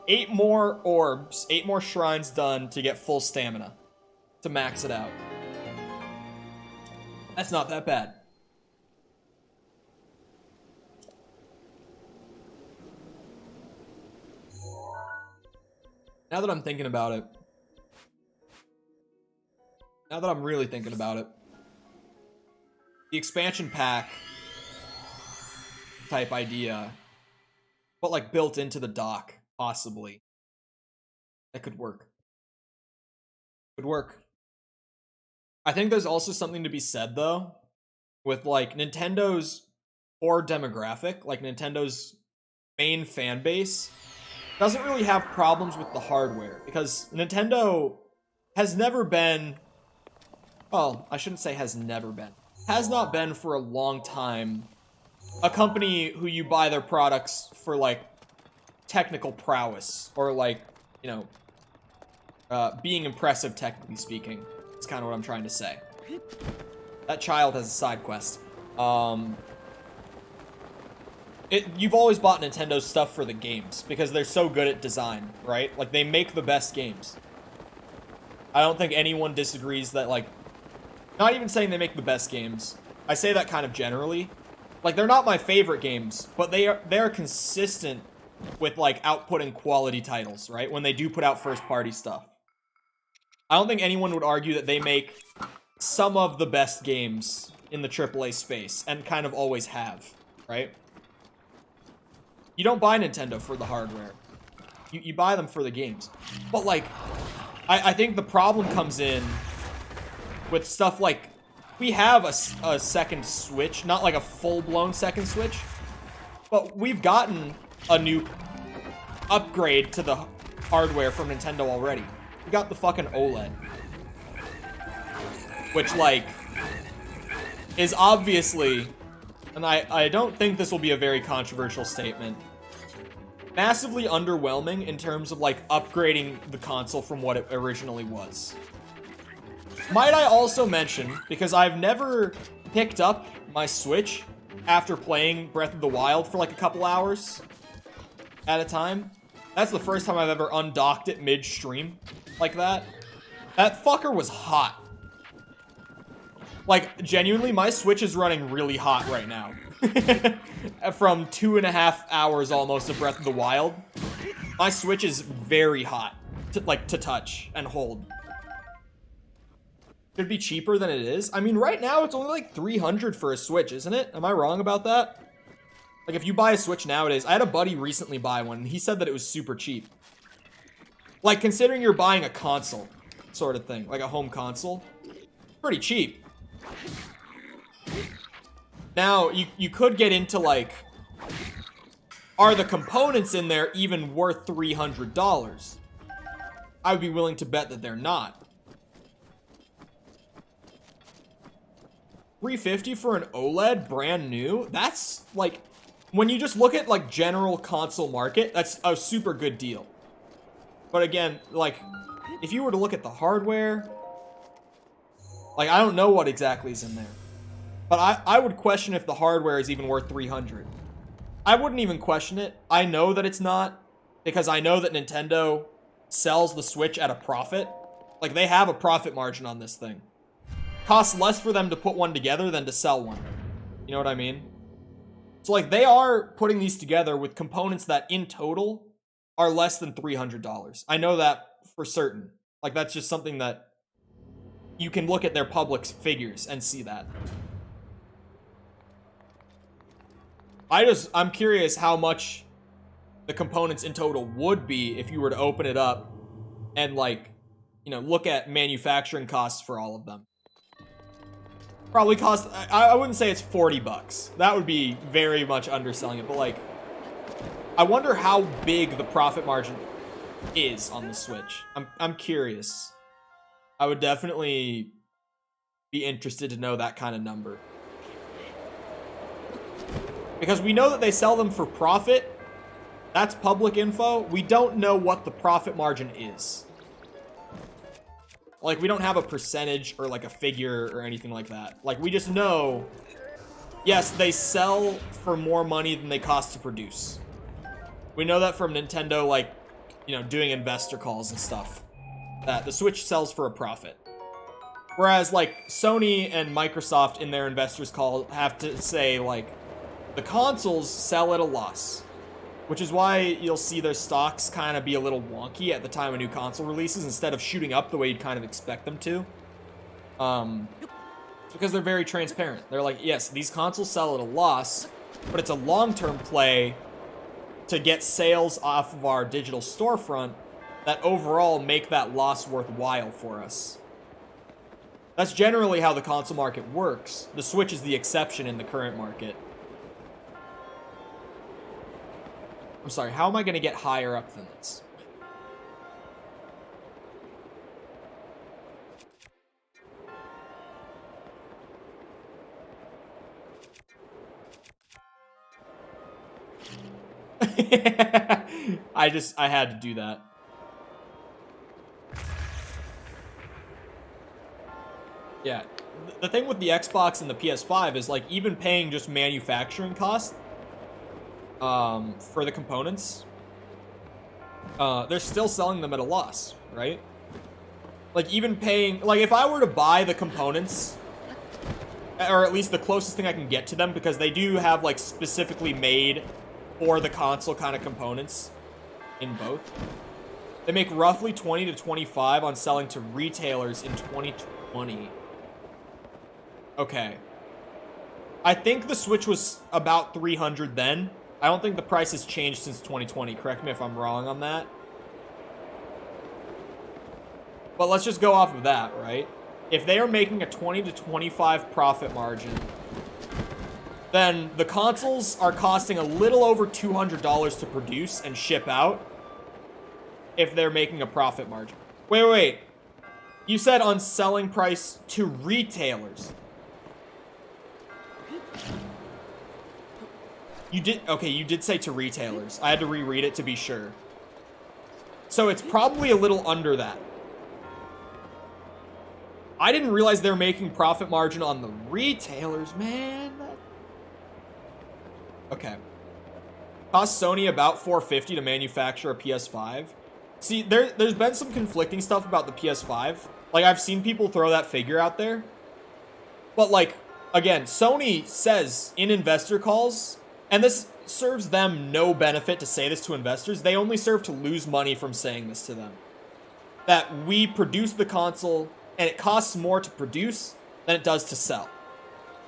8 more orbs, 8 more shrines done to get full stamina. To max it out. That's not that bad. Now that I'm thinking about it, now that I'm really thinking about it, the expansion pack type idea, but like built into the dock, possibly, that could work. Could work. I think there's also something to be said, though, with like Nintendo's core demographic, like Nintendo's main fan base, doesn't really have problems with the hardware, because Nintendo has never been, well, I shouldn't say has never been, has not been for a long time a company who you buy their products for, like, technical prowess, or, like, you know, being impressive, technically speaking. That's kind of what I'm trying to say. That child has a side quest. You've always bought Nintendo stuff for the games, because they're so good at design, right? Like, they make the best games. I don't think anyone disagrees that, like, not even saying they make the best games. I say that kind of generally. Like, they're not my favorite games, but they're consistent with, like, outputting quality titles, right? When they do put out first-party stuff. I don't think anyone would argue that they make some of the best games in the AAA space, and kind of always have, right? You don't buy Nintendo for the hardware. You buy them for the games. But, like, I think the problem comes in with stuff like, we have a second Switch, not like a full-blown second Switch, but we've gotten a new upgrade to the hardware from Nintendo already. We got the fucking OLED. Which, like, is obviously, and I don't think this will be a very controversial statement, massively underwhelming in terms of, like, upgrading the console from what it originally was. Might I also mention, because I've never picked up my Switch after playing Breath of the Wild for, like, a couple hours at a time. That's the first time I've ever undocked it mid-stream like that. That fucker was hot. Like, genuinely, my Switch is running really hot right now. From 2.5 hours almost of Breath of the Wild. My Switch is very hot to touch and hold. Could be cheaper than it is. I mean, right now it's only like $300 for a Switch, isn't it? Am I wrong about that? Like, if you buy a Switch nowadays, I had a buddy recently buy one, and he said that it was super cheap. Like, considering you're buying a console, sort of thing, like a home console, pretty cheap. Now, you could get into, like, are the components in there even worth $300? I would be willing to bet that they're not. $350 for an OLED, brand new? That's, like, when you just look at, like, general console market, that's a super good deal. But again, like, if you were to look at the hardware, Like, I don't know what exactly is in there. But I would question if the hardware is even worth $300. I wouldn't even question it. I know that it's not, because I know that Nintendo sells the Switch at a profit. Like, they have a profit margin on this thing. Costs less for them to put one together than to sell one. You know what I mean? So, like, they are putting these together with components that, in total, are less than $300. I know that for certain. Like, that's just something that you can look at their public figures and see that. I'm curious how much the components in total would be if you were to open it up and, like, you know, look at manufacturing costs for all of them. Probably cost, I wouldn't say it's $40. That would be very much underselling it, but, like, I wonder how big the profit margin is on the Switch. I'm curious. I would definitely be interested to know that kind of number. Because we know that they sell them for profit. That's public info. We don't know what the profit margin is. Like, we don't have a percentage or, like, a figure or anything like that. Like, we just know, yes, they sell for more money than they cost to produce. We know that from Nintendo, like, you know, doing investor calls and stuff, that the Switch sells for a profit. Whereas, like, Sony and Microsoft in their investors call have to say, like, the consoles sell at a loss, which is why you'll see their stocks kind of be a little wonky at the time a new console releases instead of shooting up the way you'd kind of expect them to. Because they're very transparent. They're like, yes, these consoles sell at a loss, but it's a long-term play to get sales off of our digital storefront that overall make that loss worthwhile for us. That's generally how the console market works. The Switch is the exception in the current market. I'm sorry, how am I going to get higher up than this? I had to do that. Yeah, the thing with the Xbox and the PS5 is, like, even paying just manufacturing costs, for the components, they're still selling them at a loss, right? Like, even paying, like, if I were to buy the components, or at least the closest thing I can get to them, because they do have, like, specifically made for the console kind of components in both. They make roughly 20 to 25 on selling to retailers in 2020. Okay. I think the Switch was about 300 then. I don't think the price has changed since 2020. Correct me if I'm wrong on that. But let's just go off of that, right? If they are making a 20 to 25 profit margin, then the consoles are costing a little over $200 to produce and ship out if they're making a profit margin. Wait. You said on selling price to retailers. You did say to retailers. I had to reread it to be sure. So it's probably a little under that. I didn't realize they're making profit margin on the retailers, man. Okay. Cost Sony about $450 to manufacture a PS5. See, there's been some conflicting stuff about the PS5. Like, I've seen people throw that figure out there. But, like, again, Sony says in investor calls, and this serves them no benefit to say this to investors. They only serve to lose money from saying this to them. That we produce the console, and it costs more to produce than it does to sell.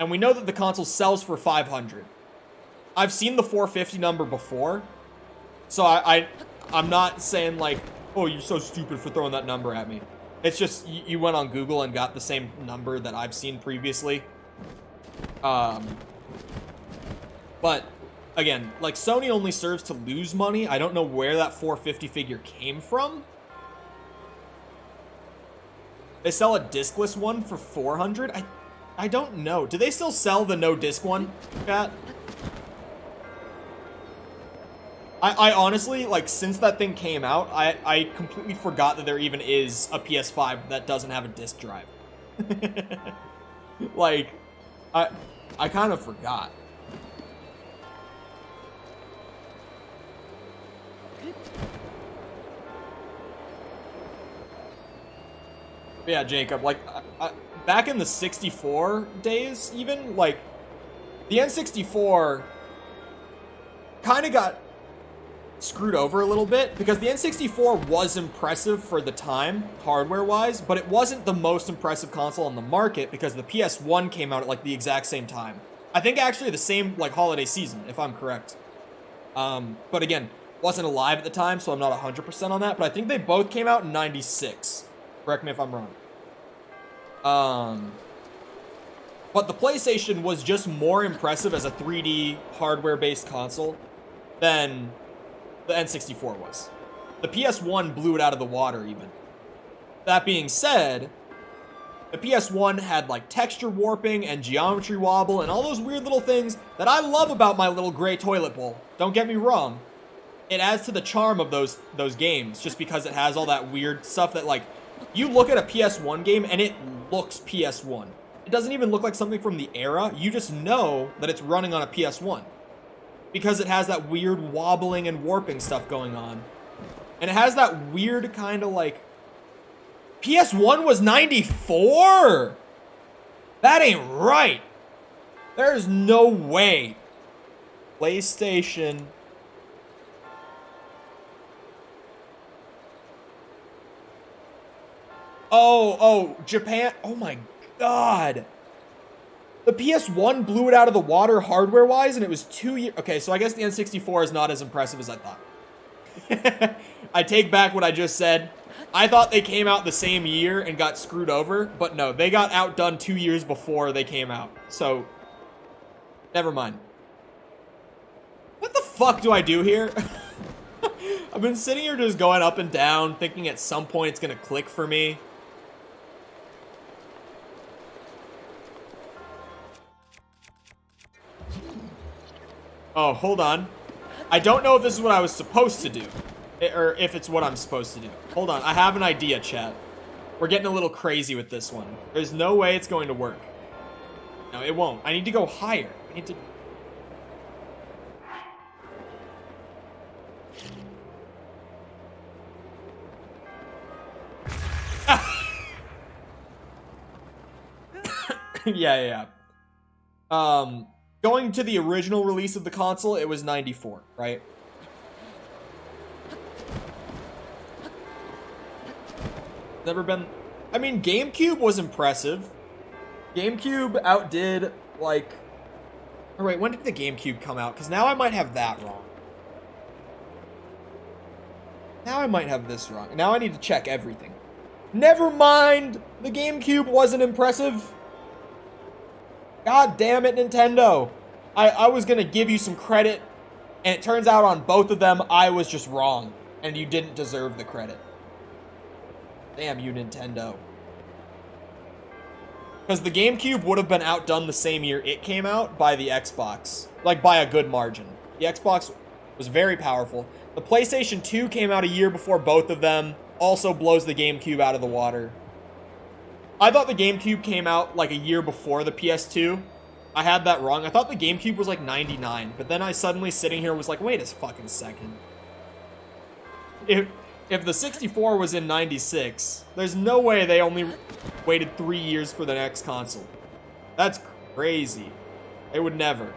And we know that the console sells for $500. I've seen the $450 number before, so I'm not saying, like, oh, you're so stupid for throwing that number at me. It's just, you went on Google and got the same number that I've seen previously. But, again, like, Sony only serves to lose money. I don't know where that $450 figure came from. They sell a discless one for $400? I don't know. Do they still sell the no disc one, Kat? I honestly, like, since that thing came out, I completely forgot that there even is a PS5 that doesn't have a disc drive. Like, I kind of forgot. Yeah, Jacob, like, back in the 64 days, even, like, the N64 kind of got screwed over a little bit because the N64 was impressive for the time, hardware-wise, but it wasn't the most impressive console on the market because the PS1 came out at, like, the exact same time. I think actually the same, like, holiday season, if I'm correct. But again, wasn't alive at the time, so I'm not 100% on that, but I think they both came out in 96. Correct me if I'm wrong. But the PlayStation was just more impressive as a 3D hardware-based console than the N64 was. The PS1 blew it out of the water even. That being said, the PS1 had like texture warping and geometry wobble and all those weird little things that I love about my little gray toilet bowl. Don't get me wrong. It adds to the charm of those games just because it has all that weird stuff that, like, you look at a PS1 game and it looks PS1. It doesn't even look like something from the era. You just know that it's running on a PS1 because it has that weird wobbling and warping stuff going on. And it has that weird kind of like... PS1 was 94? That ain't right. There's no way. PlayStation... Oh, Japan. Oh my God. The PS1 blew it out of the water hardware-wise, and it was 2 years... Okay, so I guess the N64 is not as impressive as I thought. I take back what I just said. I thought they came out the same year and got screwed over, but no, they got outdone 2 years before they came out. So, never mind. What the fuck do I do here? I've been sitting here just going up and down, thinking at some point it's gonna click for me. Oh, hold on. I don't know if this is what I was supposed to do. Or if it's what I'm supposed to do. Hold on, I have an idea, chat. We're getting a little crazy with this one. There's no way it's going to work. No, it won't. I need to go higher. I need to... Yeah. Going to the original release of the console, it was 94, right? Never been... I mean, GameCube was impressive. GameCube outdid, like... Oh, wait, when did the GameCube come out? Because now I might have that wrong. Now I might have this wrong. Now I need to check everything. Never mind! The GameCube wasn't impressive. God damn it, Nintendo. I was gonna give you some credit, and it turns out on both of them, I was just wrong, and you didn't deserve the credit. Damn you, Nintendo. Because the GameCube would have been outdone the same year it came out by the Xbox. Like, by a good margin. The Xbox was very powerful. The PlayStation 2 came out a year before both of them. Also blows the GameCube out of the water. I thought the GameCube came out like a year before the PS2. I had that wrong. I thought the GameCube was like 99, but then I suddenly sitting here was like, wait a fucking second. If the 64 was in 96, there's no way they only waited 3 years for the next console. That's crazy. They would never.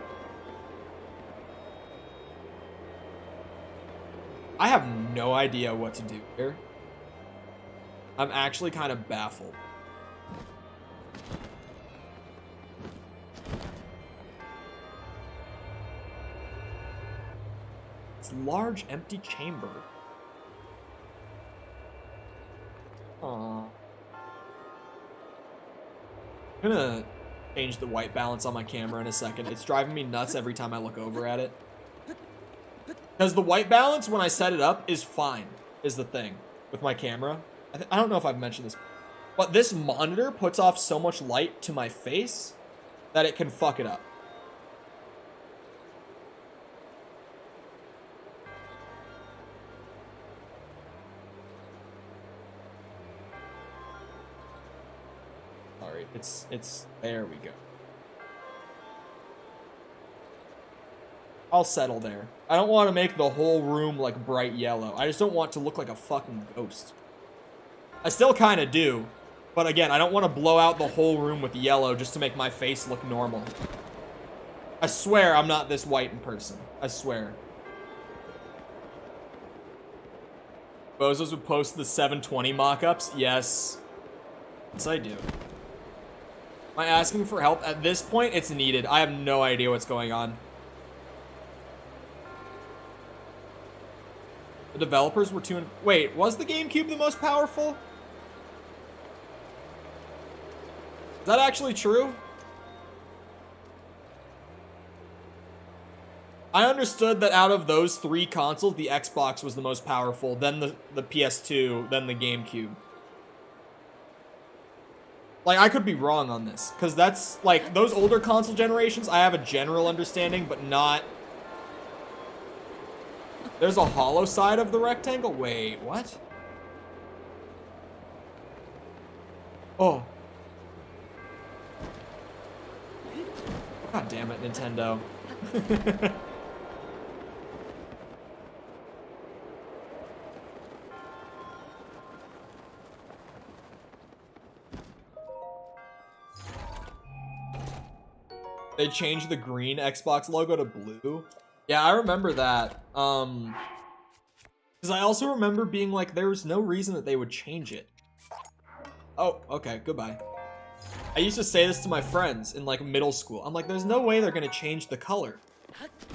I have no idea what to do here. I'm actually kind of baffled. It's large, empty chamber. Aww. I'm gonna change the white balance on my camera in a second. It's driving me nuts every time I look over at it. Because the white balance, when I set it up, is fine, is the thing with my camera. I don't know if I've mentioned this, but this monitor puts off so much light to my face that it can fuck it up. Sorry. right. It's there we go. I'll settle there. I don't want to make the whole room like bright yellow. I just don't want to look like a fucking ghost. I still kind of do. But again, I don't want to blow out the whole room with yellow just to make my face look normal. I swear I'm not this white in person. I swear. Bozos would post the 720 mock-ups? Yes. Yes, I do. Am I asking for help? At this point, it's needed. I have no idea what's going on. The developers were too... Wait, was the GameCube the most powerful? Is that actually true? I understood that out of those 3 consoles, the Xbox was the most powerful, then the PS2, then the GameCube. Like, I could be wrong on this, because that's, like, those older console generations, I have a general understanding, but not... There's a hollow side of the rectangle? Wait, what? Oh. God damn it, Nintendo. They changed the green Xbox logo to blue. Yeah, I remember that. Because I also remember being like, there was no reason that they would change it. Oh, okay, goodbye. I used to say this to my friends in like middle school. I'm like, there's no way they're gonna change the color.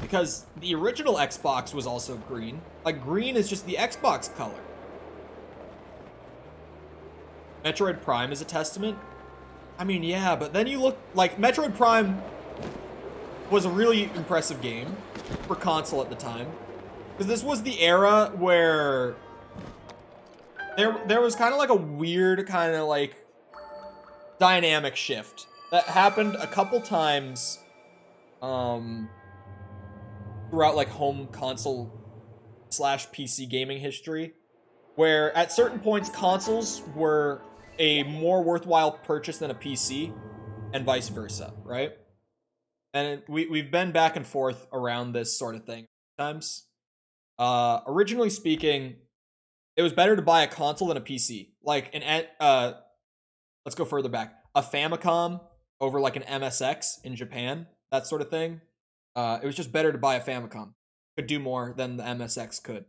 Because the original Xbox was also green. Like, green is just the Xbox color. Metroid Prime is a testament. I mean, yeah, but then you look, like, Metroid Prime was a really impressive game for console at the time. Because this was the era where there was kind of like a weird kind of like dynamic shift that happened a couple times throughout like home console / PC gaming history, where at certain points consoles were a more worthwhile purchase than a PC and vice versa, right? And we've been back and forth around this sort of thing times. Originally speaking, it was better to buy a console than a PC. Like let's go further back. A Famicom over like an MSX in Japan, that sort of thing. It was just better to buy a Famicom. Could do more than the MSX could.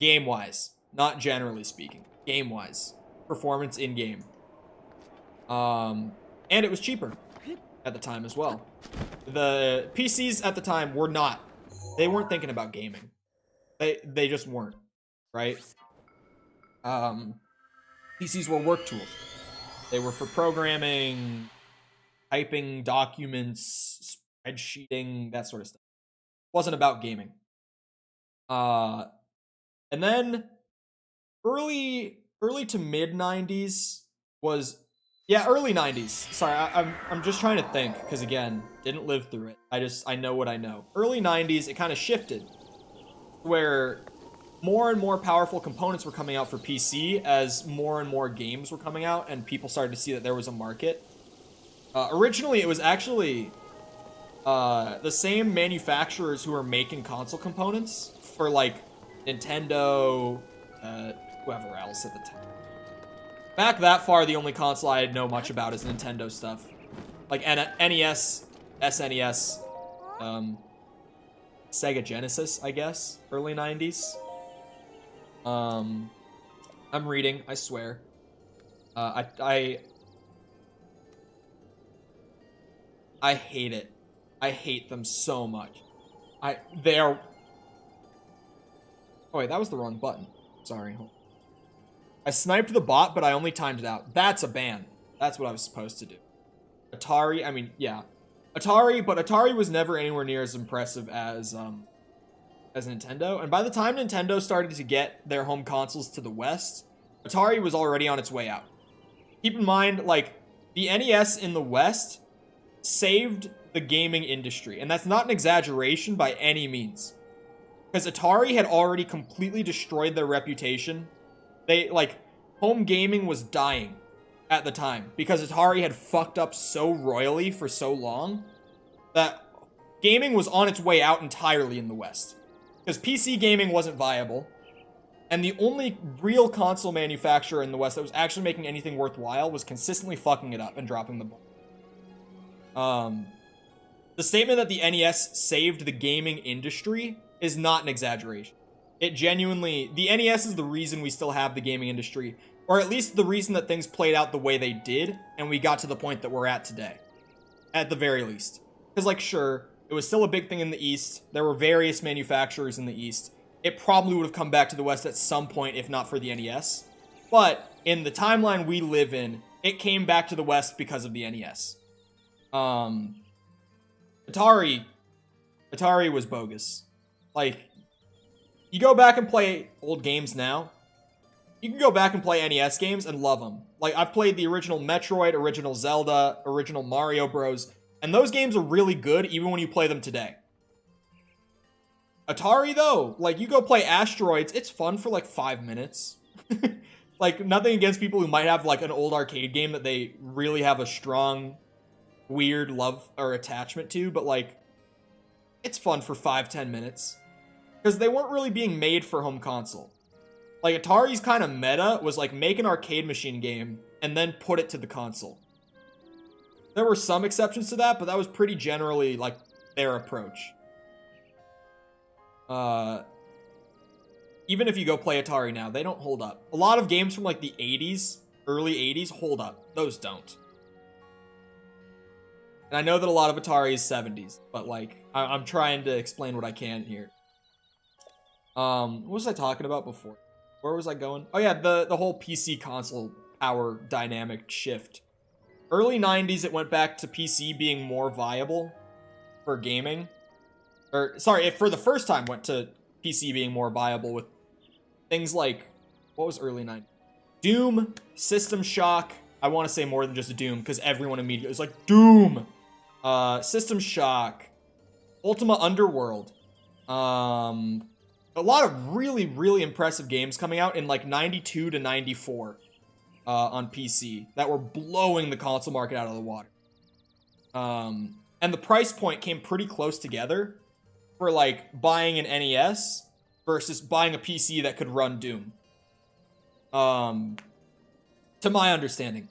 Game-wise, not generally speaking. Game-wise. Performance in-game. And it was cheaper at the time as well. The PCs at the time were not. They weren't thinking about gaming. They just weren't, right? PCs were work tools. They were for programming, typing documents, spreadsheeting, that sort of stuff. It wasn't about gaming. And then early to mid 90s was, yeah, early 90s. Sorry, I'm just trying to think, because again, didn't live through it. I know what I know. Early 90s, it kind of shifted, where more and more powerful components were coming out for PC as more and more games were coming out and people started to see that there was a market. Originally, it was actually the same manufacturers who were making console components for like Nintendo, whoever else at the time. Back that far, the only console I know much about is Nintendo stuff. Like NES, SNES, Sega Genesis, I guess, early 90s. I'm reading, I swear. I hate it. I hate them so much. They are... Oh wait, that was the wrong button. Sorry. I sniped the bot, but I only timed it out. That's a ban. That's what I was supposed to do. Atari, I mean, yeah. Atari, but Atari was never anywhere near as impressive as Nintendo. And by the time Nintendo started to get their home consoles to the West, Atari was already on its way out. Keep in mind, like, the NES in the West saved the gaming industry. And that's not an exaggeration by any means. Because Atari had already completely destroyed their reputation. Home gaming was dying at the time because Atari had fucked up so royally for so long that gaming was on its way out entirely in the West. Because PC gaming wasn't viable. And the only real console manufacturer in the West that was actually making anything worthwhile was consistently fucking it up and dropping the ball. The statement that the NES saved the gaming industry is not an exaggeration. It genuinely... The NES is the reason we still have the gaming industry, or at least the reason that things played out the way they did, and we got to the point that we're at today. At the very least. Because, like, sure, it was still a big thing in the East. There were various manufacturers in the East. It probably would have come back to the West at some point, if not for the NES. But in the timeline we live in, it came back to the West because of the NES. Atari was bogus. Like, you go back and play old games now, you can go back and play NES games and love them. Like, I've played the original Metroid, original Zelda, original Mario Bros., and those games are really good even when you play them today. Atari, though, like, you go play Asteroids, it's fun for, like, 5 minutes. Like, nothing against people who might have, like, an old arcade game that they really have a strong, weird love or attachment to, but, like, it's fun for 5-10 minutes. Because they weren't really being made for home console. Like, Atari's kind of meta was, like, make an arcade machine game and then put it to the console. There were some exceptions to that, but that was pretty generally, like, their approach. Even if you go play Atari now, they don't hold up. A lot of games from, like, the 80s, early 80s, hold up. Those don't. And I know that a lot of Atari is 70s, but, like, I'm trying to explain what I can here. What was I talking about before? Where was I going? Oh yeah, the whole PC console power dynamic shift. Early 90s, it went back to PC being more viable for gaming. Or, sorry, it for the first time went to PC being more viable with things like, what was early 90s? Doom, System Shock. I want to say more than just Doom, because everyone immediately was like, Doom! System Shock. Ultima Underworld. A lot of really, really impressive games coming out in, like, 92 to 94 on PC that were blowing the console market out of the water. And the price point came pretty close together for, like, buying an NES versus buying a PC that could run Doom. To my understanding.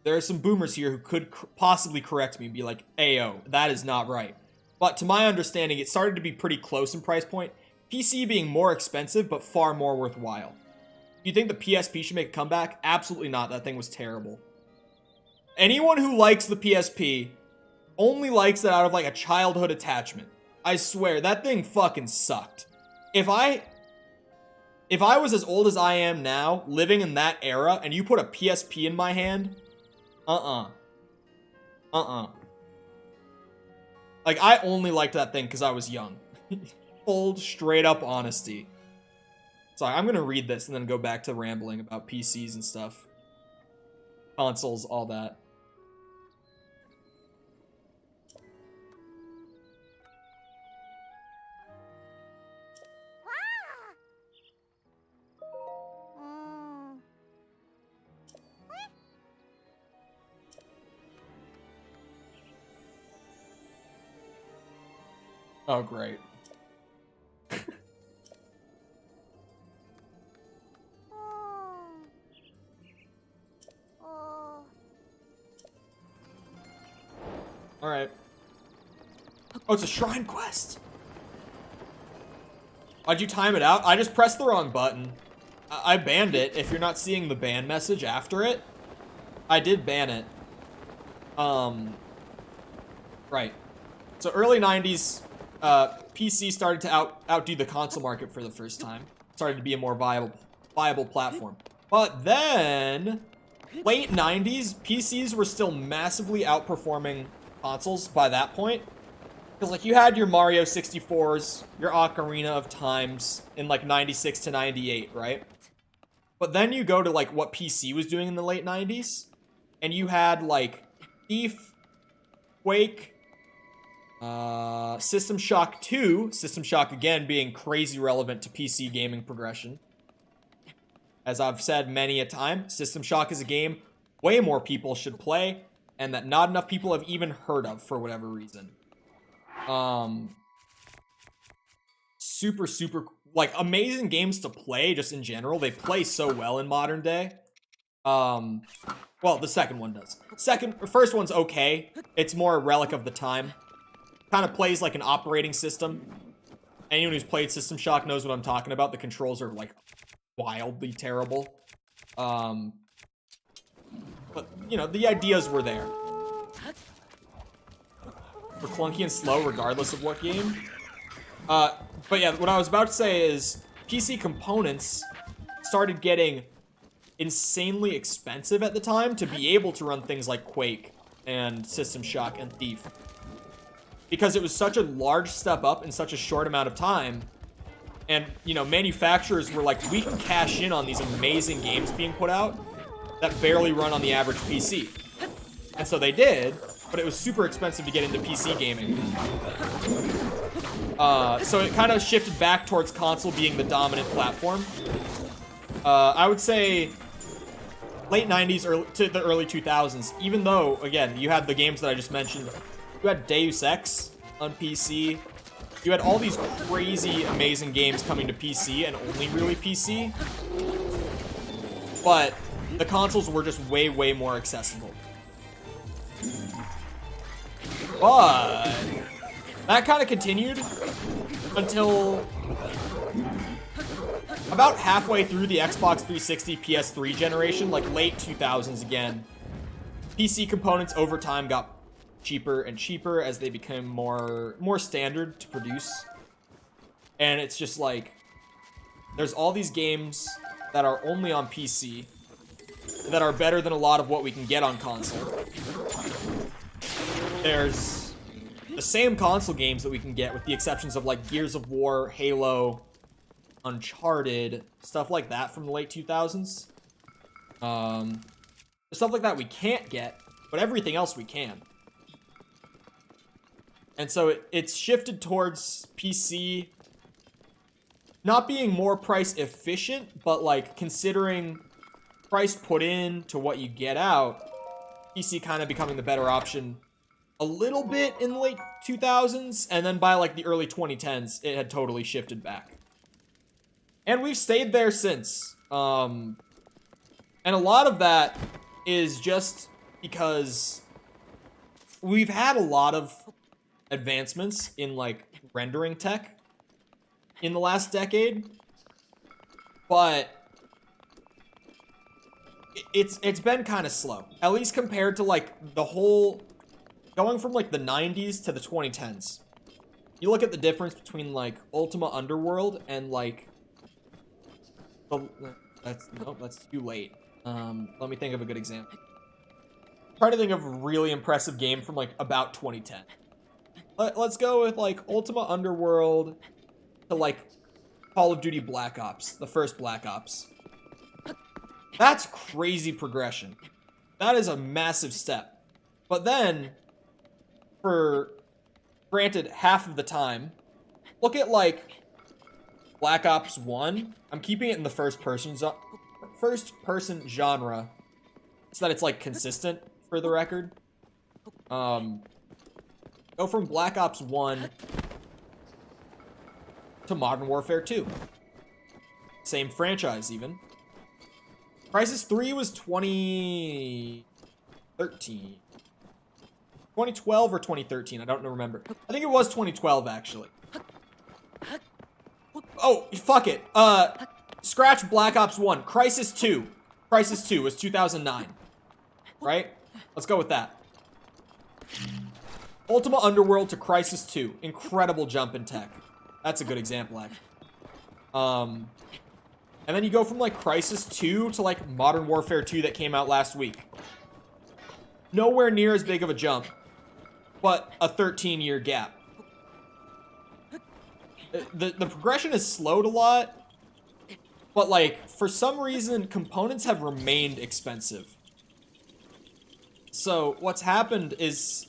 There are some boomers here who could possibly correct me and be like, Ayo, that is not right. But to my understanding, it started to be pretty close in price point. PC being more expensive, but far more worthwhile. Do you think the PSP should make a comeback? Absolutely not. That thing was terrible. Anyone who likes the PSP only likes it out of, like, a childhood attachment. I swear, that thing fucking sucked. If I was as old as I am now, living in that era, and you put a PSP in my hand, Like, I only liked that thing because I was young. Full, straight up honesty. Sorry, I'm gonna read this and then go back to rambling about PCs and stuff. Consoles, all that. Oh, great. Alright. Oh, it's a shrine quest! Why'd you time it out? I just pressed the wrong button. I banned it. If you're not seeing the ban message after it, I did ban it. Right. So early 90s, PC started to outdo the console market for the first time. Started to be a more viable platform. But then, late 90s, PCs were still massively outperforming consoles by that point. Because, like, you had your Mario 64s, your Ocarina of Times in, like, 96 to 98, right? But then you go to, like, what PC was doing in the late 90s, and you had, like, Thief, Quake, System Shock 2, System Shock again being crazy relevant to PC gaming progression. As I've said many a time, System Shock is a game way more people should play, and that not enough people have even heard of for whatever reason. Super, like, amazing games to play just in general. They play so well in modern day. Well, the second one does. First one's okay. It's more a relic of the time. Kind of plays like an operating system. Anyone who's played System Shock knows what I'm talking about. The controls are, like, wildly terrible. But, you know, the ideas were there. For clunky and slow, regardless of what game. But yeah, what I was about to say is PC components started getting insanely expensive at the time to be able to run things like Quake and System Shock and Thief. Because it was such a large step up in such a short amount of time. And, you know, manufacturers were like, we can cash in on these amazing games being put out that barely run on the average PC. And so they did, but it was super expensive to get into PC gaming. So it kind of shifted back towards console being the dominant platform. I would say late 90s to the early 2000s, even though, again, you had the games that I just mentioned. You had Deus Ex on PC. You had all these crazy, amazing games coming to PC and only really PC. But the consoles were just way, way more accessible. But that kind of continued until about halfway through the Xbox 360, PS3 generation, like late 2000s again. PC components over time got cheaper and cheaper as they became more standard to produce. And it's just like, there's all these games that are only on PC that are better than a lot of what we can get on console. There's the same console games that we can get with the exceptions of like Gears of War, Halo, Uncharted, stuff like that from the late 2000s. Stuff like that we can't get, but everything else we can. And so it's shifted towards PC not being more price efficient, but like considering price put in to what you get out, PC kind of becoming the better option a little bit in the late 2000s, and then by like the early 2010s, it had totally shifted back. And we've stayed there since. And a lot of that is just because we've had a lot of advancements in like rendering tech in the last decade, but it's been kind of slow, at least compared to like the whole going from like the 90s to the 2010s. You look at the difference between like Ultima Underworld and like that's too late. Let me think of a good example. Try to think of a really impressive game from like about 2010. Let's go with like Ultima Underworld to like Call of Duty Black Ops, the first Black Ops. That's crazy progression. That is a massive step. But then, for granted half of the time, look at like Black Ops 1. I'm keeping it in the first person genre so that it's like consistent for the record. Go from Black Ops 1 to Modern Warfare 2. Same franchise, even. Crysis 3 was 2013. 2012 or 2013, I don't remember. I think it was 2012, actually. Oh, fuck it. Scratch Black Ops 1. Crysis 2. Crysis 2 was 2009. Right? Let's go with that. Ultima Underworld to Crysis 2. Incredible jump in tech. That's a good example, actually. And then you go from, like, Crysis 2 to, like, Modern Warfare 2 that came out last week. Nowhere near as big of a jump, but a 13-year gap. The progression has slowed a lot, but, like, for some reason, components have remained expensive. So, what's happened is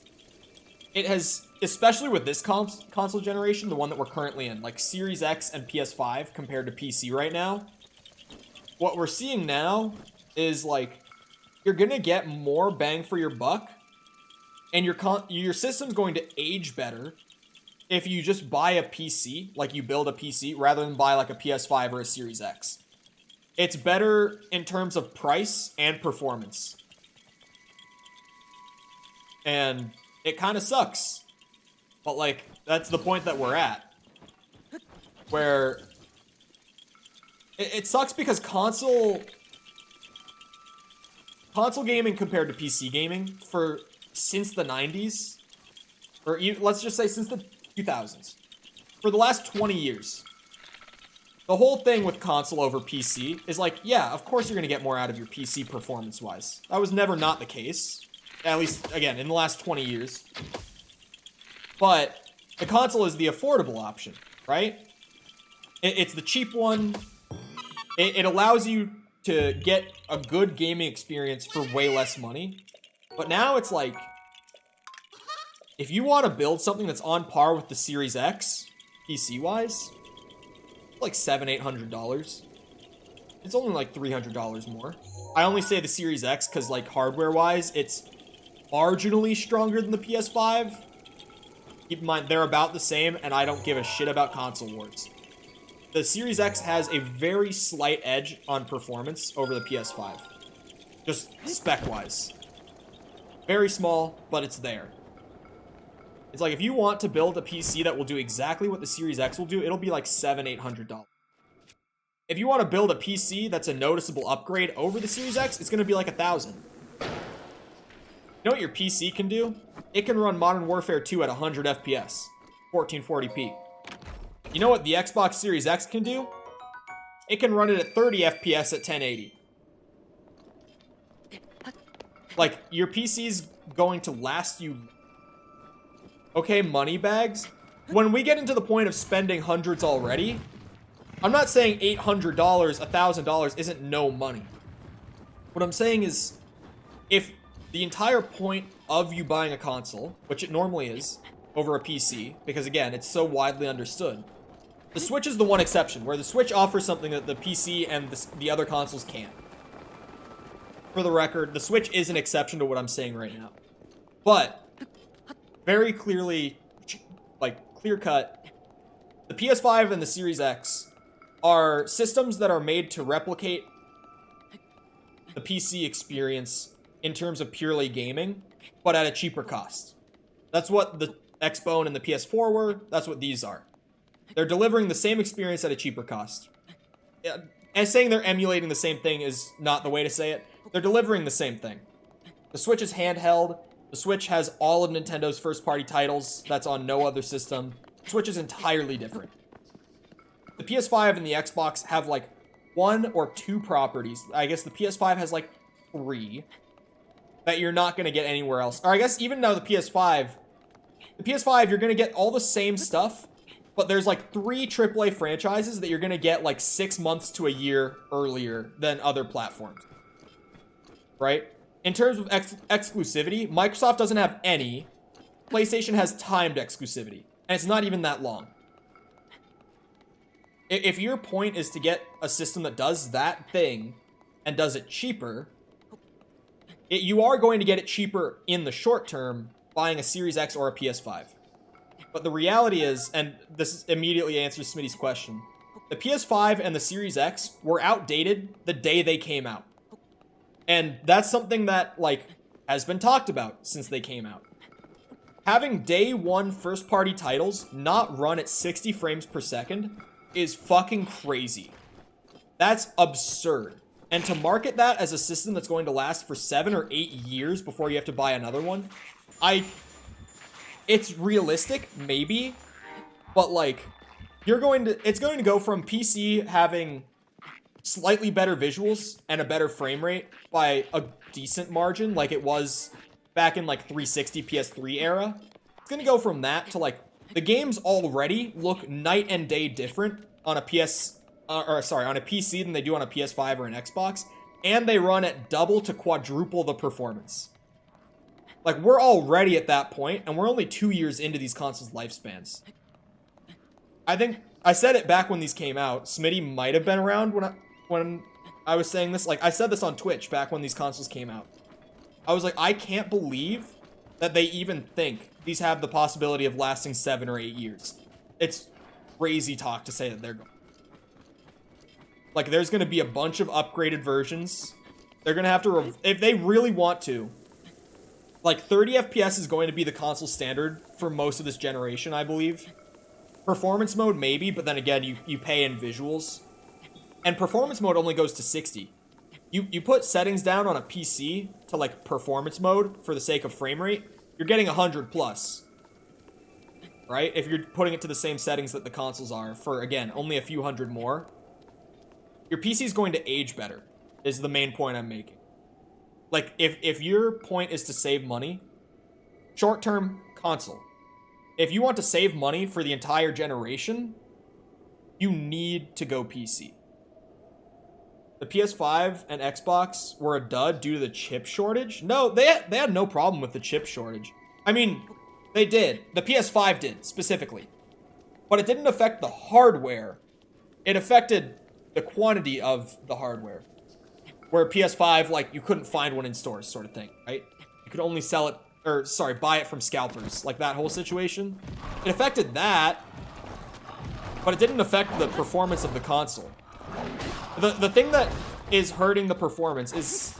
it has, especially with this console generation, the one that we're currently in, like Series X and PS5 compared to PC right now, what we're seeing now is, like, you're gonna get more bang for your buck, and your system's going to age better if you just buy a PC, like you build a PC, rather than buy like a PS5 or a Series X. It's better in terms of price and performance. And it kind of sucks. But like, that's the point that we're at. Where it sucks because console gaming compared to PC gaming since the 90s, or let's just say since the 2000s, for the last 20 years, the whole thing with console over PC is like, yeah, of course you're going to get more out of your PC performance-wise. That was never not the case. At least, again, in the last 20 years. But the console is the affordable option, right? It's the cheap one. It allows you to get a good gaming experience for way less money. But now it's like, if you want to build something that's on par with the Series X, PC-wise, like $700-800. It's only like $300 more. I only say the Series X because, like, hardware-wise, it's marginally stronger than the PS5. Keep in mind, they're about the same, and I don't give a shit about console wars. The Series X has a very slight edge on performance over the PS5. Just spec-wise. Very small, but it's there. It's like, if you want to build a PC that will do exactly what the Series X will do, it'll be like $700-800. If you want to build a PC that's a noticeable upgrade over the Series X, it's going to be like $1,000. You know what your PC can do? It can run Modern Warfare 2 at 100 FPS, 1440p. You know what the Xbox Series X can do? It can run it at 30 FPS at 1080. Like, your PC's going to last you... Okay, money bags. When we get into the point of spending hundreds already, I'm not saying $800, $1,000 isn't no money. What I'm saying is, if the entire point of you buying a console, which it normally is, over a PC, because again, it's so widely understood, the Switch is the one exception, where the Switch offers something that the PC and the other consoles can't. For the record, the Switch is an exception to what I'm saying right now. But, very clearly, like, clear-cut, the PS5 and the Series X are systems that are made to replicate the PC experience in terms of purely gaming, but at a cheaper cost. That's what the Xbone and the PS4 were. That's what these are. They're delivering the same experience at a cheaper cost. And saying they're emulating the same thing is not the way to say it. They're delivering the same thing. The Switch is handheld. The Switch has all of Nintendo's first-party titles. That's on no other system. The Switch is entirely different. The PS5 and the Xbox have like 1 or 2 properties. I guess the PS5 has like 3 that you're not going to get anywhere else. Or I guess even though the PS5, you're going to get all the same stuff, but there's like 3 AAA franchises that you're going to get like 6 months to a year earlier than other platforms. Right? In terms of exclusivity, Microsoft doesn't have any. PlayStation has timed exclusivity, and it's not even that long. If your point is to get a system that does that thing and does it cheaper, you are going to get it cheaper in the short term buying a Series X or a PS5. But the reality is, and this immediately answers Smitty's question, the PS5 and the Series X were outdated the day they came out. And that's something that, like, has been talked about since they came out. Having day one first-party titles not run at 60 frames per second is fucking crazy. That's absurd. And to market that as a system that's going to last for 7 or 8 years before you have to buy another one, it's realistic, maybe, but like, it's going to go from PC having slightly better visuals and a better frame rate by a decent margin, like it was back in like 360 PS3 era. It's going to go from that to like, the games already look night and day different on a on a PC than they do on a PS5 or an Xbox, and they run at double to quadruple the performance. Like, we're already at that point, and we're only 2 years into these consoles' lifespans. I think I said it back when these came out. Smitty might have been around when I was saying this. Like, I said this on Twitch back when these consoles came out. I was like, I can't believe that they even think these have the possibility of lasting 7 or 8 years. It's crazy talk to say that they're going. Like, there's going to be a bunch of upgraded versions. They're going to have to, if they really want to, like, 30 FPS is going to be the console standard for most of this generation, I believe. Performance mode, maybe, but then again, you pay in visuals. And performance mode only goes to 60. You put settings down on a PC to, like, performance mode for the sake of frame rate, you're getting 100 plus. Right? If you're putting it to the same settings that the consoles are for, again, only a few hundred more. Your PC is going to age better, is the main point I'm making. Like, if your point is to save money, short-term console. If you want to save money for the entire generation, you need to go PC. The PS5 and Xbox were a dud due to the chip shortage. No, they had no problem with the chip shortage. I mean, they did. The PS5 did, specifically. But it didn't affect the hardware. It affected the quantity of the hardware. Where PS5, like, you couldn't find one in stores, sort of thing, right? You could only sell it, or, sorry, buy it from scalpers. Like, that whole situation. It affected that, but it didn't affect the performance of the console. The thing that is hurting the performance is,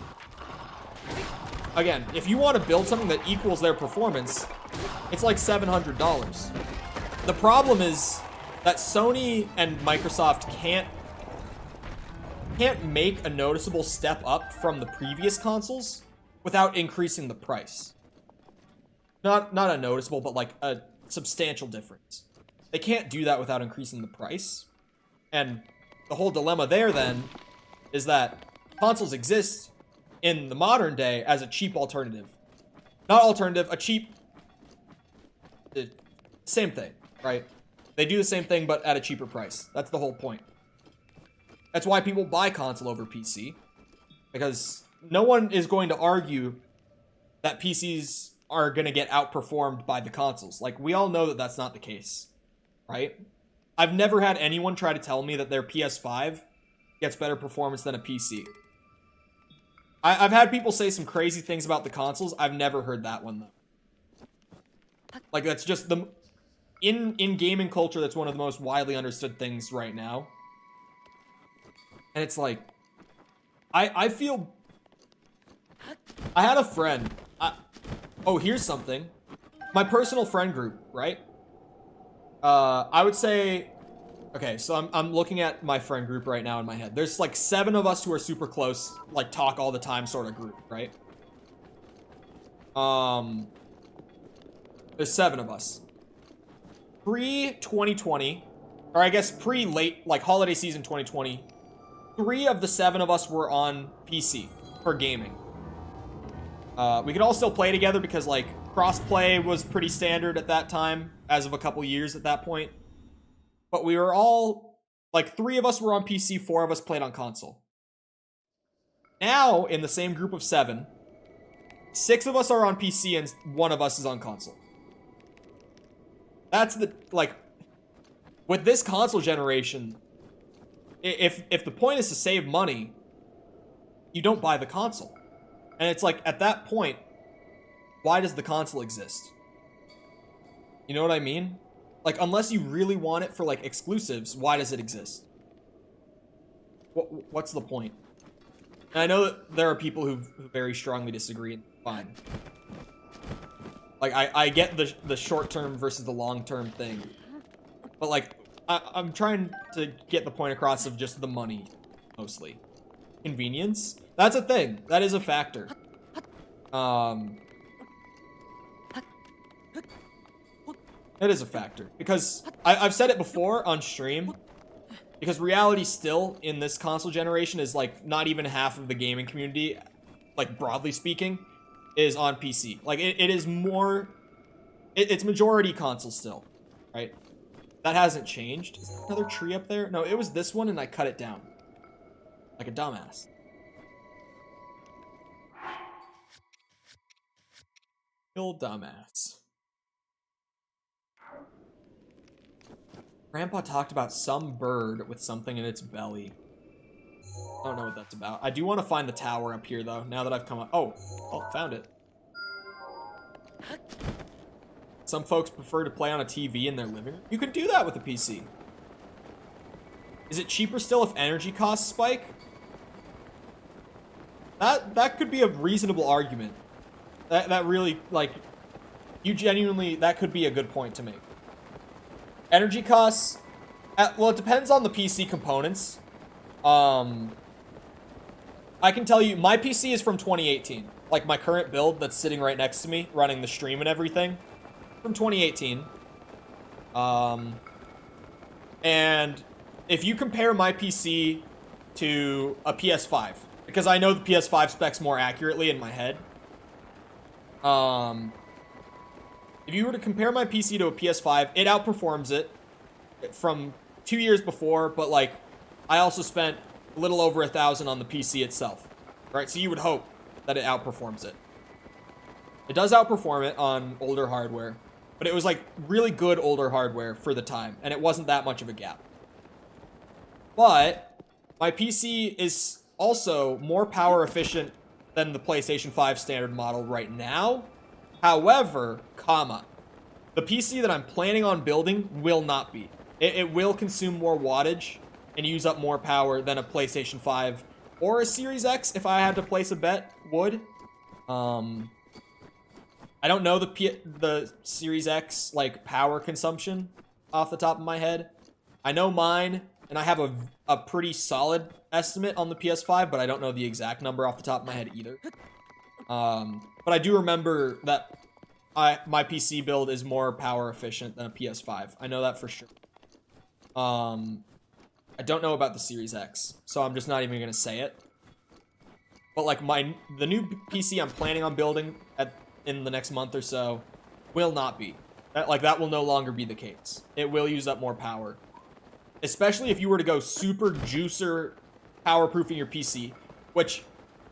again, if you want to build something that equals their performance, it's like $700. The problem is that Sony and Microsoft can't make a noticeable step up from the previous consoles without increasing the price. Not a noticeable, but like a substantial difference. They can't do that without increasing the price. And the whole dilemma there then is that consoles exist in the modern day as a cheap alternative. Not alternative, a cheap... same thing, right? They do the same thing, but at a cheaper price. That's the whole point. That's why people buy console over PC. Because no one is going to argue that PCs are going to get outperformed by the consoles. Like, we all know that that's not the case, right? I've never had anyone try to tell me that their PS5 gets better performance than a PC. I've had people say some crazy things about the consoles. I've never heard that one, though. Like, that's just the... In gaming culture, that's one of the most widely understood things right now. And it's like... I feel... I had a friend... Oh, here's something. My personal friend group, right? I would say... Okay, so I'm looking at my friend group right now in my head. There's like 7 of us who are super close, like talk all the time sort of group, right? There's 7 of us. Pre-2020, or I guess pre-late, like holiday season 2020, 3 of the 7 of us were on PC for gaming. We could all still play together because like cross-play was pretty standard at that time, as of a couple years at that point. But we were all, like 3 of us were on PC, 4 of us played on console. Now, in the same group of 7, 6 of us are on PC and 1 of us is on console. That's the, like, with this console generation, if the point is to save money, you don't buy the console. And it's like, at that point, why does the console exist? You know what I mean? Like, unless you really want it for, like, exclusives, why does it exist? What's the point? And I know that there are people who very strongly disagree. Fine. Like, I get the short-term versus the long-term thing. But, like, I'm trying to get the point across of just the money, mostly. Convenience? That's a thing. That is a factor. It is a factor. Because I've said it before on stream. Because reality still, in this console generation, is, like, not even half of the gaming community, like, broadly speaking, is on PC. Like, it is more... It's majority console still, right? That hasn't changed. Is there another tree up there? No, it was this one, and I cut it down. Like a dumbass. Real dumbass. Grandpa talked about some bird with something in its belly. I don't know what that's about. I do want to find the tower up here, though, now that I've come up. Oh, found it. Some folks prefer to play on a TV in their living room. You can do that with a PC. Is it cheaper still if energy costs spike? That could be a reasonable argument. That really, like, you genuinely, that could be a good point to make. Energy costs, well, it depends on the PC components. I can tell you, my PC is from 2018. Like, my current build that's sitting right next to me, running the stream and everything, from 2018. And if you compare my PC to a PS5, because I know the PS5 specs more accurately in my head. If you were to compare my PC to a PS5, it outperforms it from 2 years before, but like, I also spent a little over $1,000 on the PC itself, right? So you would hope that it outperforms it. It does outperform it on older hardware, but it was like really good older hardware for the time, and it wasn't that much of a gap. But my PC is also more power efficient than the PlayStation 5 standard model right now. However, the PC that I'm planning on building will not be. It will consume more wattage and use up more power than a PlayStation 5 or a Series X, if I had to place a bet, would. I don't know the Series X, like, power consumption off the top of my head. I know mine, and I have a pretty solid estimate on the PS5, but I don't know the exact number off the top of my head either. But I do remember that my PC build is more power efficient than a PS5. I know that for sure. I don't know about the Series X, so I'm just not even gonna say it. But like the new PC I'm planning on building in the next month or so will not be. That will no longer be the case. It will use up more power. Especially if you were to go super juicer power-proofing your PC, which,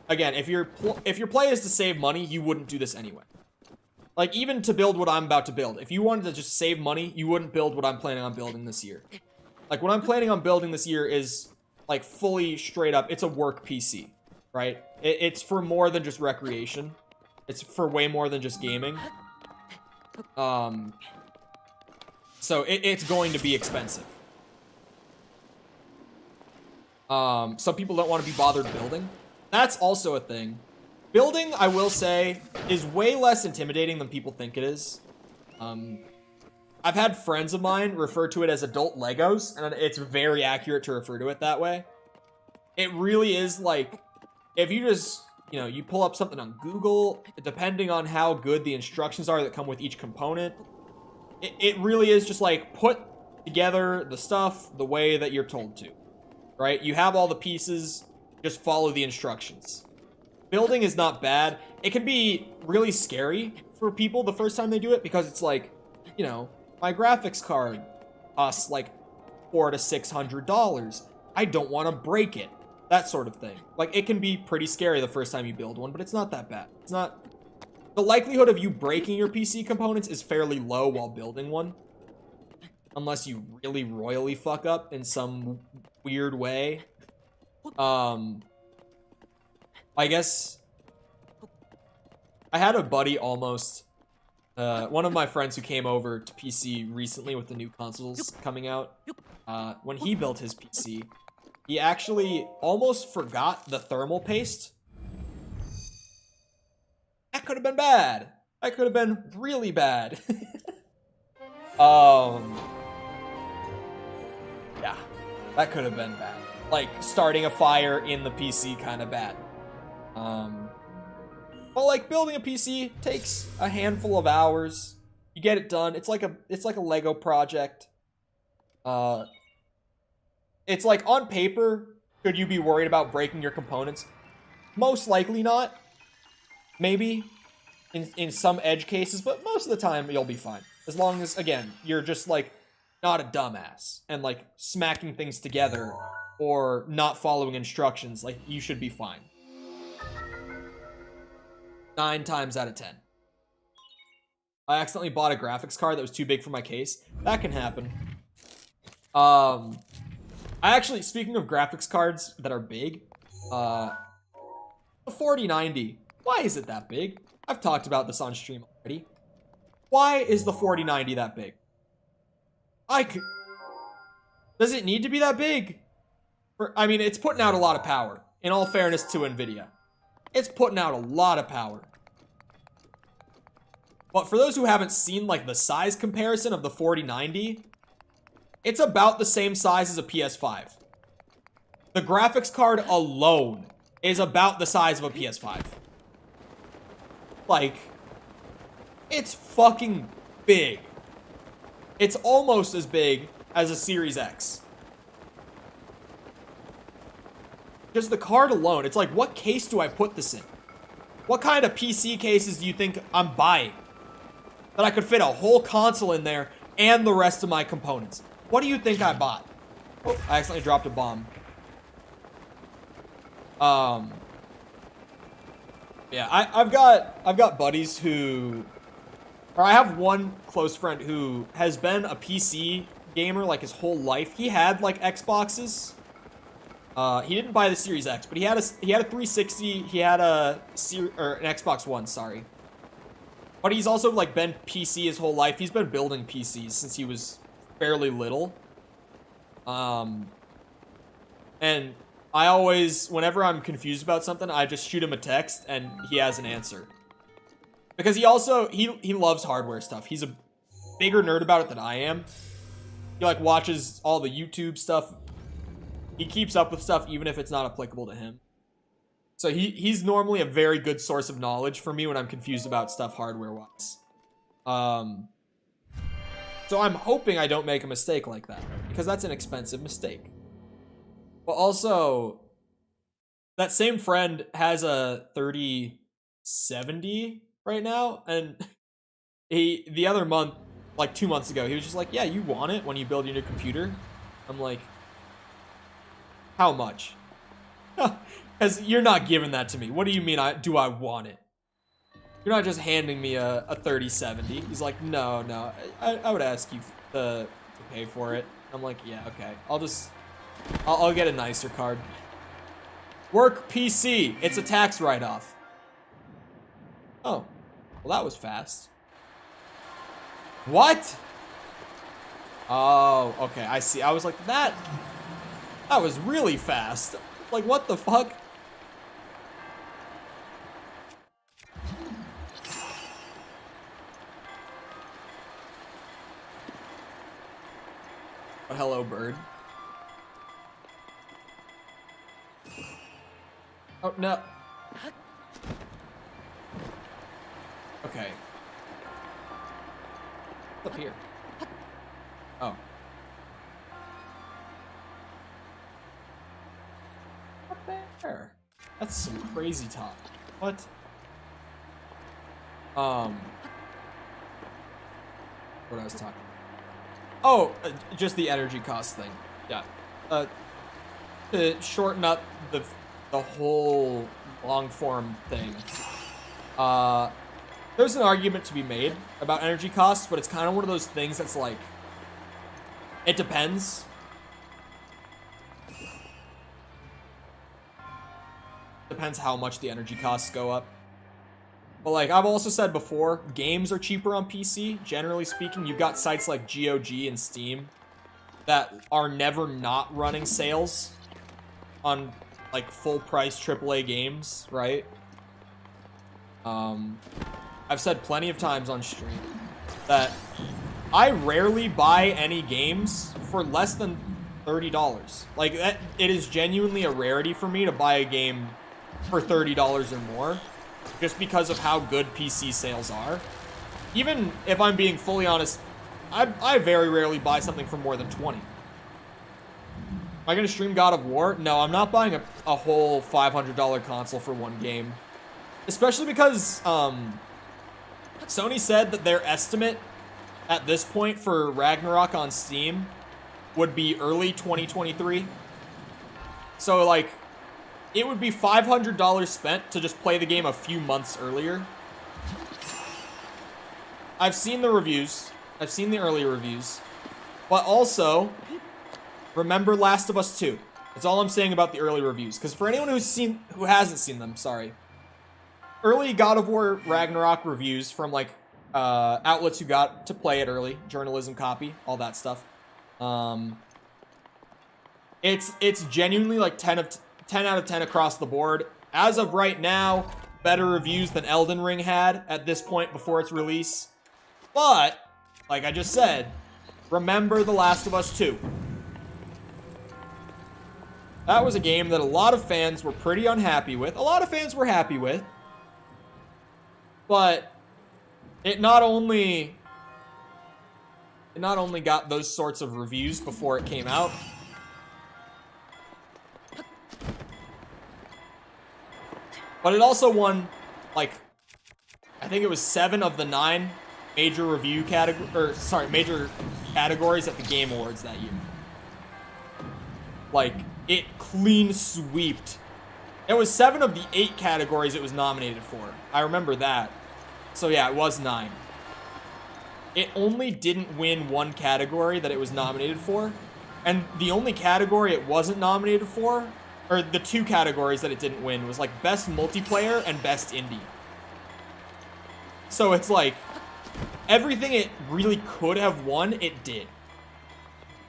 again, if your play is to save money, you wouldn't do this anyway. Like, even to build what I'm about to build, if you wanted to just save money, you wouldn't build what I'm planning on building this year. Like, what I'm planning on building this year is, like, fully straight up, it's a work PC, right? It's for more than just recreation. It's for way more than just gaming. So it's going to be expensive. Some people don't want to be bothered building. That's also a thing. Building, I will say, is way less intimidating than people think it is. I've had friends of mine refer to it as adult Legos, and it's very accurate to refer to it that way. It really is like, if you just, you pull up something on Google, depending on how good the instructions are that come with each component, it really is just like, put together the stuff the way that you're told to. Right? You have all the pieces, just follow the instructions. Building is not bad. It can be really scary for people the first time they do it, because it's like, my graphics card costs like $400 to $600. I don't want to break it. That sort of thing. Like, it can be pretty scary the first time you build one, but it's not that bad. It's not... The likelihood of you breaking your PC components is fairly low while building one. Unless you really royally fuck up in some weird way. I guess I had a buddy almost, one of my friends who came over to PC recently with the new consoles coming out. When he built his PC, he actually almost forgot the thermal paste. That could have been bad. That could have been really bad. Yeah, that could have been bad. Like, starting a fire in the PC kind of bad. But like, building a PC takes a handful of hours. You get it done. It's like a Lego project. It's like, on paper, could you be worried about breaking your components? Most likely not. Maybe in some edge cases, but most of the time you'll be fine. As long as, again, you're just like not a dumbass and like smacking things together or not following instructions, like, you should be fine. 9 times out of 10. I accidentally bought a graphics card that was too big for my case. That can happen. I actually, speaking of graphics cards that are big, the 4090, why is it that big? I've talked about this on stream already. Why is the 4090 that big? Does it need to be that big? I mean, it's putting out a lot of power. In all fairness to Nvidia, it's putting out a lot of power. But for those who haven't seen like the size comparison of the 4090, it's about the same size as a PS5. The graphics card alone is about the size of a PS5. Like, it's fucking big. It's almost as big as a Series X. Just the card alone, it's like, what case do I put this in? What kind of PC cases do you think I'm buying? That I could fit a whole console in there and the rest of my components. What do you think I bought? Oh, I accidentally dropped a bomb. Yeah, I've got buddies who, or I have one close friend who has been a PC gamer like his whole life. He had like Xboxes. He didn't buy the Series X, but he had a 360. He had an Xbox One, sorry. But he's also like been PC his whole life. He's been building PCs since he was fairly little. And I always, whenever I'm confused about something, I just shoot him a text and he has an answer. Because he loves hardware stuff. He's a bigger nerd about it than I am. He like watches all the YouTube stuff. He keeps up with stuff even if it's not applicable to him. So he's normally a very good source of knowledge for me when I'm confused about stuff hardware-wise. So I'm hoping I don't make a mistake like that, because that's an expensive mistake. But also, that same friend has a 3070 right now, and the other month, like 2 months ago, he was just like, yeah, you want it when you build your new computer? I'm like, how much? Because you're not giving that to me. What do you mean do I want it? You're not just handing me a 3070. He's like, no. I would ask you to pay for it. I'm like, yeah, okay. I'll get a nicer card. Work PC. It's a tax write-off. Oh. Well, that was fast. What? Oh, okay. I see. I was like, that was really fast. Like, what the fuck? Oh, hello, bird. Oh, no. Okay. What's up here? Oh. Up there. That's some crazy talk. What? What I was talking about. Oh, just the energy cost thing. Yeah. To shorten up the whole long form thing. There's an argument to be made about energy costs, but it's kind of one of those things that's like, it depends. Depends how much the energy costs go up. But like I've also said before, games are cheaper on PC. Generally speaking, you've got sites like GOG and Steam that are never not running sales on like full price AAA games, right? I've said plenty of times on stream that I rarely buy any games for less than $30. Like that, it is genuinely a rarity for me to buy a game for $30 or more, just because of how good PC sales are. Even if I'm being fully honest, I very rarely buy something for more than 20. Am I gonna stream God of War? No, I'm not buying a whole $500 console for one game. Especially because Sony said that their estimate at this point for Ragnarok on Steam would be early 2023. So like, it would be $500 spent to just play the game a few months earlier. I've seen the reviews. I've seen the early reviews. But also, remember Last of Us 2. That's all I'm saying about the early reviews. Because for anyone who hasn't seen them, sorry. Early God of War Ragnarok reviews from like outlets who got to play it early, journalism copy, all that stuff. It's genuinely like 10 out of 10 across the board. As of right now, better reviews than Elden Ring had at this point before its release. But, like I just said, remember The Last of Us 2. That was a game that a lot of fans were pretty unhappy with. A lot of fans were happy with. But it not only got those sorts of reviews before it came out, but it also won, like, I think it was 7 of the 9 major major categories at the Game Awards that year. Like, it clean sweeped. It was 7 of the 8 categories it was nominated for. I remember that. So yeah, it was 9. It only didn't win one category that it was nominated for. And the only category it wasn't nominated for, or the 2 categories that it didn't win, was like Best Multiplayer and Best Indie. So it's like, everything it really could have won, it did.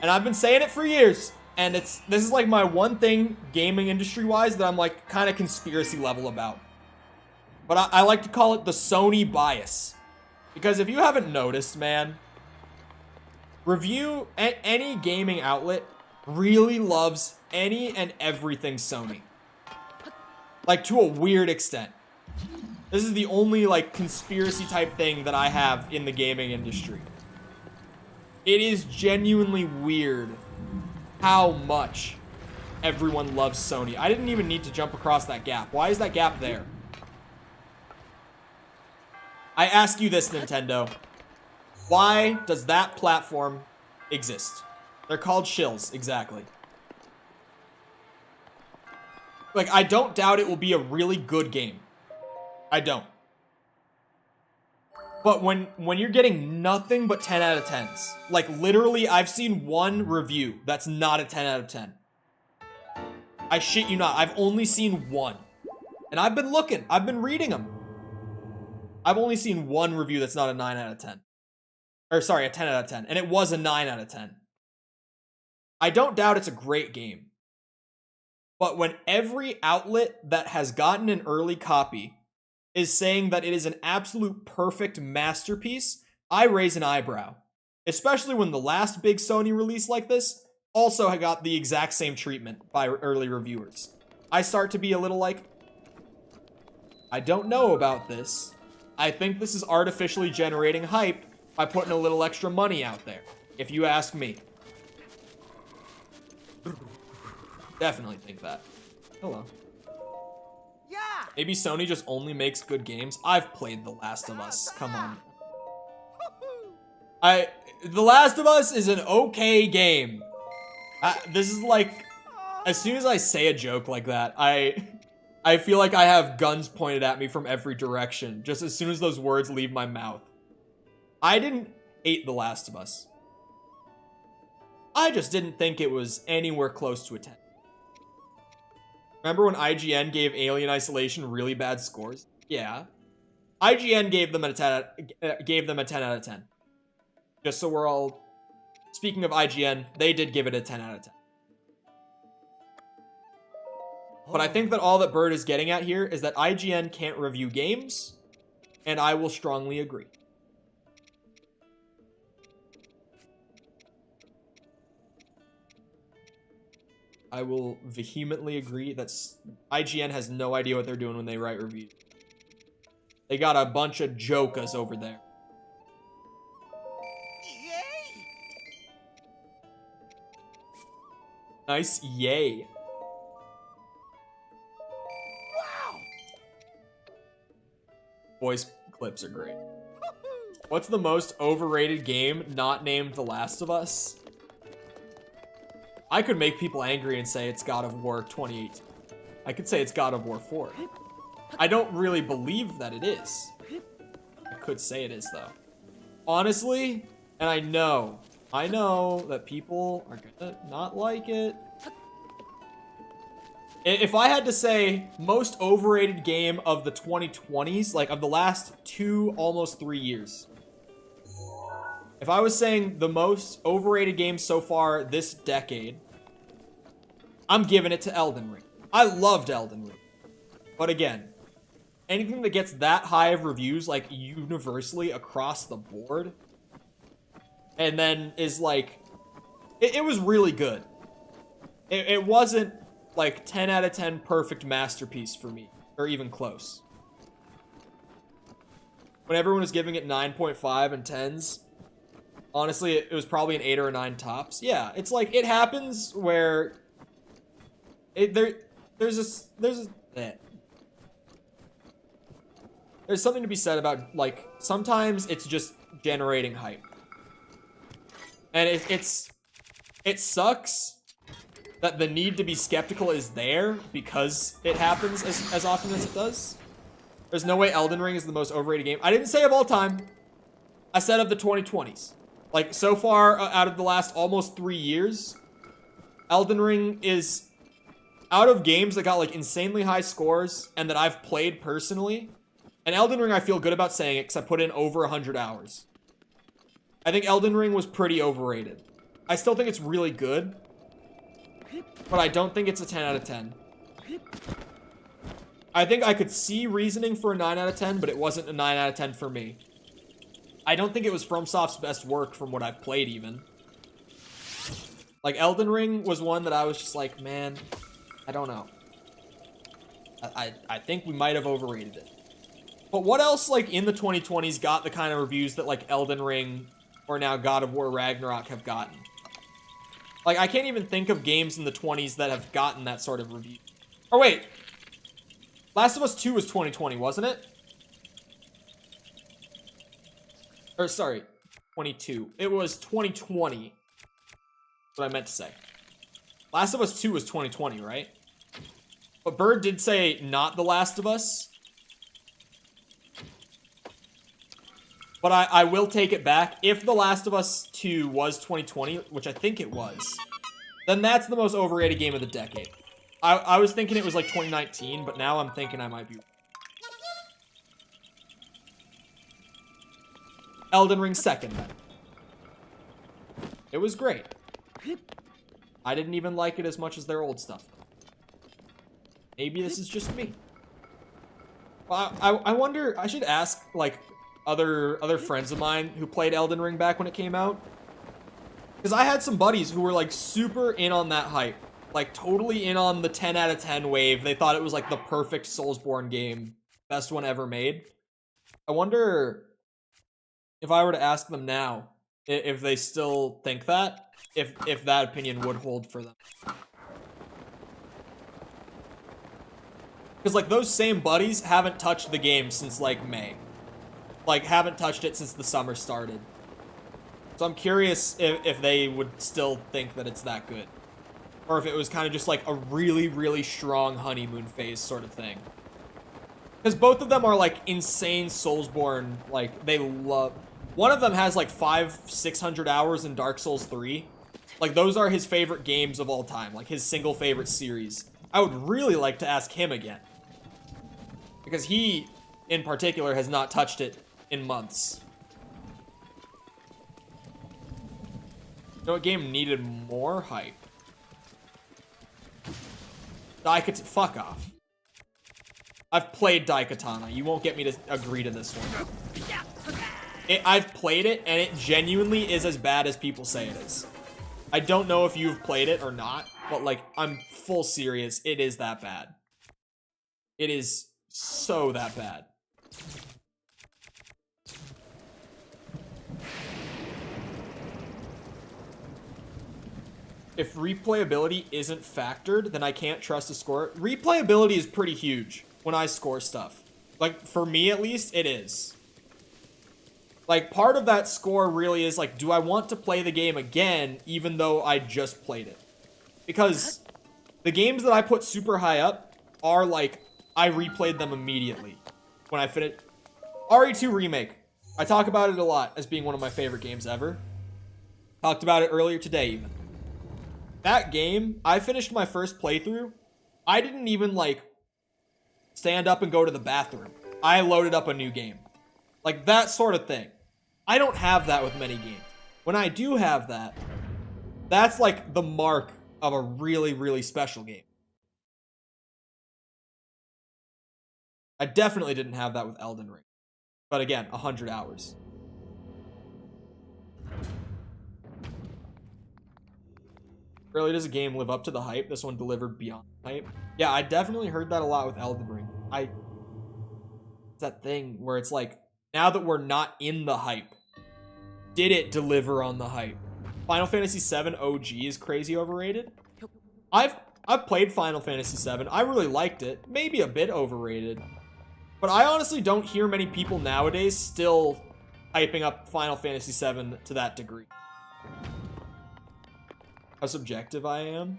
And I've been saying it for years. And this is like my one thing gaming industry-wise that I'm like kind of conspiracy level about. But I like to call it the Sony bias. Because if you haven't noticed, man, any gaming outlet really loves any and everything Sony. Like, to a weird extent. This is the only, like, conspiracy type thing that I have in the gaming industry. It is genuinely weird how much everyone loves Sony. I didn't even need to jump across that gap. Why is that gap there? I ask you this, Nintendo. Why does that platform exist? They're called shills, exactly. Like, I don't doubt it will be a really good game. I don't. But when you're getting nothing but 10 out of 10s, like literally I've seen one review that's not a 10 out of 10. I shit you not, I've only seen one. And I've been looking, I've been reading them. I've only seen one review that's not a 9 out of 10. Or sorry, a 10 out of 10. And it was a 9 out of 10. I don't doubt it's a great game. But when every outlet that has gotten an early copy is saying that it is an absolute perfect masterpiece, I raise an eyebrow. Especially when the last big Sony release like this also got the exact same treatment by early reviewers. I start to be a little like, I don't know about this. I think this is artificially generating hype by putting a little extra money out there, if you ask me. Definitely think that. Hello. Yeah. Maybe Sony just only makes good games. I've played The Last of Us. Come on. The Last of Us is an okay game. This is like, as soon as I say a joke like that, I feel like I have guns pointed at me from every direction, just as soon as those words leave my mouth. I didn't hate The Last of Us. I just didn't think it was anywhere close to a 10. Remember when IGN gave Alien Isolation really bad scores? Yeah. IGN gave them a 10 out of 10. Just so we're all... Speaking of IGN, they did give it a 10 out of 10. But I think that all that Bird is getting at here is that IGN can't review games, and I will strongly agree. I will vehemently agree that IGN has no idea what they're doing when they write reviews. They got a bunch of jokas over there. Yay! Nice yay. Wow! Voice clips are great. What's the most overrated game not named The Last of Us? I could make people angry and say it's God of War 2018. I could say it's God of War 4. I don't really believe that it is. I could say it is, though. Honestly, and I know I know that people are gonna not like it. If I had to say most overrated game of the 2020s, like of the last 2, almost 3 years. If I was saying the most overrated game so far this decade, I'm giving it to Elden Ring. I loved Elden Ring. But again, anything that gets that high of reviews, like universally across the board, and then is like, it was really good. It wasn't like 10 out of 10 perfect masterpiece for me, or even close. When everyone was giving it 9.5 and 10s, honestly, it was probably an 8 or a 9 tops. Yeah, it's like, it happens where there's something to be said about, like, sometimes it's just generating hype. And it sucks that the need to be skeptical is there because it happens as often as it does. There's no way Elden Ring is the most overrated game. I didn't say of all time. I said of the 2020s. Like, so far, out of the last almost 3 years, Elden Ring is, out of games that got, like, insanely high scores and that I've played personally, and Elden Ring I feel good about saying it because I put in over 100 hours. I think Elden Ring was pretty overrated. I still think it's really good, but I don't think it's a 10 out of 10. I think I could see reasoning for a 9 out of 10, but it wasn't a 9 out of 10 for me. I don't think it was FromSoft's best work from what I've played, even. Like, Elden Ring was one that I was just like, man, I don't know. I think we might have overrated it. But what else, like, in the 2020s got the kind of reviews that, like, Elden Ring or now God of War Ragnarok have gotten? Like, I can't even think of games in the 20s that have gotten that sort of review. Oh, wait. Last of Us 2 was 2020, wasn't it? Or, sorry, 22. It was 2020. That's what I meant to say. Last of Us 2 was 2020, right? But Bird did say not The Last of Us. But I will take it back. If The Last of Us 2 was 2020, which I think it was, then that's the most overrated game of the decade. I was thinking it was like 2019, but now I'm thinking I might be. Elden Ring second, then. It was great. I didn't even like it as much as their old stuff. Maybe this is just me. I wonder, I should ask, like, other friends of mine who played Elden Ring back when it came out. Because I had some buddies who were, like, super in on that hype. Like, totally in on the 10 out of 10 wave. They thought it was, like, the perfect Soulsborne game. Best one ever made. I wonder if I were to ask them now if they still think that. If that opinion would hold for them. Because, like, those same buddies haven't touched the game since, like, May. Like, haven't touched it since the summer started. So I'm curious if they would still think that it's that good. Or if it was kind of just, like, a really, really strong honeymoon phase sort of thing. Because both of them are, like, insane Soulsborne, like, they love... One of them has, like, 500-600 hours in Dark Souls 3. Like, those are his favorite games of all time. Like, his single favorite series. I would really like to ask him again. Because he, in particular, has not touched it in months. You know what game needed more hype? Fuck off. I've played Daikatana. You won't get me to agree to this one. I've played it, and it genuinely is as bad as people say it is. I don't know if you've played it or not, but, like, I'm full serious. It is that bad. It is so that bad. If replayability isn't factored, then I can't trust a score. Replayability is pretty huge when I score stuff. Like, for me at least, it is. Like, part of that score really is, like, do I want to play the game again, even though I just played it? Because the games that I put super high up are, like, I replayed them immediately when I finished. RE2 Remake. I talk about it a lot as being one of my favorite games ever. Talked about it earlier today even. That game, I finished my first playthrough. I didn't even like stand up and go to the bathroom. I loaded up a new game. Like that sort of thing. I don't have that with many games. When I do have that, that's like the mark of a really, really special game. I definitely didn't have that with Elden Ring. But again, 100 hours. Really, does a game live up to the hype? This one delivered beyond hype. Yeah, I definitely heard that a lot with Elden Ring. It's that thing where it's like, now that we're not in the hype, did it deliver on the hype? Final Fantasy VII OG is crazy overrated. I've played Final Fantasy VII. I really liked it. Maybe a bit overrated. But I honestly don't hear many people nowadays still hyping up Final Fantasy VII to that degree. How subjective I am?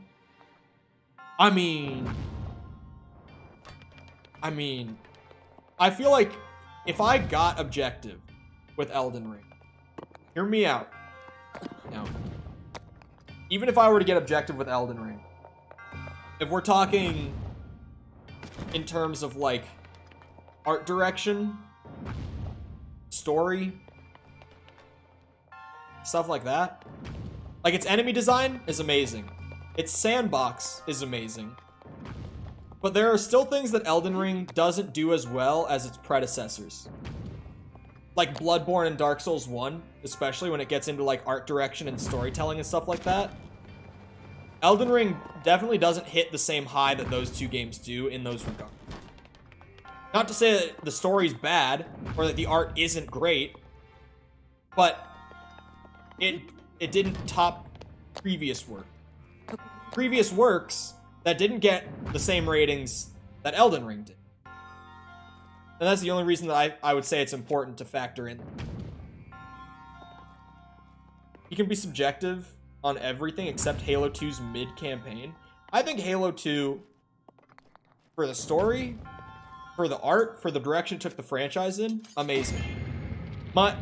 I mean, I feel like if I got objective with Elden Ring, hear me out. Now, even if I were to get objective with Elden Ring, if we're talking in terms of like art direction, story, stuff like that, like its enemy design is amazing, its sandbox is amazing, but there are still things that Elden Ring doesn't do as well as its predecessors. Like Bloodborne and Dark Souls 1, especially when it gets into like art direction and storytelling and stuff like that. Elden Ring definitely doesn't hit the same high that those two games do in those regards. Not to say that the story's bad or that the art isn't great, but it didn't top previous work. Previous works that didn't get the same ratings that Elden Ring did. And that's the only reason that I would say it's important to factor in. You can be subjective on everything except Halo 2's mid-campaign. I think Halo 2, for the story, for the art, for the direction it took the franchise in, amazing. My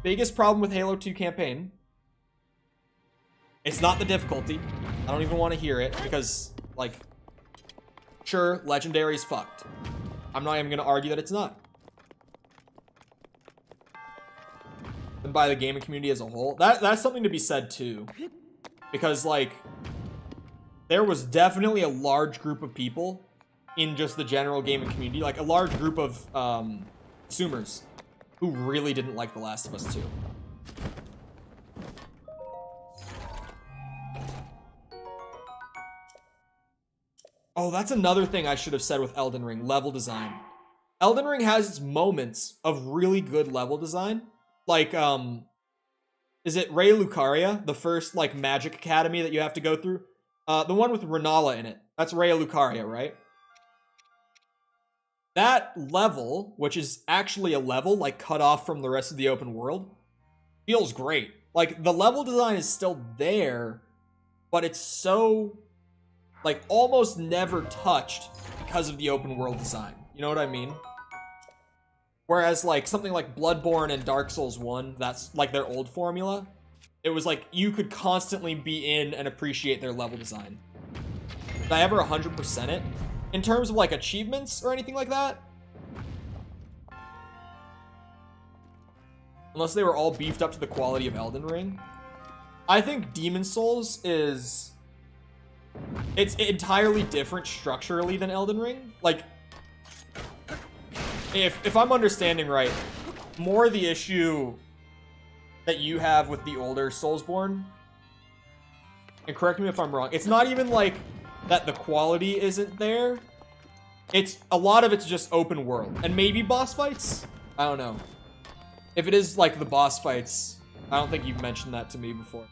biggest problem with Halo 2 campaign, it's not the difficulty. I don't even want to hear it because, like, sure, Legendary's fucked. I'm not even going to argue that it's not. And by the gaming community as a whole, that's something to be said too. Because, like, there was definitely a large group of people in just the general gaming community, like a large group of consumers who really didn't like The Last of Us 2. Oh, that's another thing I should have said with Elden Ring, level design. Elden Ring has its moments of really good level design. Like, is it Rey Lucaria, the first, like, magic academy that you have to go through? The one with Renala in it. That's Rey Lucaria, right? That level, which is actually a level, like, cut off from the rest of the open world, feels great. Like, the level design is still there, but it's so, like, almost never touched because of the open world design. You know what I mean? Whereas, like, something like Bloodborne and Dark Souls 1, that's, like, their old formula. It was, like, you could constantly be in and appreciate their level design. Did I ever 100% it? In terms of, like, achievements or anything like that? Unless they were all beefed up to the quality of Elden Ring. I think Demon's Souls is... it's entirely different structurally than Elden Ring. Like, if I'm understanding right, more the issue that you have with the older Soulsborne, and correct me if I'm wrong, it's not even like that the quality isn't there. It's a lot of it's just open world and maybe boss fights. I don't know. If it is like the boss fights, I don't think you've mentioned that to me before.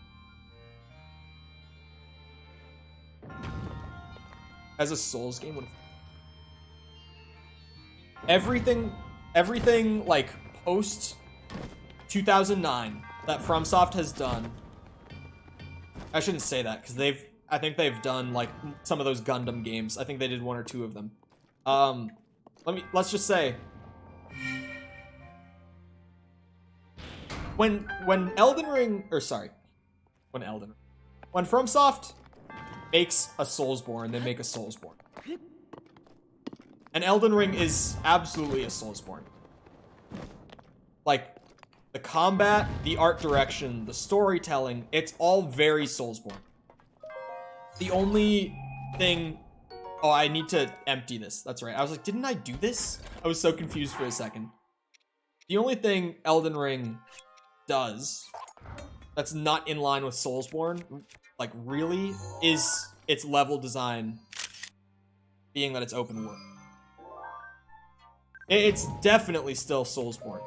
As a Souls game, what everything like post 2009 that FromSoft has done. I shouldn't say that because I think they've done like some of those Gundam games. I think they did one or two of them. Let's just say when Elden Ring, or sorry, When FromSoft makes a Soulsborne, they make a Soulsborne. And Elden Ring is absolutely a Soulsborne. Like, the combat, the art direction, the storytelling, it's all very Soulsborne. The only thing... Oh, I need to empty this. That's right. I was like, didn't I do this? I was so confused for a second. The only thing Elden Ring does that's not in line with Soulsborne, like, really, is its level design being that it's open world. It's definitely still Soulsborne.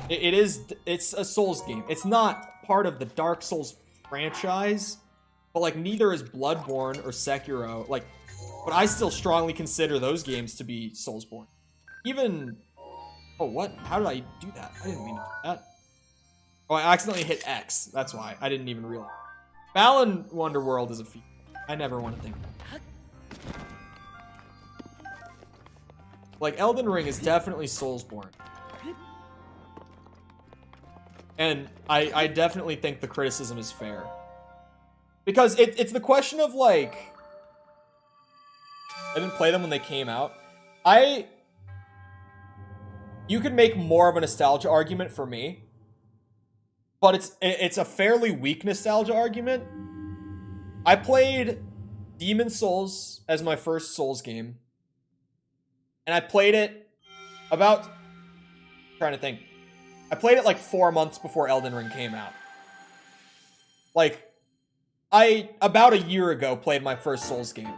It's a Souls game. It's not part of the Dark Souls franchise, but, like, neither is Bloodborne or Sekiro. Like, but I still strongly consider those games to be Soulsborne. Even... Oh, what? How did I do that? I didn't mean to do that. Oh, I accidentally hit X. That's why. I didn't even realize. Balan Wonderworld is a feat. I never want to think of that. Like, Elden Ring is definitely Soulsborne. And I definitely think the criticism is fair. Because it's the question of, like... I didn't play them when they came out. You could make more of a nostalgia argument for me. But it's a fairly weak nostalgia argument. I played Demon Souls as my first Souls game. And I played it about... I'm trying to think. I played it like 4 months before Elden Ring came out. Like, I, about a year ago, played my first Souls game.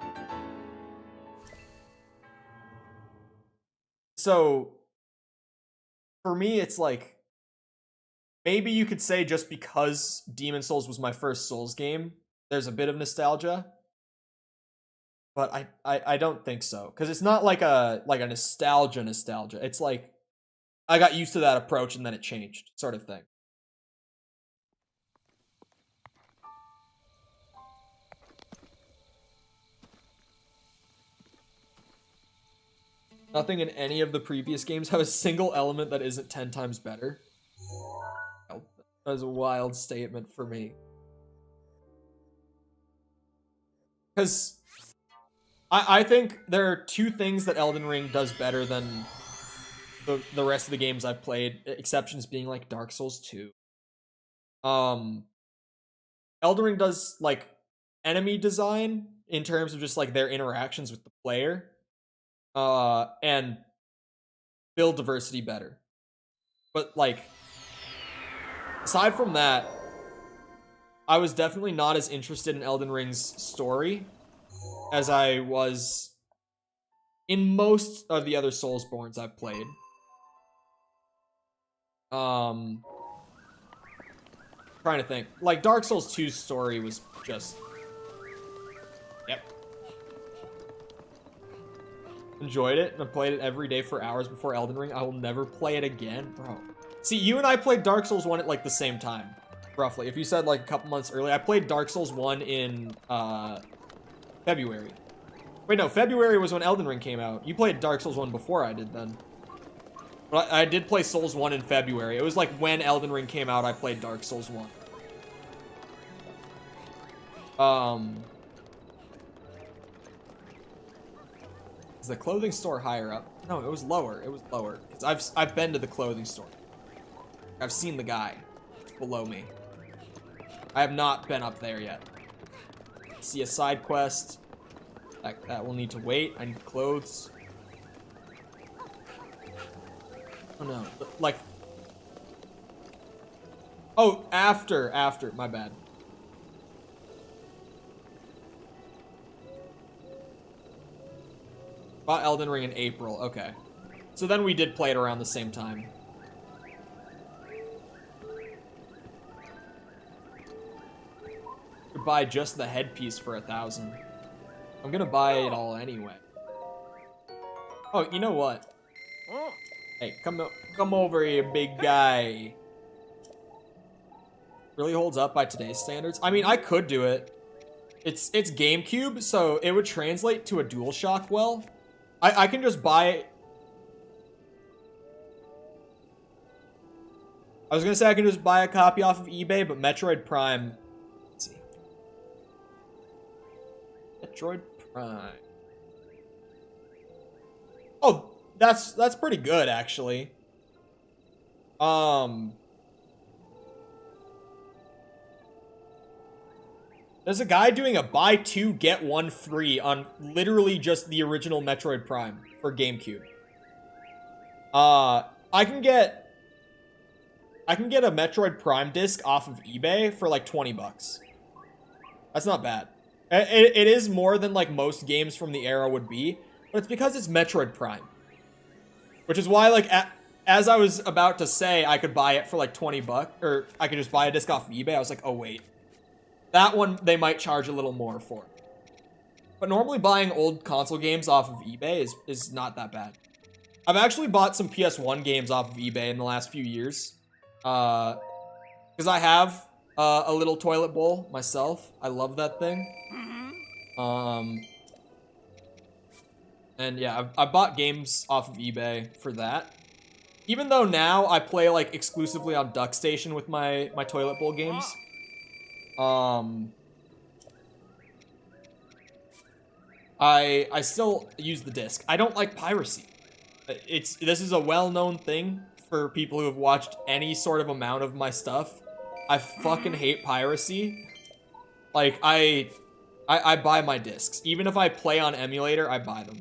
So, for me, it's like... Maybe you could say just because Demon Souls was my first Souls game, there's a bit of nostalgia. But I don't think so. Because it's not like a nostalgia. It's like, I got used to that approach and then it changed, sort of thing. Nothing in any of the previous games have a single element that isn't 10 times better. That was a wild statement for me. Because I think there are two things that Elden Ring does better than the rest of the games I've played, exceptions being like Dark Souls 2. Elden Ring does like enemy design in terms of just like their interactions with the player, and build diversity better. But like, aside from that, I was definitely not as interested in Elden Ring's story as I was in most of the other Soulsborns I've played. Trying to think. Like, Dark Souls 2's story was just... Yep. Enjoyed it, and I played it every day for hours before Elden Ring. I will never play it again. Bro. See, you and I played Dark Souls 1 at, like, the same time. Roughly. If you said, like, a couple months early. I played Dark Souls 1 in, February. Wait, no. February was when Elden Ring came out. You played Dark Souls 1 before I did, then. But I did play Souls 1 in February. It was, like, when Elden Ring came out, I played Dark Souls 1. Is the clothing store higher up? No, it was lower. It was lower. 'Cause I've been to the clothing store. I've seen the guy below me. I have not been up there yet. See a side quest. That will need to wait. I need clothes. Oh no. Like... Oh, after. My bad. Bought Elden Ring in April. Okay. So then we did play it around the same time. Could buy just the headpiece for 1,000. I'm gonna buy it all anyway. Oh, you know what? Hey, come over here, big guy. Really holds up by today's standards? I mean, I could do it. It's GameCube, so it would translate to a DualShock well. I can just buy... I was gonna say I can just buy a copy off of eBay, but Metroid Prime. Let's see. Metroid Prime. Oh, that's pretty good actually. There's a guy doing a buy 2 get 1 free on literally just the original Metroid Prime for GameCube. I can get a Metroid Prime disc off of eBay for like 20 bucks. That's not bad. It is more than like most games from the era would be, but it's because it's Metroid Prime. Which is why, like, as I was about to say I could buy it for like 20 bucks, or I could just buy a disc off of eBay, I was like, oh wait. That one they might charge a little more for. But normally buying old console games off of eBay is not that bad. I've actually bought some PS1 games off of eBay in the last few years. Because I have a little toilet bowl myself. I love that thing. And yeah, I bought games off of eBay for that. Even though now I play like exclusively on DuckStation with my toilet bowl games. I still use the disc. I don't like piracy. This is a well-known thing for people who have watched any sort of amount of my stuff. I fucking hate piracy. Like, I buy my discs. Even if I play on emulator, I buy them.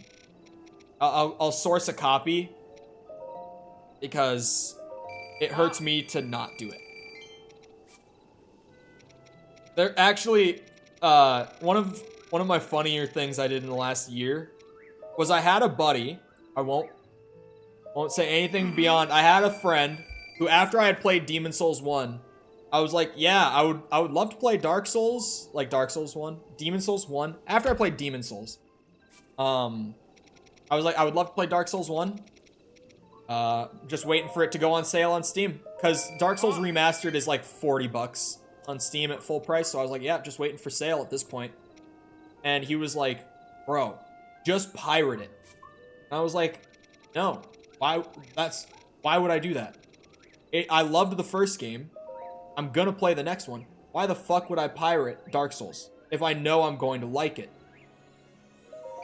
I'll source a copy because it hurts me to not do it. There actually, one of my funnier things I did in the last year was I had a buddy. I won't say anything beyond. I had a friend who, after I had played Demon Souls 1, I was like, yeah, I would love to play Dark Souls, like Dark Souls 1, Demon Souls 1. After I played Demon Souls, I was like, I would love to play Dark Souls 1. Just waiting for it to go on sale on Steam, because Dark Souls Remastered is like 40 bucks on Steam at full price. So I was like, yeah, just waiting for sale at this point. And he was like, bro, just pirate it. And I was like, no, why would I do that? I loved the first game. I'm gonna play the next one. Why the fuck would I pirate Dark Souls if I know I'm going to like it?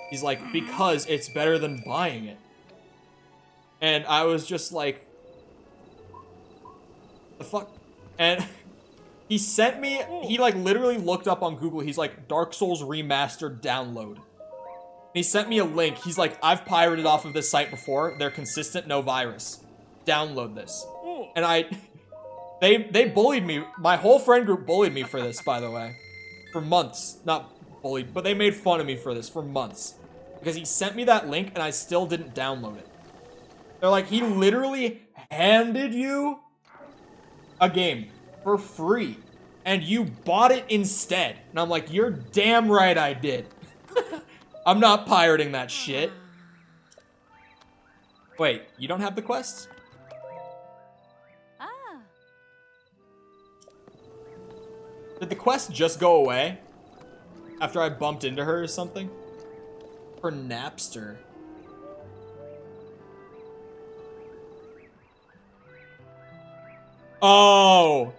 He's like, because it's better than buying it. And I was just like, the fuck? And he sent me, he like literally looked up on Google, he's like, Dark Souls Remastered download. And he sent me a link. He's like, I've pirated off of this site before. They're consistent, no virus. Download this. And they bullied me. My whole friend group bullied me for this, by the way. For months. Not bullied, but they made fun of me for this for months. Because he sent me that link and I still didn't download it. They're like, he literally handed you a game for free. And you bought it instead. And I'm like, you're damn right I did. I'm not pirating that shit. Wait, you don't have the quests? Ah. Did the quest just go away? After I bumped into her or something? For Napster. Oh!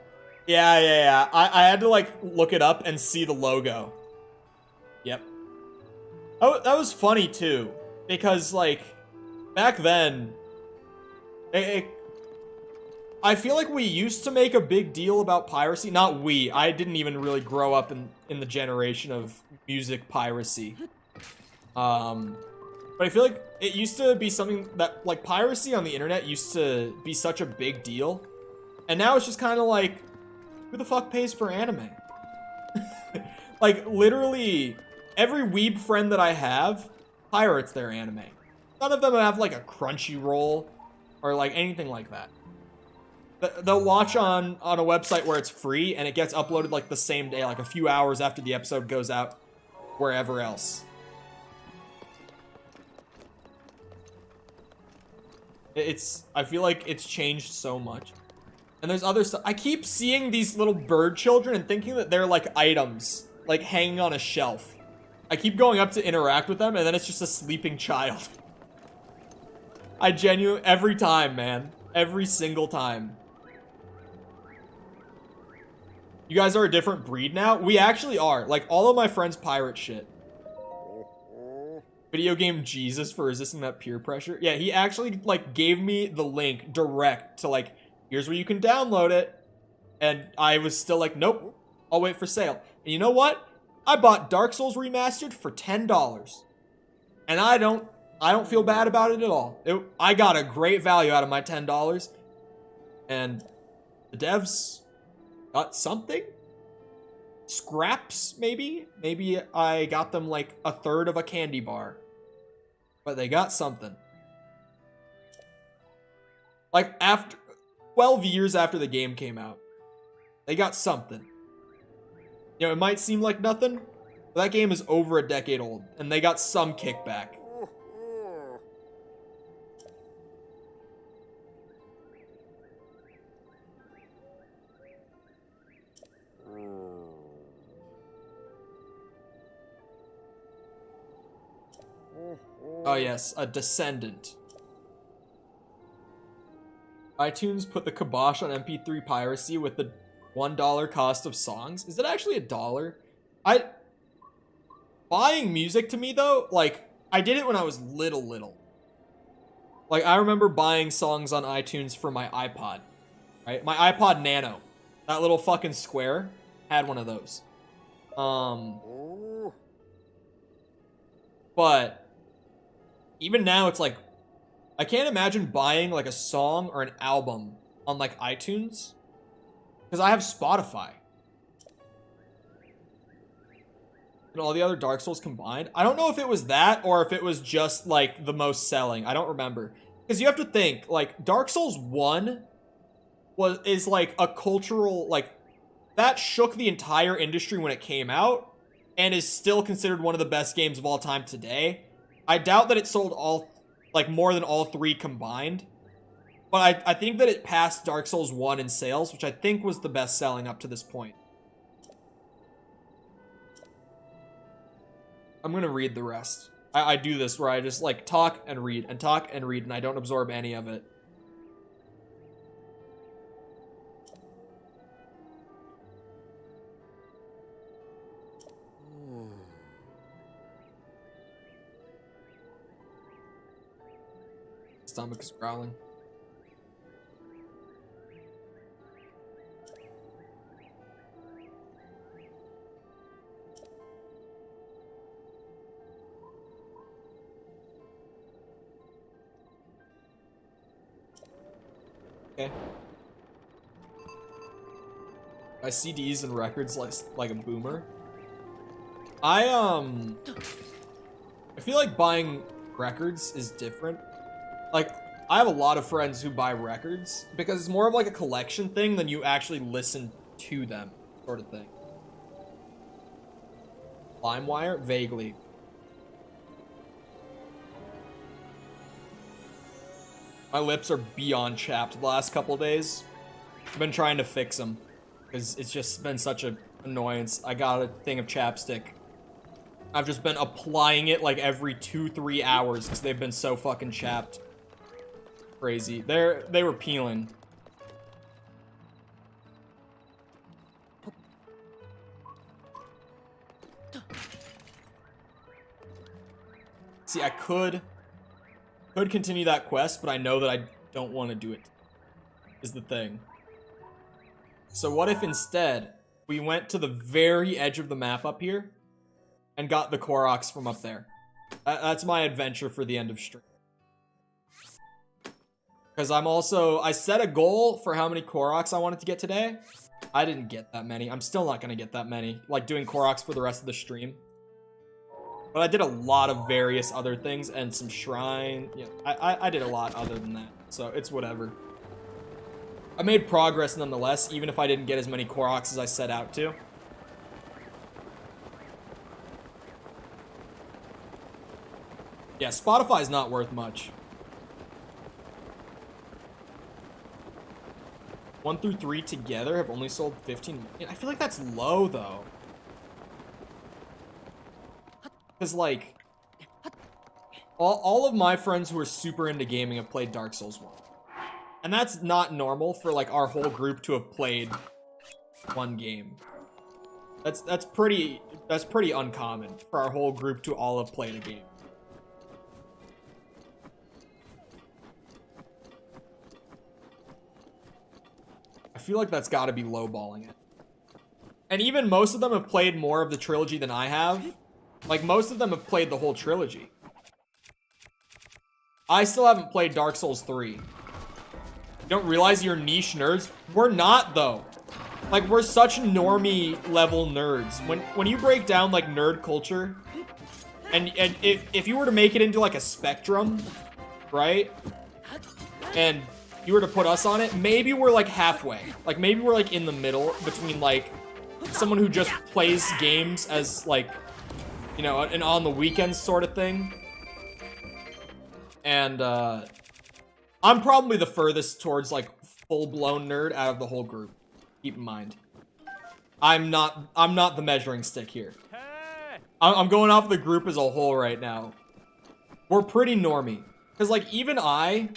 Yeah. I had to, like, look it up and see the logo. Yep. Oh, that was funny, too. Because, like, back then... I feel like we used to make a big deal about piracy. Not we. I didn't even really grow up in the generation of music piracy. But I feel like it used to be something that, like, piracy on the internet used to be such a big deal. And now it's just kind of like, who the fuck pays for anime? Like, literally, every weeb friend that I have pirates their anime. None of them have, like, a Crunchyroll or, like, anything like that. They'll watch on a website where it's free and it gets uploaded, like, the same day, like, a few hours after the episode goes out wherever else. I feel like it's changed so much. And there's other stuff. I keep seeing these little bird children and thinking that they're like items, like hanging on a shelf. I keep going up to interact with them and then it's just a sleeping child. I genuinely, every time, man. Every single time. You guys are a different breed now? We actually are. Like, all of my friends pirate shit. Video game Jesus for resisting that peer pressure. Yeah, he actually, like, gave me the link direct to, like, here's where you can download it. And I was still like, nope, I'll wait for sale. And you know what? I bought Dark Souls Remastered for $10. And I don't feel bad about it at all. I got a great value out of my $10. And the devs got something? Scraps, maybe? Maybe I got them like a third of a candy bar. But they got something. Like, after 12 years after the game came out, they got something. You know, it might seem like nothing, but that game is over a decade old, and they got some kickback. Oh yes, a descendant. iTunes put the kibosh on MP3 piracy with the $1 cost of songs. Is it actually $1? Buying music to me though, like, I did it when I was little. Like, I remember buying songs on iTunes for my iPod, right? My iPod Nano, that little fucking square, had one of those. But even now, it's like, I can't imagine buying like a song or an album on like iTunes because I have Spotify and all the other Dark Souls combined. I don't know if it was that or if it was just like the most selling. I don't remember, because you have to think, like, Dark Souls 1 is like a cultural, like, that shook the entire industry when it came out and is still considered one of the best games of all time today. I doubt that it sold more than all three combined. But I think that it passed Dark Souls 1 in sales, which I think was the best selling up to this point. I'm gonna read the rest. I do this where I just, like, talk and read, and I don't absorb any of it. Stomach is growling. Okay. I CDs and records like a boomer. I feel like buying records is different. Like, I have a lot of friends who buy records because it's more of like a collection thing than you actually listen to them, sort of thing. LimeWire? Vaguely. My lips are beyond chapped the last couple days. I've been trying to fix them because it's just been such an annoyance. I got a thing of chapstick. I've just been applying it like every 2-3 hours because they've been so fucking chapped. Crazy. They were peeling. See, I could continue that quest, but I know that I don't want to do it, is the thing. So what if instead we went to the very edge of the map up here and got the Koroks from up there? That's my adventure for the end of stream. Because I set a goal for how many Koroks I wanted to get today. I didn't get that many. I'm still not going to get that many, like doing Koroks for the rest of the stream. But I did a lot of various other things and some shrine. Yeah, I did a lot other than that, so it's whatever. I made progress nonetheless, even if I didn't get as many Koroks as I set out to. Yeah, Spotify's not worth much. 1 through 3 together have only sold 15 million. I feel like that's low, though. Because, like, all of my friends who are super into gaming have played Dark Souls 1. And that's not normal for, like, our whole group to have played one game. That's pretty uncommon for our whole group to all have played a game. I feel like that's got to be lowballing it. And even most of them have played more of the trilogy than I have. Like, most of them have played the whole trilogy. I still haven't played Dark Souls 3. You don't realize you're niche nerds? We're not, though. Like, we're such normie level nerds. When you break down, like, nerd culture, and if you were to make it into, like, a spectrum, right? And you were to put us on it, maybe we're, like, halfway. Like, maybe we're, like, in the middle between, like, someone who just plays games as, like, you know, an on the weekends sort of thing. And, I'm probably the furthest towards, like, full-blown nerd out of the whole group. Keep in mind. I'm not the measuring stick here. I'm going off the group as a whole right now. We're pretty normie. Because, like, even I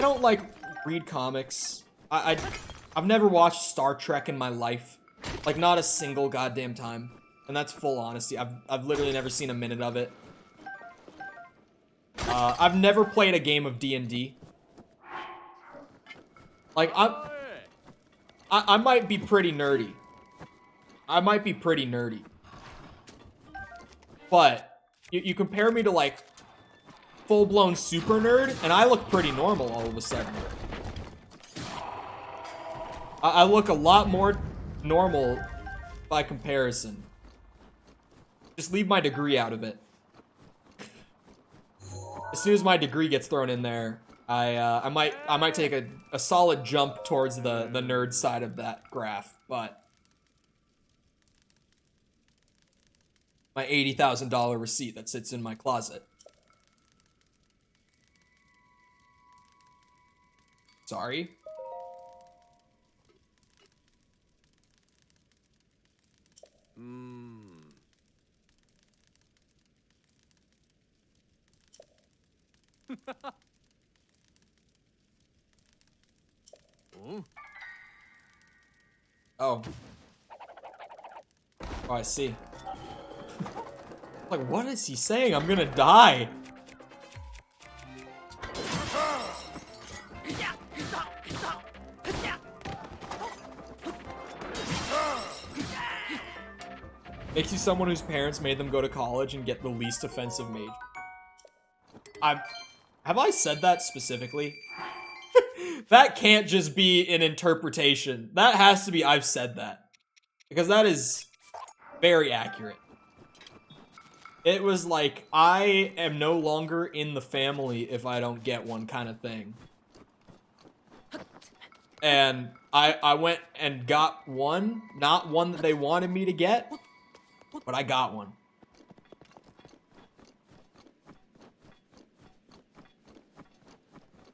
don't, like, read comics. I've never watched Star Trek in my life. Like, not a single goddamn time. And that's full honesty. I've literally never seen a minute of it. I've never played a game of D&D. Like, I might be pretty nerdy. I might be pretty nerdy. But you compare me to, like, full-blown super nerd, and I look pretty normal all of a sudden. I look a lot more normal by comparison. Just leave my degree out of it. As soon as my degree gets thrown in there, I might take a solid jump towards the nerd side of that graph, but my $80,000 receipt that sits in my closet. Sorry. Oh. Oh, I see. Like, what is he saying? I'm gonna die. Makes you someone whose parents made them go to college and get the least offensive major. Have I said that specifically? That can't just be an interpretation. That has to be I've said that. Because that is very accurate. It was like, I am no longer in the family if I don't get one kind of thing. And I went and got one. Not one that they wanted me to get, but I got one.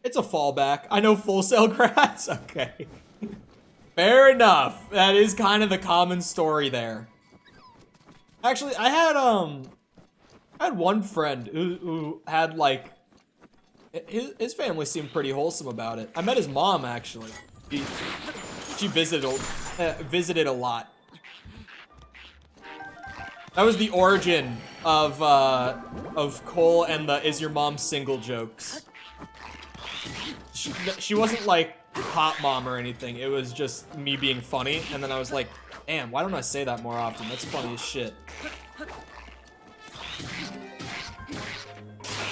It's a fallback. I know Full Sail grads. Okay. Fair enough. That is kind of the common story there. Actually, I had one friend who had, like, his family seemed pretty wholesome about it. I met his mom, actually. She visited a lot. That was the origin of Cole and the "Is your mom single" jokes. She wasn't like hot mom or anything. It was just me being funny, and then I was like, damn, why don't I say that more often? That's funny as shit.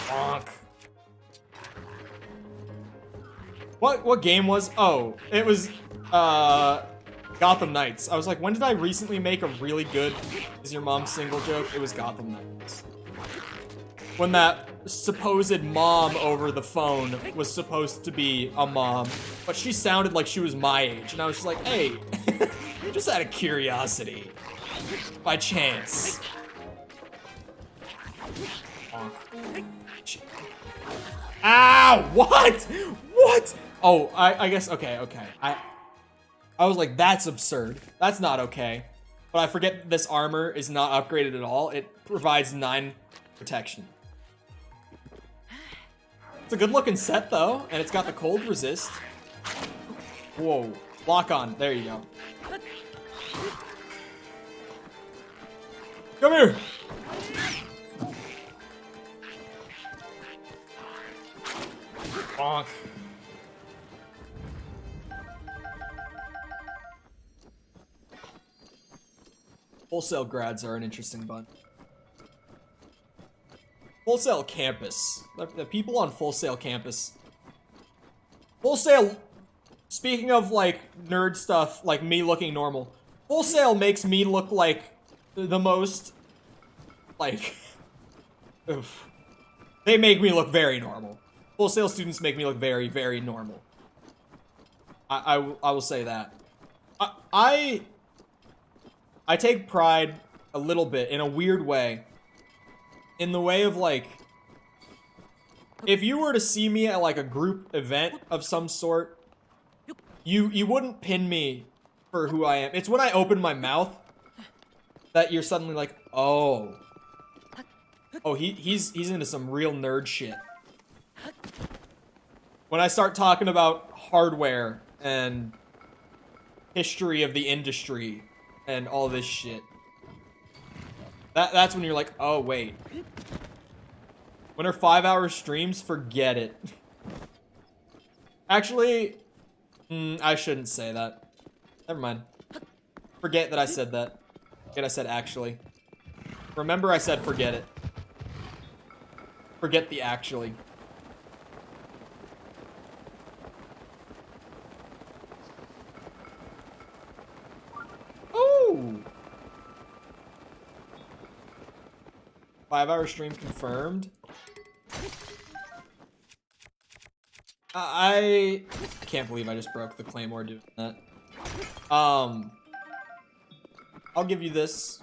Bonk. What game was? Oh, it was Gotham Knights. I was like, when did I recently make a really good "Is your mom single" joke? It was Gotham Knights. When that supposed mom over the phone was supposed to be a mom, but she sounded like she was my age, and I was just like, hey, just out of curiosity, by chance. Ow! What? What? Oh, I guess, okay. I was like, that's absurd. That's not okay. But I forget this armor is not upgraded at all. It provides 9 protection. It's a good looking set though, and it's got the cold resist. Whoa, lock on, there you go. Come here. Bonk. Wholesale grads are an interesting bunch. Wholesale campus. The people on Wholesale campus. Wholesale, speaking of like nerd stuff, like me looking normal, Wholesale makes me look like the most, like, oof. They make me look very normal. Wholesale students make me look very, very normal. I will say that. I take pride a little bit in a weird way. In the way of like, if you were to see me at like a group event of some sort, you wouldn't pin me for who I am. It's when I open my mouth that you're suddenly like, oh, he's into some real nerd shit. When I start talking about hardware and history of the industry and all this shit, that's when you're like, oh wait. When are 5-hour streams? Forget it. Actually, I shouldn't say that. Never mind. Forget that I said that. Forget I said actually. Remember I said forget it. Forget the actually. Ooh! 5-hour stream confirmed. I can't believe I just broke the claymore doing that. I'll give you this.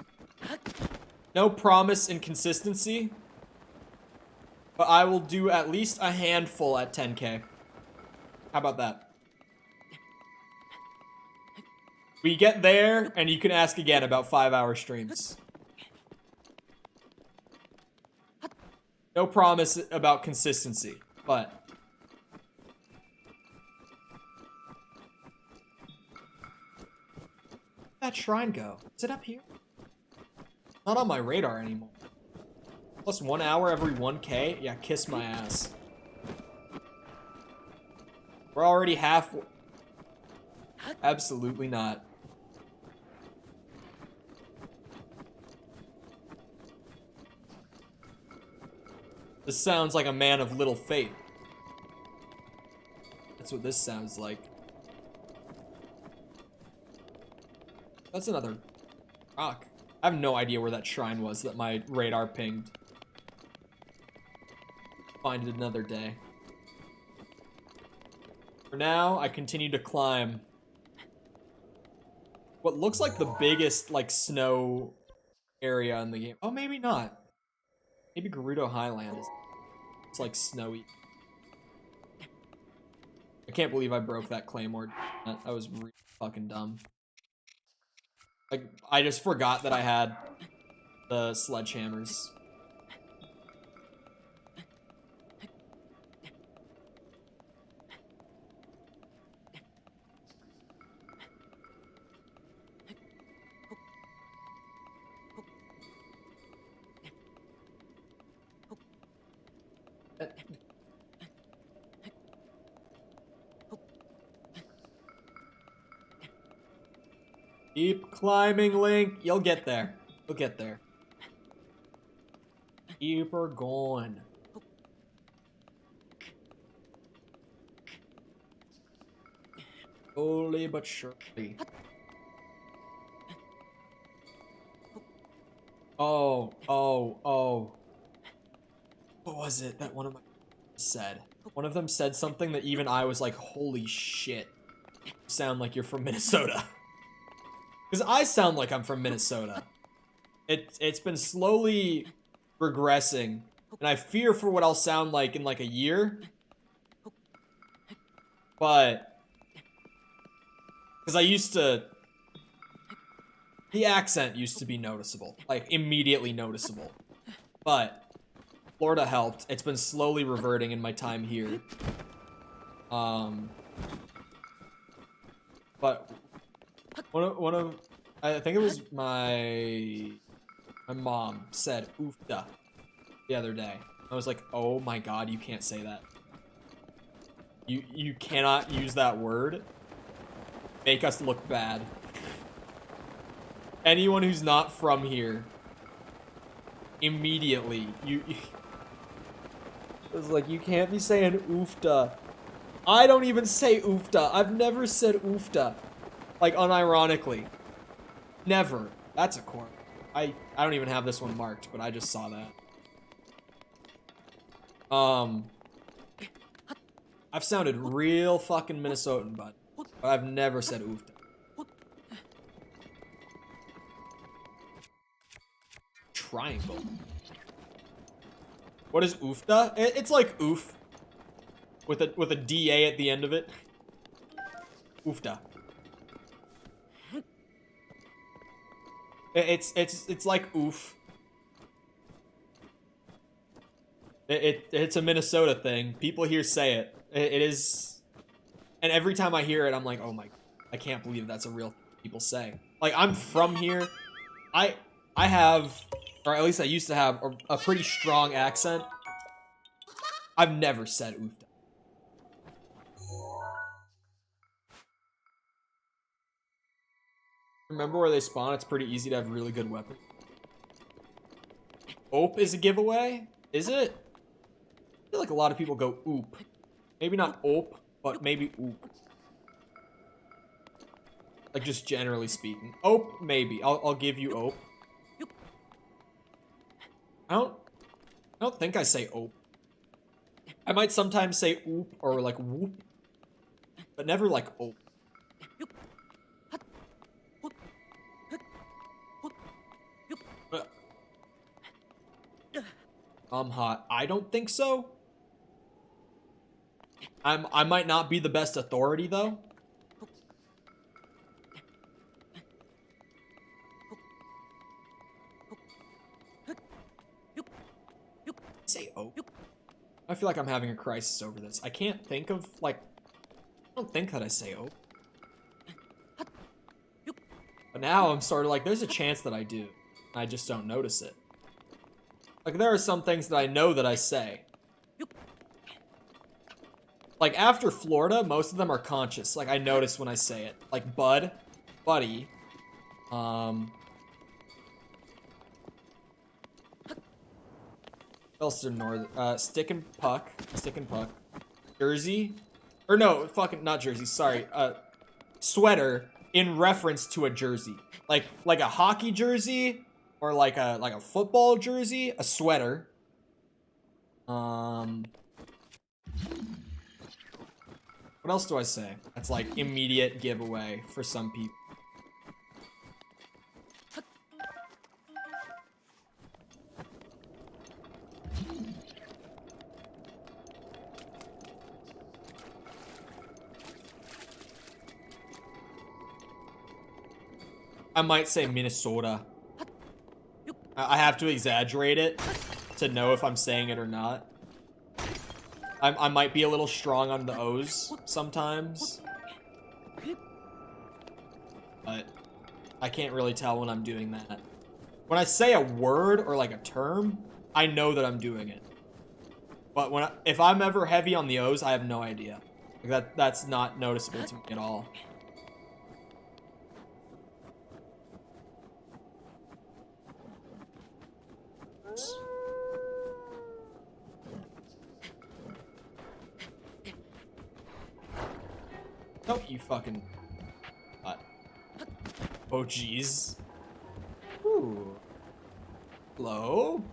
No promise in consistency, but I will do at least a handful at 10K. How about that? We get there, and you can ask again about 5-hour streams. No promise about consistency, but... Where'd that shrine go? Is it up here? Not on my radar anymore. Plus 1 hour every 1K? Yeah, kiss my ass. We're already half... Absolutely not. This sounds like a man of little faith. That's what this sounds like. That's another rock. I have no idea where that shrine was that my radar pinged. Find it another day. For now, I continue to climb what looks like the biggest, like, snow area in the game. Oh, maybe not. Maybe Gerudo Highland is... It's, like, snowy. I can't believe I broke that claymore. That was really fucking dumb. Like, I just forgot that I had the sledgehammers. Keep climbing, Link. You'll get there. You'll get there. Keep her going. Slowly but surely. Oh. What was it that one of my said? One of them said something that even I was like, holy shit. You sound like you're from Minnesota. Because I sound like I'm from Minnesota. It's been slowly regressing. And I fear for what I'll sound like in like a year. But... Because I used to... The accent used to be noticeable. Like, immediately noticeable. But... Florida helped. It's been slowly reverting in my time here. But... One of I think it was my mom said oofda the other day. I was like, oh my god, you can't say that. You cannot use that word. Make us look bad. Anyone who's not from here, immediately, it was like, you can't be saying oofda. I don't even say oofda. I've never said oofda. Like, unironically. Never. That's a corner. I don't even have this one marked, but I just saw that. I've sounded real fucking Minnesotan, but I've never said oofda. Triangle. What is oofda? It's like oof. With a DA at the end of it. Oofda. It's like oof. It's a Minnesota thing. People here say it. It is, and every time I hear it, I'm like, oh my, I can't believe that's a real thing people say. Like, I'm from here. I have, or at least I used to have, a pretty strong accent. I've never said oofda. Remember where they spawn? It's pretty easy to have really good weapons. Ope is a giveaway? Is it? I feel like a lot of people go oop. Maybe not ope, but maybe oop. Like, just generally speaking. Ope, maybe. I'll give you ope. I don't think I say ope. I might sometimes say oop or like whoop, but never like ope. I'm hot. I don't think so. I might not be the best authority though. Say oh. I feel like I'm having a crisis over this. I can't think of like, I don't think that I say oh. But now I'm sort of like, there's a chance that I do. I just don't notice it. Like, there are some things that I know that I say. Like, after Florida, most of them are conscious. Like, I notice when I say it. Like, bud, buddy. What else is north? Stick and puck. Stick and puck. Jersey. Or no, fucking, not jersey, sorry. Sweater in reference to a jersey. Like a hockey jersey. Or like a football jersey, a sweater. What else do I say? That's like immediate giveaway for some people. I might say Minnesota. I have to exaggerate it to know if I'm saying it or not. I might be a little strong on the O's sometimes. But I can't really tell when I'm doing that. When I say a word or like a term, I know that I'm doing it. But if I'm ever heavy on the O's, I have no idea. Like that's not noticeable to me at all. Don't you fucking... Oh, jeez. Ooh. Hello?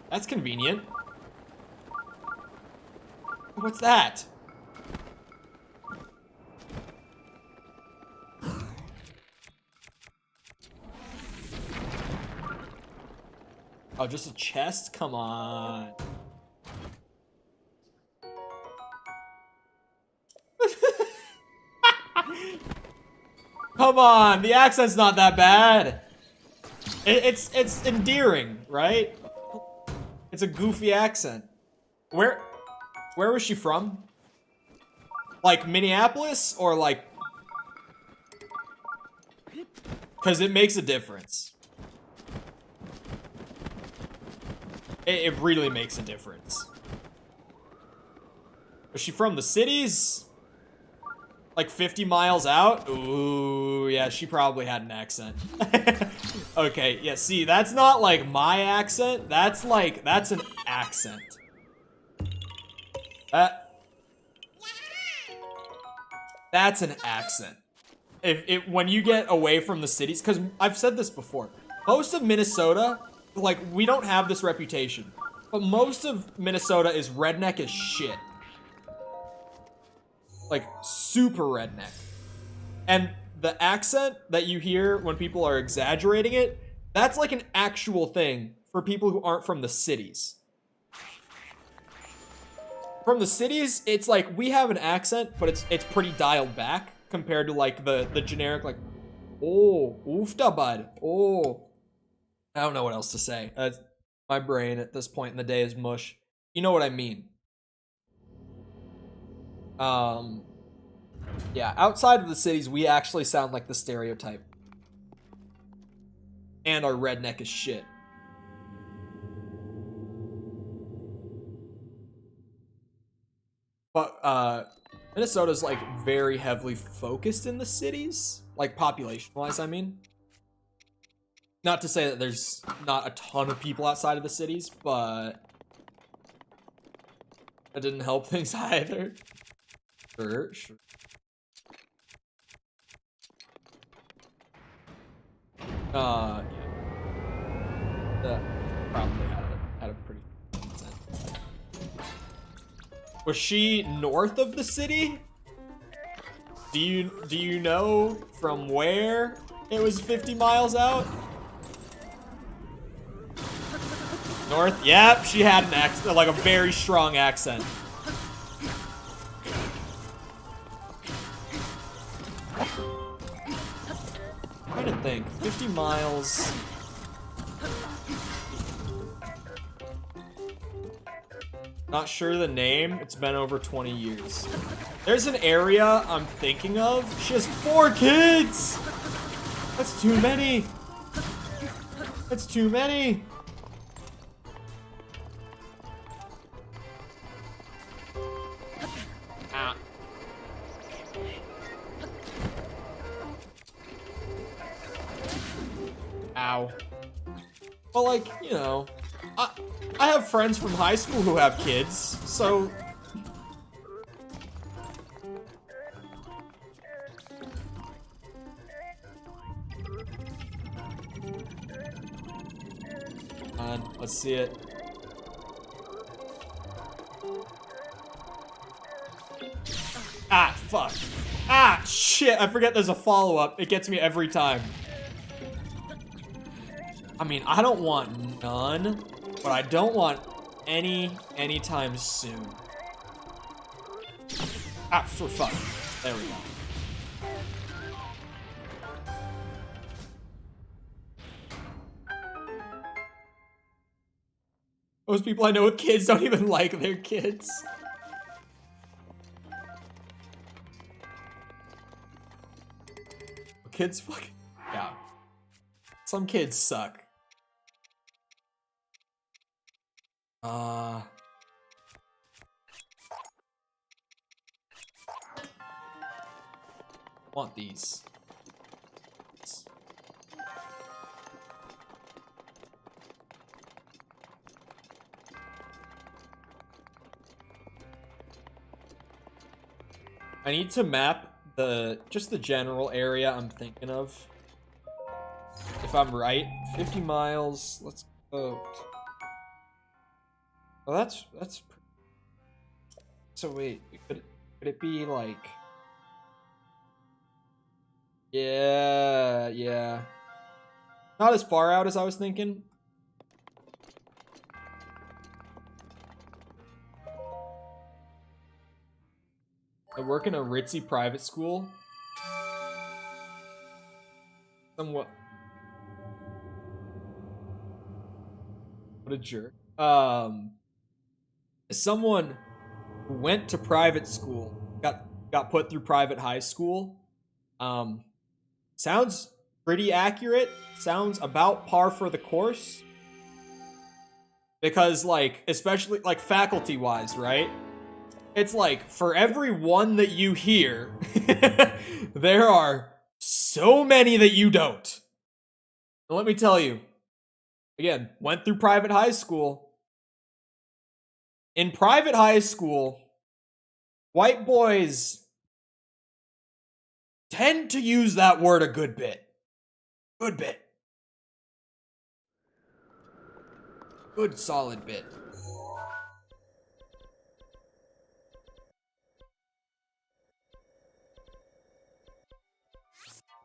That's convenient. What's that? Oh, just a chest? Come on. Come on, the accent's not that bad. It's endearing, right? It's a goofy accent. Where was she from? Like Minneapolis or like Because it makes a difference. It really makes a difference. Was she from the cities? Like 50 miles out? Ooh, yeah, she probably had an accent. Okay, yeah, see, that's not like my accent. That's like, that's an accent. That's an accent. When you get away from the cities, because I've said this before, most of Minnesota, like, we don't have this reputation, but most of Minnesota is redneck as shit. Like, super redneck. And the accent that you hear when people are exaggerating it, that's like an actual thing for people who aren't from the cities. From the cities, it's like we have an accent, but it's pretty dialed back compared to like the generic like, oh, oofda bud, oh. I don't know what else to say. My brain at this point in the day is mush. You know what I mean. Yeah, outside of the cities, we actually sound like the stereotype. And our redneck as shit. But, Minnesota's, like, very heavily focused in the cities. Like, population-wise, I mean. Not to say that there's not a ton of people outside of the cities, but... that didn't help things either. Sure. Yeah. Probably had a pretty accent. Was she north of the city? Do you know from where it was 50 miles out? North? Yep, she had an accent, like a very strong accent. I'm trying to think. 50 miles. Not sure the name. It's been over 20 years. There's an area I'm thinking of. She has 4 kids! That's too many! That's too many! Ah. Ow. Well, like, you know, I have friends from high school who have kids, so... let's see it. Ah, fuck. Ah, shit, I forget there's a follow-up. It gets me every time. I mean, I don't want none, but I don't want any anytime soon. Ah, for fuck. There we go. Most people I know with kids don't even like their kids. Kids fucking... yeah. Some kids suck. Want these. I need to map just the general area I'm thinking of. If I'm right, 50 miles. Let's go. Oh, that's. So wait, could it be like? Yeah. Not as far out as I was thinking. I work in a ritzy private school. Somewhat. What a jerk. Someone who went to private school, got put through private high school. Sounds pretty accurate. Sounds about par for the course. Because, like, especially, like, faculty-wise, right? It's like, for every one that you hear, there are so many that you don't. And let me tell you, again, went through private high school. In private high school, white boys tend to use that word a good bit. Good bit. Good solid bit.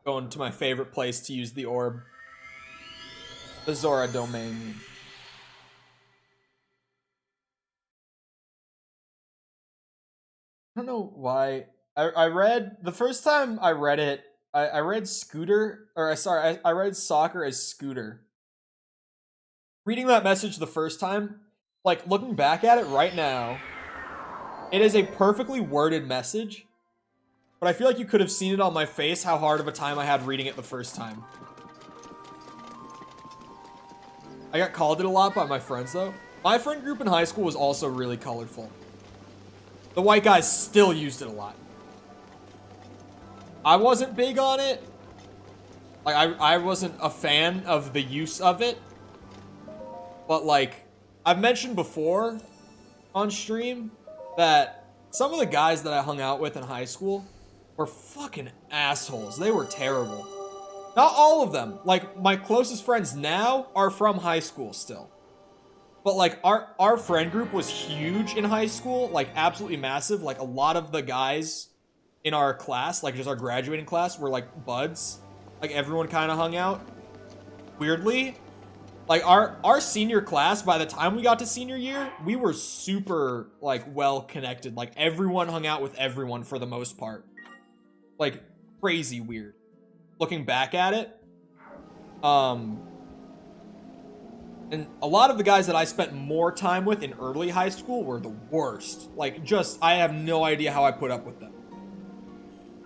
Going to my favorite place to use the orb. The Zora domain. I don't know why. I read, the first time I read it, I read Scooter, or sorry, I read soccer as Scooter. Reading that message the first time, like, looking back at it right now, it is a perfectly worded message, but I feel like you could have seen it on my face how hard of a time I had reading it the first time. I got called it a lot by my friends, though. My friend group in high school was also really colorful. The white guys still used it a lot. I wasn't big on it. Like, I wasn't a fan of the use of it. But, like, I've mentioned before on stream that some of the guys that I hung out with in high school were fucking assholes. They were terrible. Not all of them. Like, my closest friends now are from high school still. But, like, our friend group was huge in high school. Like, absolutely massive. Like, a lot of the guys in our class, like, just our graduating class, were, like, buds. Like, everyone kind of hung out. Weirdly. Like, our senior class, by the time we got to senior year, we were super, like, well-connected. Like, everyone hung out with everyone for the most part. Like, crazy weird. Looking back at it. And a lot of the guys that I spent more time with in early high school were the worst. Like, just, I have no idea how I put up with them.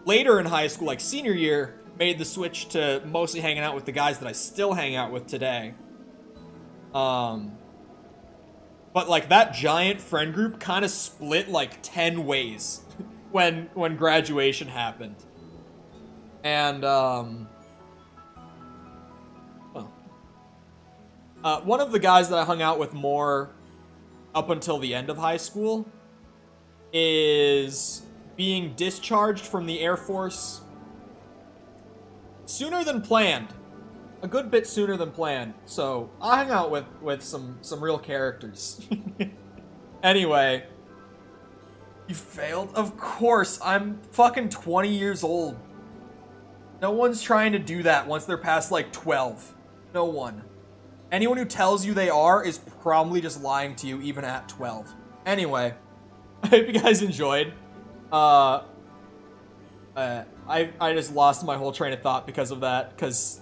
Later in high school, like senior year, made the switch to mostly hanging out with the guys that I still hang out with today. But like that giant friend group kind of split like 10 ways when graduation happened. And one of the guys that I hung out with more up until the end of high school is being discharged from the Air Force sooner than planned. A good bit sooner than planned. So I hung out with some real characters. Anyway, you failed? Of course, I'm fucking 20 years old. No one's trying to do that once they're past like 12. No one. Anyone who tells you they are is probably just lying to you even at 12. Anyway, I hope you guys enjoyed. I just lost my whole train of thought because of that, because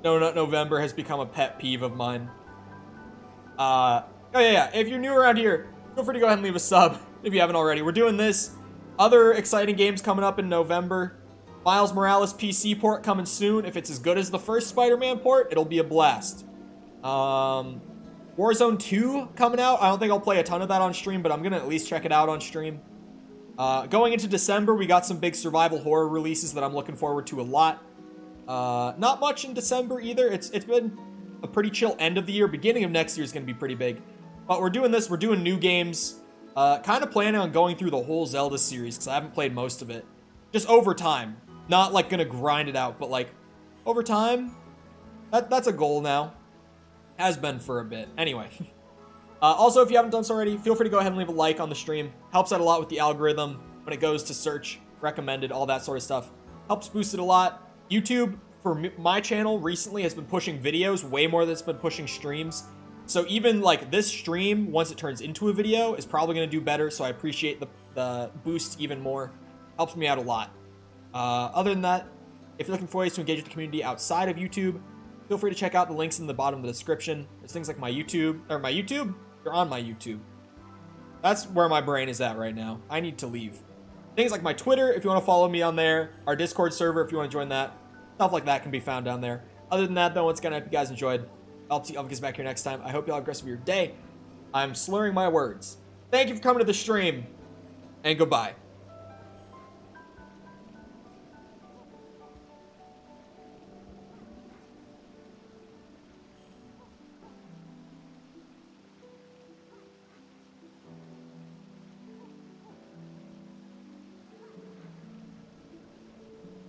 No Nut November has become a pet peeve of mine. Oh yeah, if you're new around here, feel free to go ahead and leave a sub if you haven't already. We're doing this. Other exciting games coming up in November. Miles Morales PC port coming soon. If it's as good as the first Spider-Man port, it'll be a blast. Warzone 2 coming out. I don't think I'll play a ton of that on stream, but I'm gonna at least check it out on stream. Going into December, we got some big survival horror releases that I'm looking forward to a lot. Not much in December either. It's been a pretty chill end of the year. Beginning of next year is going to be pretty big. But we're doing this. We're doing new games. Kind of planning on going through the whole Zelda series because I haven't played most of it. Just over time. Not like going to grind it out, but like over time. That's a goal now. Has been for a bit. Anyway. Also, if you haven't done so already, feel free to go ahead and leave a like on the stream. Helps out a lot with the algorithm when it goes to search, recommended, all that sort of stuff. Helps boost it a lot. YouTube, for my channel, recently has been pushing videos way more than it's been pushing streams. So even like this stream, once it turns into a video, is probably going to do better. So I appreciate the boost even more. Helps me out a lot. Other than that, if you're looking for ways to engage with the community outside of YouTube, feel free to check out the links in the bottom of the description. There's things like my YouTube. You're on my YouTube. That's where my brain is at right now. I need to leave. Things like my Twitter, if you want to follow me on there. Our Discord server, if you want to join that. Stuff like that can be found down there. Other than that, though, once again, I hope you guys enjoyed. I'll see you guys back here next time. I hope you all have the rest of your day. I'm slurring my words. Thank you for coming to the stream, and goodbye.